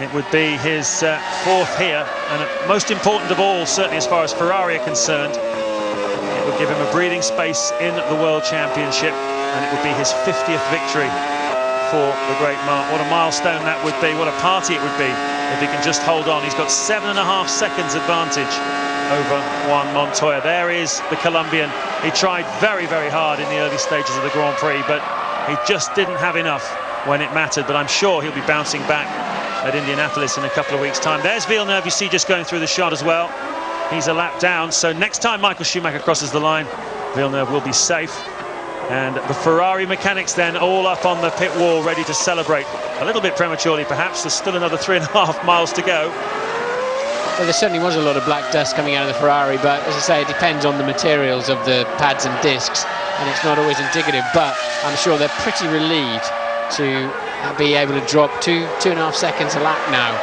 It would be his 4th here, and most important of all, certainly as far as Ferrari are concerned, it would give him a breathing space in the World Championship, and it would be his 50th victory for the great Mark. What a milestone that would be, what a party it would be if he can just hold on. He's got 7.5 seconds advantage over Juan Montoya. There is the Colombian. He tried very, very hard in the early stages of the Grand Prix, but he just didn't have enough when it mattered, but I'm sure he'll be bouncing back at Indianapolis in a couple of weeks' time. There's Villeneuve, you see, just going through the shot as well. He's a lap down, so next time Michael Schumacher crosses the line, Villeneuve will be safe. And the Ferrari mechanics then all up on the pit wall, ready to celebrate. A little bit prematurely, perhaps. There's still another 3.5 miles to go. Well, there certainly was a lot of black dust coming out of the Ferrari, but as I say, it depends on the materials of the pads and discs, and it's not always indicative, but I'm sure they're pretty relieved to be able to drop 2.5 seconds a lap now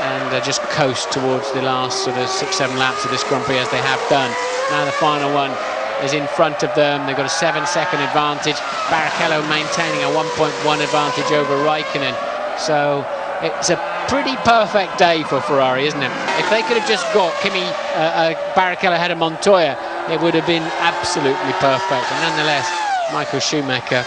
and just coast towards the last sort of 6-7 laps of this Grand Prix as they have done. Now the final one is in front of them. They've got a 7-second advantage. Barrichello maintaining a 1.1 advantage over Raikkonen. So it's a pretty perfect day for Ferrari, isn't it? If they could have just got Barrichello ahead of Montoya, it would have been absolutely perfect. And nonetheless, Michael Schumacher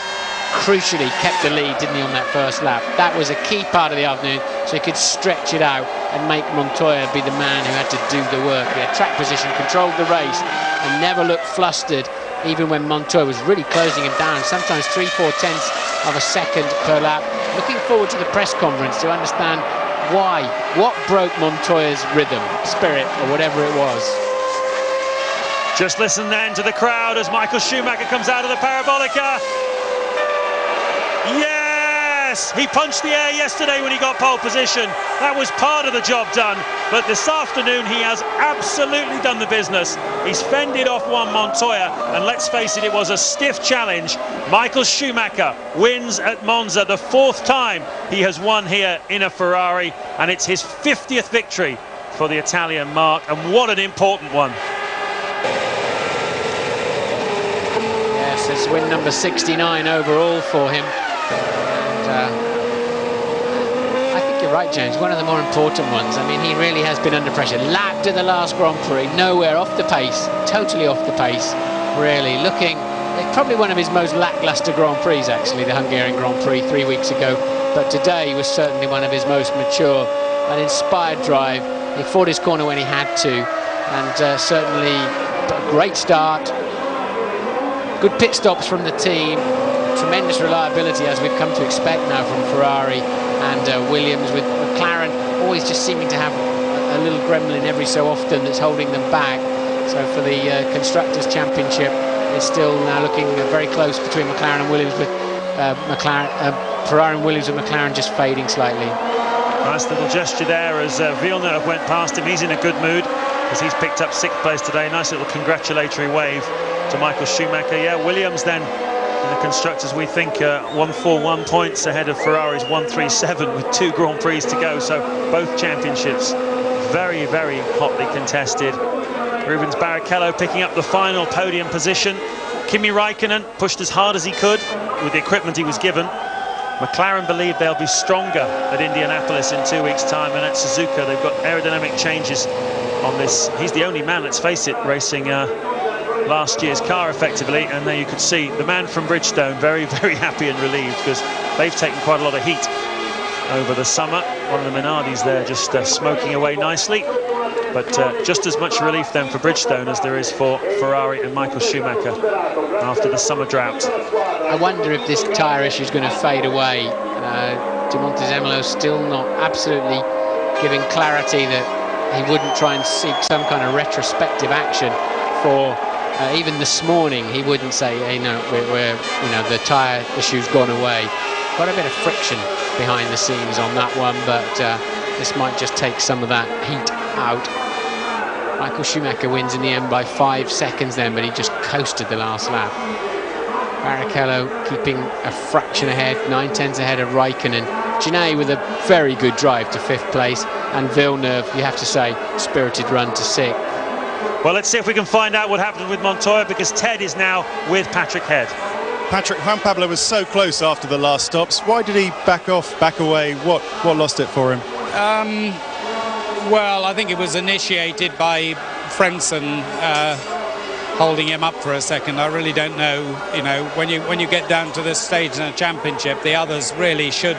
crucially kept the lead, didn't he, on that first lap. That was a key part of the afternoon, so he could stretch it out and make Montoya be the man who had to do the work. He had track position, controlled the race, and never looked flustered, even when Montoya was really closing him down, sometimes 3/4 of a second per lap. Looking forward to the press conference to understand why, what broke Montoya's rhythm, spirit, or whatever it was. Just listen then to the crowd as Michael Schumacher comes out of the Parabolica. Yes! He punched the air yesterday when he got pole position. That was part of the job done. But this afternoon, he has absolutely done the business. He's fended off Juan Montoya. And let's face it, it was a stiff challenge. Michael Schumacher wins at Monza, the 4th time he has won here in a Ferrari. And it's his 50th victory for the Italian Mark. And what an important one. Yes, it's win number 69 overall for him. And, I think you're right, James, one of the more important ones. I mean, he really has been under pressure. Lapped at the last Grand Prix, nowhere off the pace, totally off the pace, really. Looking It's probably one of his most lacklustre Grand Prix, actually, the Hungarian Grand Prix 3 weeks ago. But today was certainly one of his most mature and inspired drive. He fought his corner when he had to, and certainly a great start. Good pit stops from the team. Tremendous reliability, as we've come to expect now from Ferrari and Williams, with McLaren always just seeming to have a little gremlin every so often that's holding them back. So for the Constructors' Championship, it's still now looking very close between McLaren and Williams, with Ferrari and Williams, with McLaren just fading slightly. Nice little gesture there as Villeneuve went past him. He's in a good mood as he's picked up 6th place today. Nice little congratulatory wave to Michael Schumacher. Yeah, Williams then in the Constructors, we think 141 points ahead of Ferrari's 137 with 2 Grand Prix to go. So both championships very, very hotly contested. Rubens Barrichello picking up the final podium position. Kimi Raikkonen pushed as hard as he could with the equipment he was given. McLaren believe they'll be stronger at Indianapolis in 2 weeks' time, and at Suzuka they've got aerodynamic changes on this. He's the only man, let's face it, racing last year's car effectively, and there you could see the man from Bridgestone very, very happy and relieved, because they've taken quite a lot of heat over the summer. One of the Minardis there just smoking away nicely, but just as much relief then for Bridgestone as there is for Ferrari and Michael Schumacher after the summer drought. I wonder if this tyre issue is going to fade away. De Montezemolo still not absolutely giving clarity that he wouldn't try and seek some kind of retrospective action for. Even this morning, he wouldn't say, "Hey, no, we're you know, the tyre issue's gone away." Quite a bit of friction behind the scenes on that one, but this might just take some of that heat out. Michael Schumacher wins in the end by 5 seconds then, but he just coasted the last lap. Barrichello keeping a fraction ahead, 9/10 ahead of Raikkonen. Genet with a very good drive to 5th place, and Villeneuve, you have to say, spirited run to 6th. Well, let's see if we can find out what happened with Montoya, because Ted is now with Patrick Head. Patrick, Juan Pablo was so close after the last stops. Why did he back off, back away? What lost it for him? Well, I think it was initiated by Frentzen holding him up for a second. I really don't know. You know, when you get down to this stage in a championship, the others really should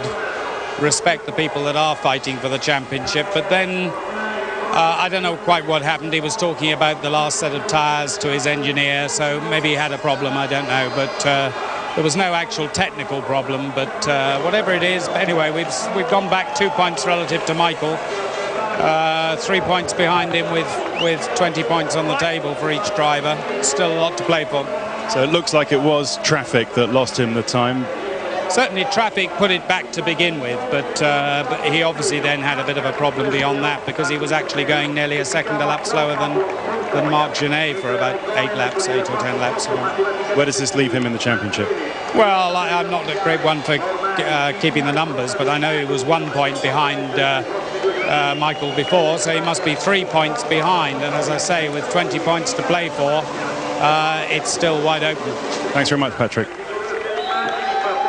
respect the people that are fighting for the championship. But then I don't know quite what happened. He was talking about the last set of tyres to his engineer, so maybe he had a problem, I don't know. But there was no actual technical problem, but whatever it is, anyway, we've gone back 2 points relative to Michael. 3 points behind him with 20 points on the table for each driver. Still a lot to play for. So it looks like it was traffic that lost him the time. Certainly traffic put it back to begin with, but he obviously then had a bit of a problem beyond that, because he was actually going nearly a second a lap slower than Marc Genet for about 8 or 10 laps. Where does this leave him in the championship? Well, I'm not a great one for keeping the numbers, but I know he was 1 point behind Michael before, so he must be 3 points behind, and as I say, with 20 points to play for, it's still wide open. Thanks very much, Patrick.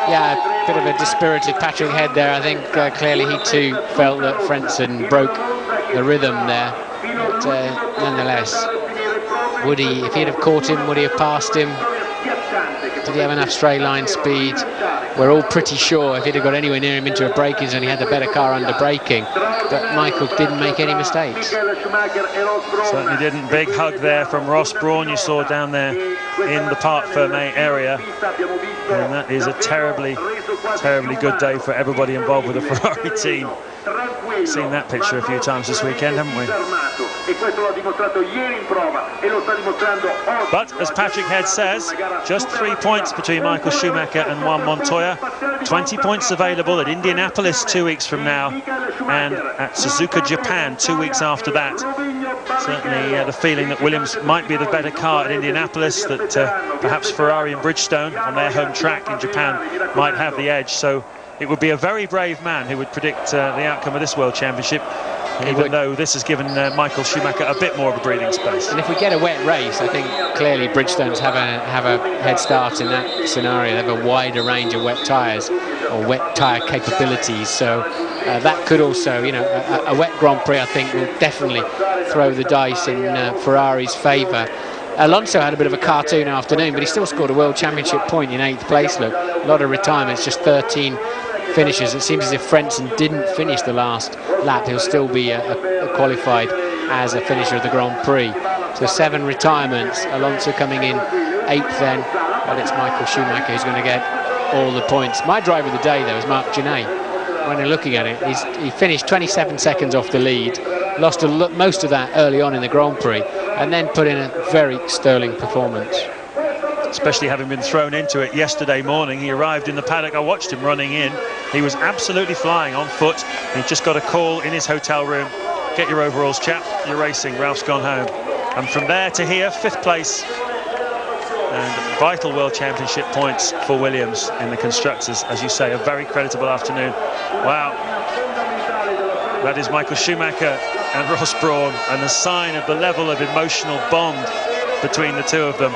Yeah, a bit of a dispirited Patrick Head there. I think clearly he too felt that Frentzen broke the rhythm there. But nonetheless, would he, if he'd have caught him, would he have passed him? Did he have enough straight line speed? We're all pretty sure if he'd have got anywhere near him into a braking zone, he had the better car under braking. But Michael didn't make any mistakes. Certainly didn't. Big hug there from Ross Brawn, you saw down there in the Parc Fermé area. And that is a terribly, terribly good day for everybody involved with the Ferrari team. We've seen that picture a few times this weekend, haven't we? But as Patrick Head says, just 3 points between Michael Schumacher and Juan Montoya. 20 points available at Indianapolis 2 weeks from now, and at Suzuka, Japan 2 weeks after that. Certainly the feeling that Williams might be the better car at Indianapolis, that perhaps Ferrari and Bridgestone on their home track in Japan might have the edge. So it would be a very brave man who would predict the outcome of this World Championship, even though this has given Michael Schumacher a bit more of a breathing space. And if we get a wet race, I think clearly Bridgestones have a head start in that scenario. They have a wider range of wet tyres or wet tyre capabilities, so that could also, you know, a wet Grand Prix I think will definitely throw the dice in Ferrari's favour. Alonso had a bit of a cartoon afternoon, but he still scored a World Championship point in 8th place. Look, a lot of retirements, just 13 finishes. It seems as if Frentzen didn't finish the last lap. He'll still be qualified as a finisher of the Grand Prix. So 7 retirements. Alonso coming in 8th then, but it's Michael Schumacher who's going to get all the points. My driver of the day, though, is Marc Genet. When you're looking at it, he finished 27 seconds off the lead, lost most of that early on in the Grand Prix, and then put in a very sterling performance. Especially having been thrown into it yesterday morning. He arrived in the paddock, I watched him running in. He was absolutely flying on foot. He just got a call in his hotel room. Get your overalls, chap, you're racing, Ralph's gone home. And from there to here, 5th place. And vital World Championship points for Williams in the Constructors. As you say, a very creditable afternoon. Wow. That is Michael Schumacher and Ross Brawn, and a sign of the level of emotional bond between the two of them.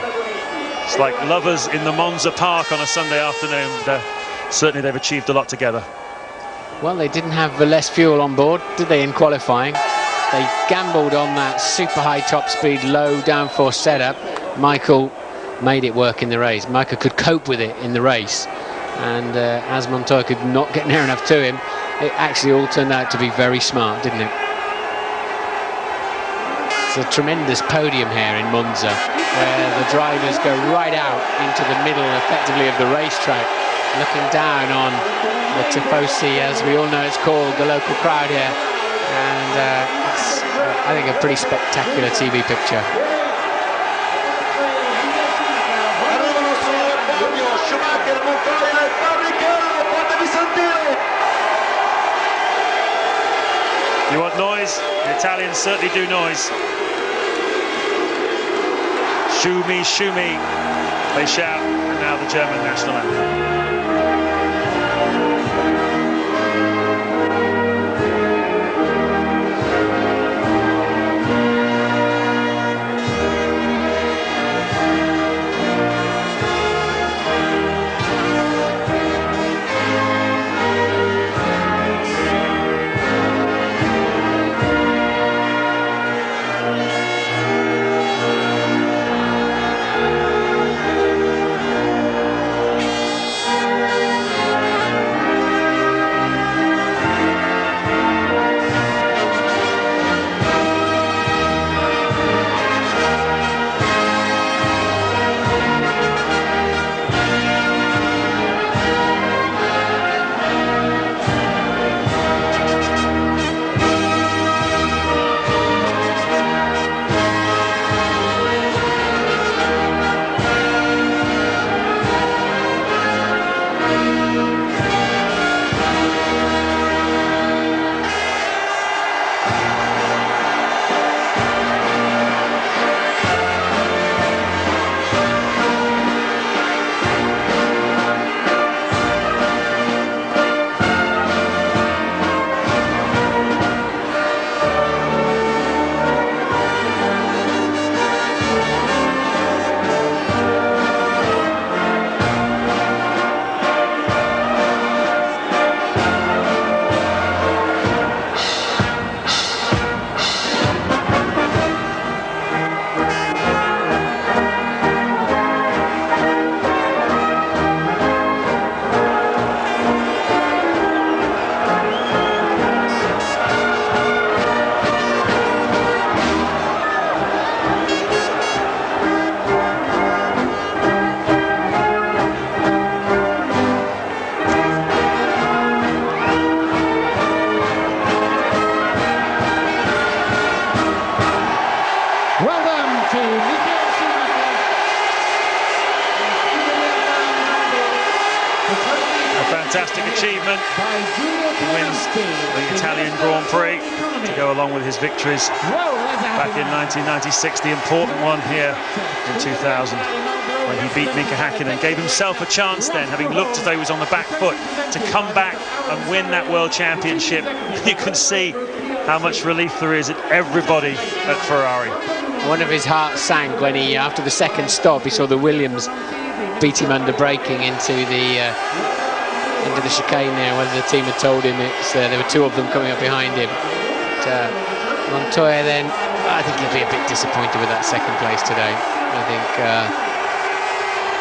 It's like lovers in the Monza Park on a Sunday afternoon. Certainly they've achieved a lot together. Well, they didn't have the less fuel on board, did they, in qualifying? They gambled on that super high top speed, low downforce setup. Michael made it work in the race. Michael could cope with it in the race. And as Montoya could not get near enough to him, it actually all turned out to be very smart, didn't it? It's a tremendous podium here in Monza, where the drivers go right out into the middle, effectively, of the racetrack, looking down on the Tifosi, as we all know it's called, the local crowd here. And it's, I think, a pretty spectacular TV picture. You want noise? The Italians certainly do noise. Shoo me, they shout, and now the German national anthem. Fantastic achievement. He wins the Italian Grand Prix to go along with his victories back in 1996, the important one here in 2000, when he beat Mika Häkkinen. Gave himself a chance then, having looked as though he was on the back foot, to come back and win that World Championship. You can see how much relief there is at everybody at Ferrari. One of his hearts sank when he, after the second stop, he saw the Williams beat him under braking into the chicane there, whether the team had told him there were two of them coming up behind him. But, Montoya then, I think he'll be a bit disappointed with that second place today. I think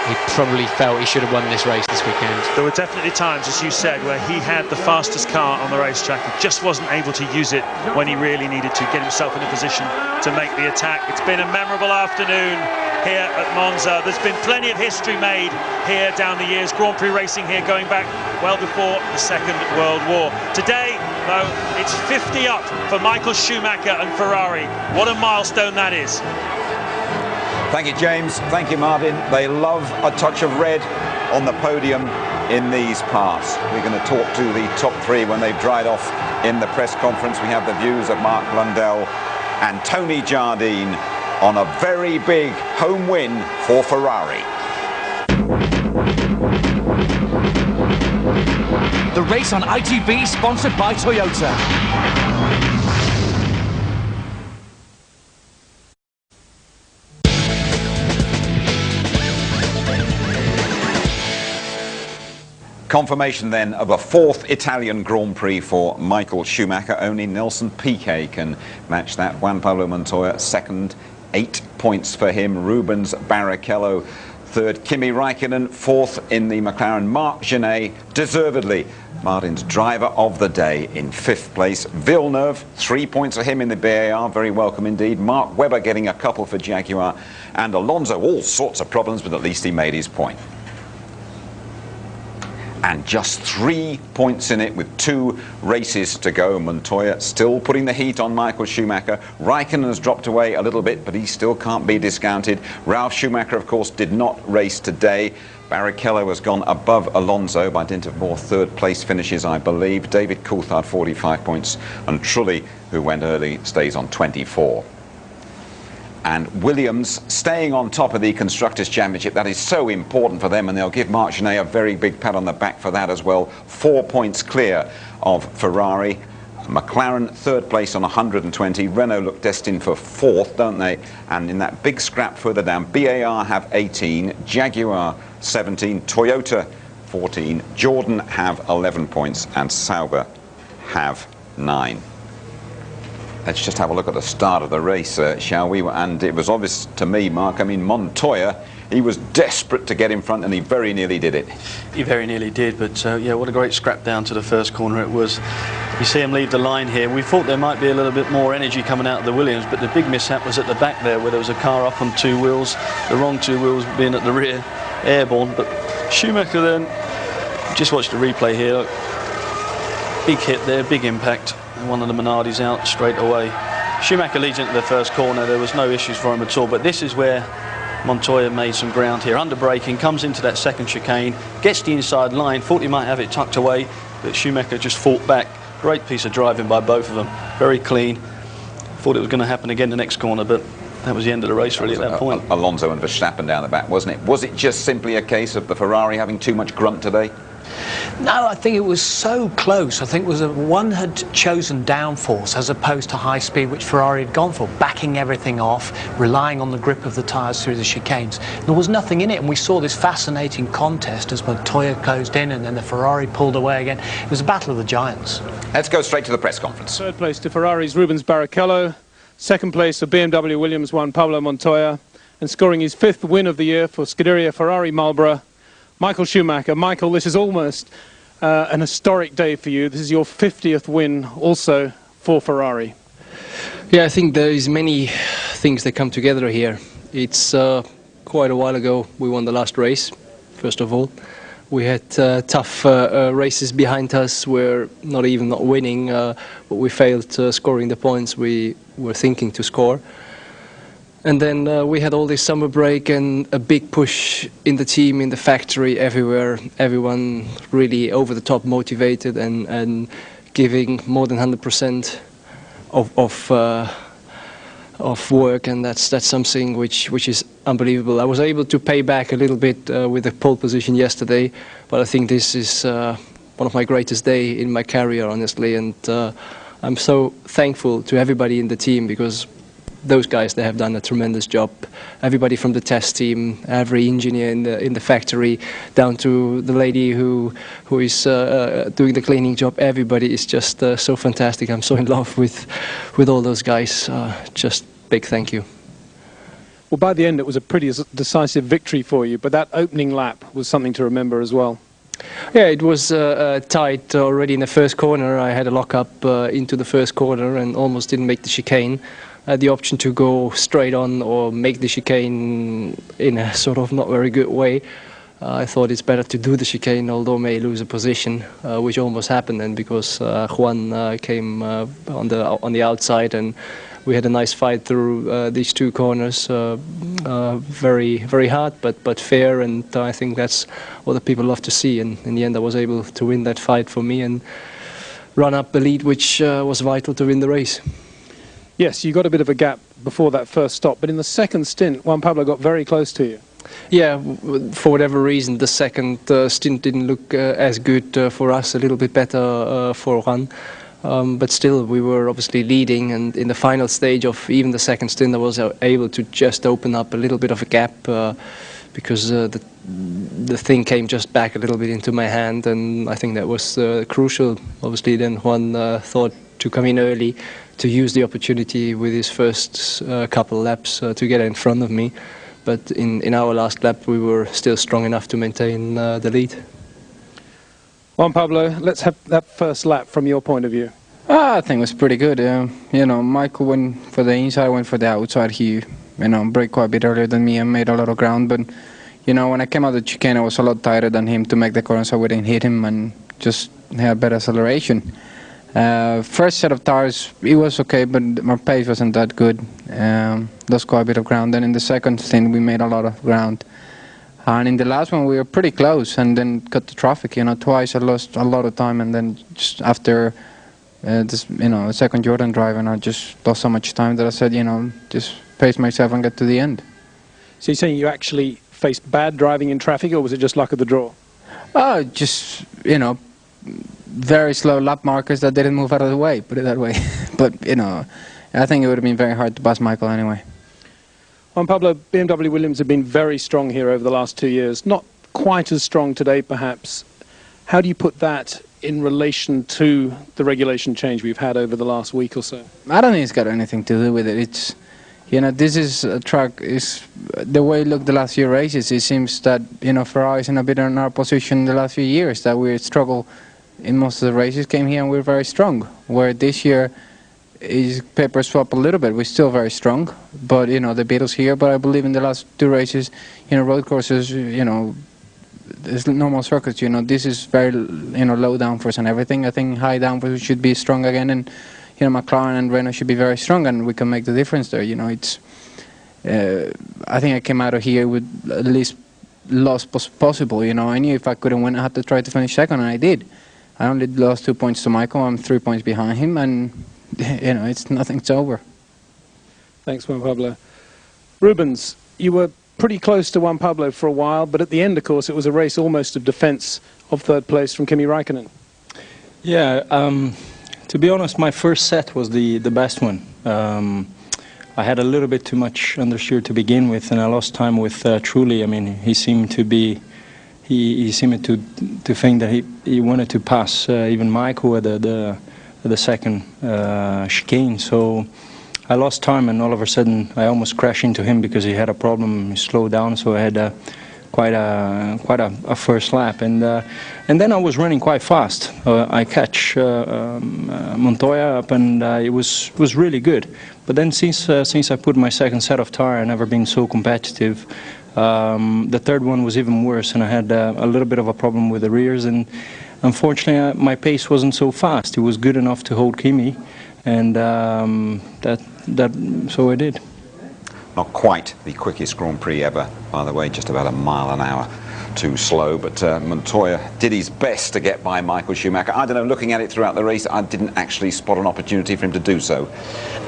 he probably felt he should have won this race this weekend. There were definitely times, as you said, where he had the fastest car on the racetrack. He just wasn't able to use it when he really needed to get himself in a position to make the attack. It's been a memorable afternoon here at Monza. There's been plenty of history made here down the years. Grand Prix racing here going back well before the Second World War. Today, though, it's 50 up for Michael Schumacher and Ferrari. What a milestone that is. Thank you, James. Thank you, Martin. They love a touch of red on the podium in these parts. We're going to talk to the top three when they've dried off in the press conference. We have the views of Mark Blundell and Tony Jardine on a very big home win for Ferrari. The race on ITV, sponsored by Toyota. Confirmation then of a fourth Italian Grand Prix for Michael Schumacher. Only Nelson Piquet can match that. Juan Pablo Montoya second, 8 points for him. Rubens Barrichello third. Kimi Räikkönen fourth in the McLaren. Marc Genet deservedly Martin's driver of the day in fifth place. Villeneuve, 3 points for him in the BAR, very welcome indeed. Mark Webber getting a couple for Jaguar, and Alonso all sorts of problems, but at least he made his point. And just 3 points in it with 2 races to go. Montoya still putting the heat on Michael Schumacher. Räikkönen has dropped away a little bit, but he still can't be discounted. Ralf Schumacher, of course, did not race today. Barrichello has gone above Alonso by dint of more third place finishes, I believe. David Coulthard 45 points, and Trulli, who went early, stays on 24. And Williams staying on top of the Constructors' Championship. That is so important for them, and they'll give Marc Genet a very big pat on the back for that as well. 4 points clear of Ferrari. McLaren third place on 120. Renault look destined for fourth, don't they? And in that big scrap further down, BAR have 18, Jaguar 17, Toyota 14, Jordan have 11 points, and Sauber have 9. Let's just have a look at the start of the race, shall we? And it was obvious to me, Mark, I mean, Montoya, he was desperate to get in front, and he very nearly did it. He very nearly did, but yeah, what a great scrap down to the first corner it was. You see him leave the line here. We thought there might be a little bit more energy coming out of the Williams, but the big mishap was at the back there, where there was a car up on 2 wheels, the wrong 2 wheels being at the rear, airborne. But Schumacher then, just watch the replay here, look, big hit there, big impact. One of the Minardis out straight away. Schumacher leads into the first corner. There was no issues for him at all, but this is where Montoya made some ground here. Under braking, comes into that second chicane, gets the inside line, thought he might have it tucked away, but Schumacher just fought back. Great piece of driving by both of them. Very clean. Thought it was going to happen again the next corner, but that was the end of the race really at that point. Alonso and Verstappen down the back, wasn't it? Was it just simply a case of the Ferrari having too much grunt today? No, I think it was so close. I think it was one had chosen downforce as opposed to high speed, which Ferrari had gone for, backing everything off, relying on the grip of the tyres through the chicanes. There was nothing in it, and we saw this fascinating contest as Montoya closed in and then the Ferrari pulled away again. It was a battle of the giants. Let's go straight to the press conference. Third place to Ferrari's Rubens Barrichello. Second place for BMW Williams Juan Pablo Montoya. And scoring his 5th win of the year for Scuderia Ferrari Marlborough, Michael Schumacher. Michael, this is almost an historic day for you. This is your 50th win also for Ferrari. Yeah, I think there is many things that come together here. It's quite a while ago we won the last race, first of all. We had tough races behind us. We're not winning, but we failed scoring the points we were thinking to score. And then we had all this summer break and a big push in the team, in the factory, everywhere. Everyone really over the top motivated and giving more than 100% of work, and that's something which is unbelievable. I was able to pay back a little bit with the pole position yesterday, but I think this is one of my greatest days in my career, honestly, and I'm so thankful to everybody in the team, because those guys, they have done a tremendous job. Everybody from the test team, every engineer in the factory, down to the lady who is doing the cleaning job. Everybody is just so fantastic. I'm so in love with all those guys. Just big thank you. Well, by the end, it was a pretty decisive victory for you, but that opening lap was something to remember as well. Yeah, it was tight already in the first corner. I had a lock-up into the first corner and almost didn't make the chicane. I had the option to go straight on or make the chicane in a sort of not very good way. I thought it's better to do the chicane, although I may lose a position, which almost happened then because Juan came on the outside, and we had a nice fight through these two corners, very, very hard, but fair, and I think that's what the people love to see. And in the end, I was able to win that fight for me and run up the lead, which was vital to win the race. Yes, you got a bit of a gap before that first stop, but in the second stint, Juan Pablo got very close to you. Yeah, for whatever reason, the second stint didn't look as good for us, a little bit better for Juan. But still, we were obviously leading, and in the final stage of even the second stint, I was able to just open up a little bit of a gap because the thing came just back a little bit into my hand, and I think that was crucial. Obviously, then Juan thought to come in early to use the opportunity with his first couple laps to get in front of me. But in our last lap, we were still strong enough to maintain the lead. Juan Pablo, let's have that first lap from your point of view. I think it was pretty good. You know, Michael went for the inside, I went for the outside. He, braked quite a bit earlier than me and made a lot of ground. But, when I came out of the chicane, I was a lot tighter than him to make the corner, so I didn't hit him and just had better acceleration. First set of tires, it was okay, but my pace wasn't that good. Lost quite a bit of ground. Then in the second thing, we made a lot of ground. And in the last one, we were pretty close, and then cut the traffic. Twice I lost a lot of time, and then just after this, a second Jordan drive, and I just lost so much time that I said, just pace myself and get to the end. So you're saying you actually faced bad driving in traffic, or was it just luck of the draw? Just very slow lap markers that didn't move out of the way. Put it that way. But I think it would have been very hard to pass Michael anyway. Juan Pablo, BMW Williams have been very strong here over the last 2 years. Not quite as strong today, perhaps. How do you put that in relation to the regulation change we've had over the last week or so? I don't think it's got anything to do with it. It's, this is a track, is the way it looked the last few races. It seems that, Ferrari is in a bit in our position the last few years, that we struggle in most of the races, came here and we're very strong. Where this year, is paper swap a little bit. We're still very strong, but the battle's here. But I believe in the last two races, road courses, there's normal circuits. This is very low downforce and everything. I think high downforce should be strong again, and McLaren and Renault should be very strong, and we can make the difference there. It's. I think I came out of here with at least loss possible. I knew if I couldn't win, I had to try to finish second, and I did. I only lost 2 points to Michael. I'm 3 points behind him, and. Nothing's over. Thanks, Juan Pablo. Rubens, you were pretty close to Juan Pablo for a while, but at the end, of course, it was a race almost of defence of third place from Kimi Räikkönen. Yeah, to be honest, my first set was the best one. I had a little bit too much understeer to begin with, and I lost time with Trulli. I mean, he seemed to be, he seemed to think that he wanted to pass even Michael at the second chicane, so I lost time, and all of a sudden I almost crashed into him because he had a problem. He slowed down, so I had quite a first lap, and then I was running quite fast. I catch Montoya up, and it was really good. But then since I put my second set of tire, I never been so competitive. The third one was even worse, and I had a little bit of a problem with the rears, and unfortunately, my pace wasn't so fast. It was good enough to hold Kimi, and so I did. Not quite the quickest Grand Prix ever, by the way, just about a mile an hour. too slow, but Montoya did his best to get by Michael Schumacher. I don't know, looking at it throughout the race, I didn't actually spot an opportunity for him to do so.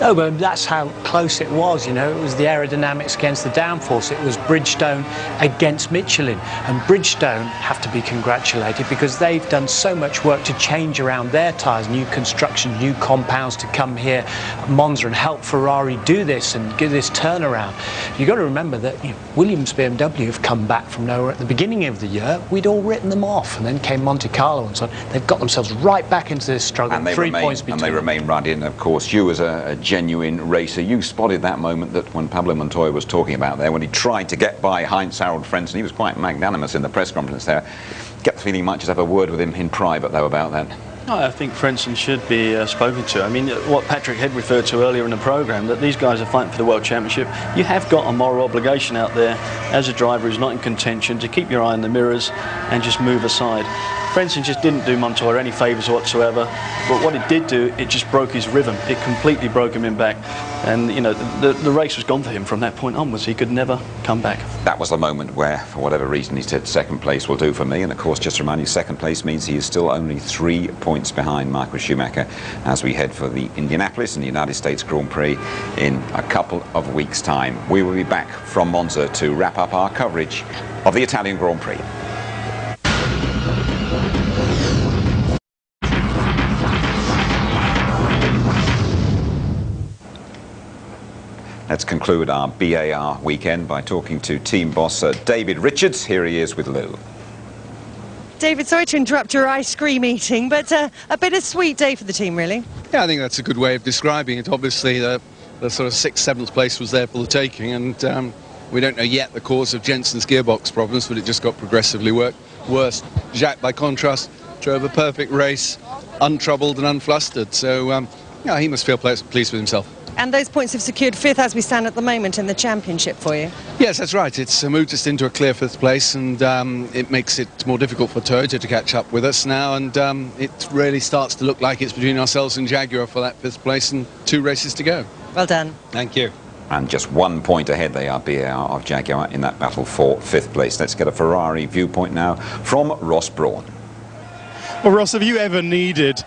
No, but that's how close it was, you know. It was the aerodynamics against the downforce. It was Bridgestone against Michelin. And Bridgestone have to be congratulated because they've done so much work to change around their tyres, new construction, new compounds to come here at Monza and help Ferrari do this and give this turnaround. You've got to remember that Williams, BMW have come back from nowhere at the beginning of the year. We'd all written them off, and then came Monte Carlo and so on. They've got themselves right back into this struggle. And they 3 points between and they remain right in. Of course, you as a genuine racer, you spotted that moment that when Pablo Montoya was talking about there, when he tried to get by Heinz-Harald Frentzen. He was quite magnanimous in the press conference there. Get the feeling you might just have a word with him in private, though, about that. I think Frentzen should be spoken to. I mean, what Patrick Head referred to earlier in the programme, that these guys are fighting for the World Championship. You have got a moral obligation out there as a driver who's not in contention to keep your eye on the mirrors and just move aside. Frentzen just didn't do Montoya any favours whatsoever, but what it did do, it just broke his rhythm. It completely broke him in back, and you know the race was gone for him from that point onwards. He could never come back. That was the moment where, for whatever reason, he said second place will do for me, and of course, just to remind you, second place means he is still only 3 points behind Michael Schumacher as we head for the Indianapolis and the United States Grand Prix in a couple of weeks' time. We will be back from Monza to wrap up our coverage of the Italian Grand Prix. Let's conclude our BAR weekend by talking to team boss David Richards. Here he is with Lou. David, sorry to interrupt your ice cream eating, but a bittersweet day for the team, really. Yeah, I think that's a good way of describing it. Obviously, the sort of 6th, 7th place was there for the taking, and we don't know yet the cause of Jensen's gearbox problems, but it just got progressively worse. Jacques, by contrast, drove a perfect race, untroubled and unflustered, so yeah, he must feel pleased with himself. And those points have secured 5th as we stand at the moment in the championship for you. Yes, that's right. It's moved us into a clear 5th place, and it makes it more difficult for Toyota to catch up with us now, and it really starts to look like it's between ourselves and Jaguar for that 5th place, and 2 races to go. Well done. Thank you. And just 1 point ahead they are, BAR of Jaguar, in that battle for 5th place. Let's get a Ferrari viewpoint now from Ross Brawn. Well, Ross, have you ever needed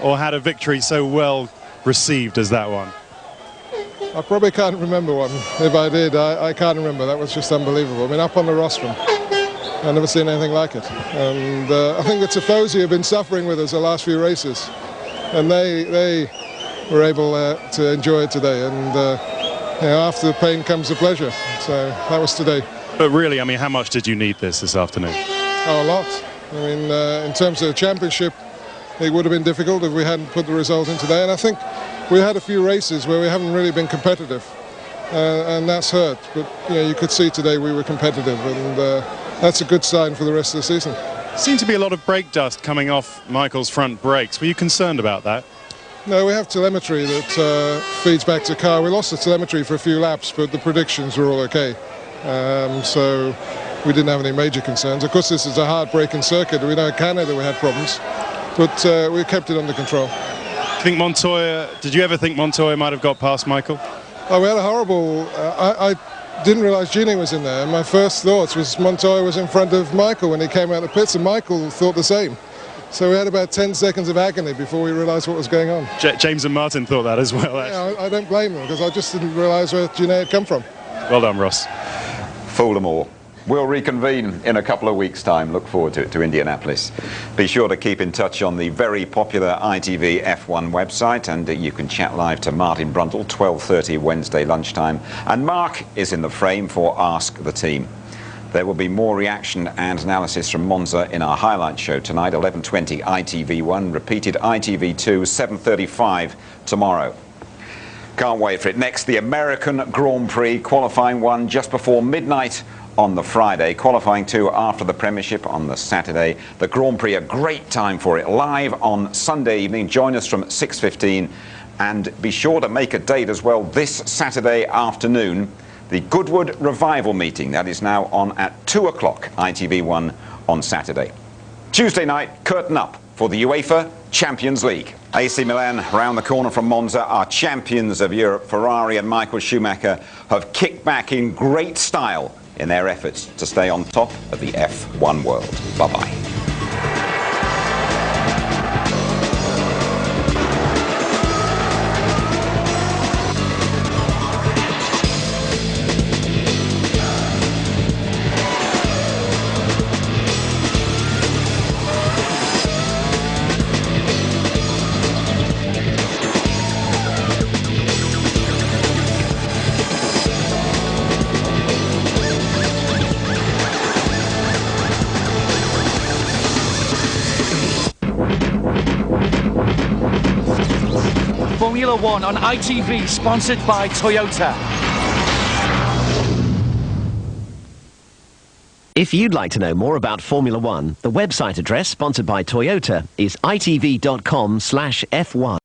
or had a victory so well received as that one? I probably can't remember one. If I did, I can't remember. That was just unbelievable. I mean, up on the rostrum, I've never seen anything like it. And I think the Tifosi have been suffering with us the last few races, and they were able to enjoy it today. And you know, after the pain comes the pleasure. So that was today. But really, I mean, how much did you need this afternoon? Oh, a lot. I mean, in terms of the championship, it would have been difficult if we hadn't put the result in today. And I think we had a few races where we haven't really been competitive, and that's hurt. But you know, you could see today we were competitive, and that's a good sign for the rest of the season. Seemed to be a lot of brake dust coming off Michael's front brakes. Were you concerned about that? No, we have telemetry that feeds back to the car. We lost the telemetry for a few laps, but the predictions were all okay. So we didn't have any major concerns. Of course, this is a hard braking circuit. We know in Canada we had problems, but we kept it under control. Think Montoya, did you ever think Montoya might have got past Michael? Oh, we had a horrible, I didn't realise Gini was in there, and my first thoughts was Montoya was in front of Michael when he came out of the pits, and Michael thought the same. So we had about 10 seconds of agony before we realised what was going on. James and Martin thought that as well, actually. Yeah, I don't blame them, because I just didn't realise where Gini had come from. Well done, Ross. Fool them all. We'll reconvene in a couple of weeks' time. Look forward to Indianapolis. Be sure to keep in touch on the very popular ITV F1 website, and you can chat live to Martin Brundle, 12:30 Wednesday lunchtime. And Mark is in the frame for Ask the Team. There will be more reaction and analysis from Monza in our highlight show tonight, 11:20 ITV1, repeated ITV2, 7:35 tomorrow. Can't wait for it. Next, the American Grand Prix, qualifying 1 just before midnight on the Friday, qualifying 2 after the Premiership on the Saturday. The Grand Prix, a great time for it, live on Sunday evening. Join us from 6:15, and be sure to make a date as well this Saturday afternoon, the Goodwood Revival meeting. That is now on at 2 o'clock, ITV1 on Saturday. Tuesday night, curtain up for the UEFA Champions League. AC Milan, round the corner from Monza, are champions of Europe. Ferrari and Michael Schumacher have kicked back in great style in their efforts to stay on top of the F1 world. Bye-bye. Formula One on ITV, sponsored by Toyota. If you'd like to know more about Formula One, the website address sponsored by Toyota is itv.com/F1.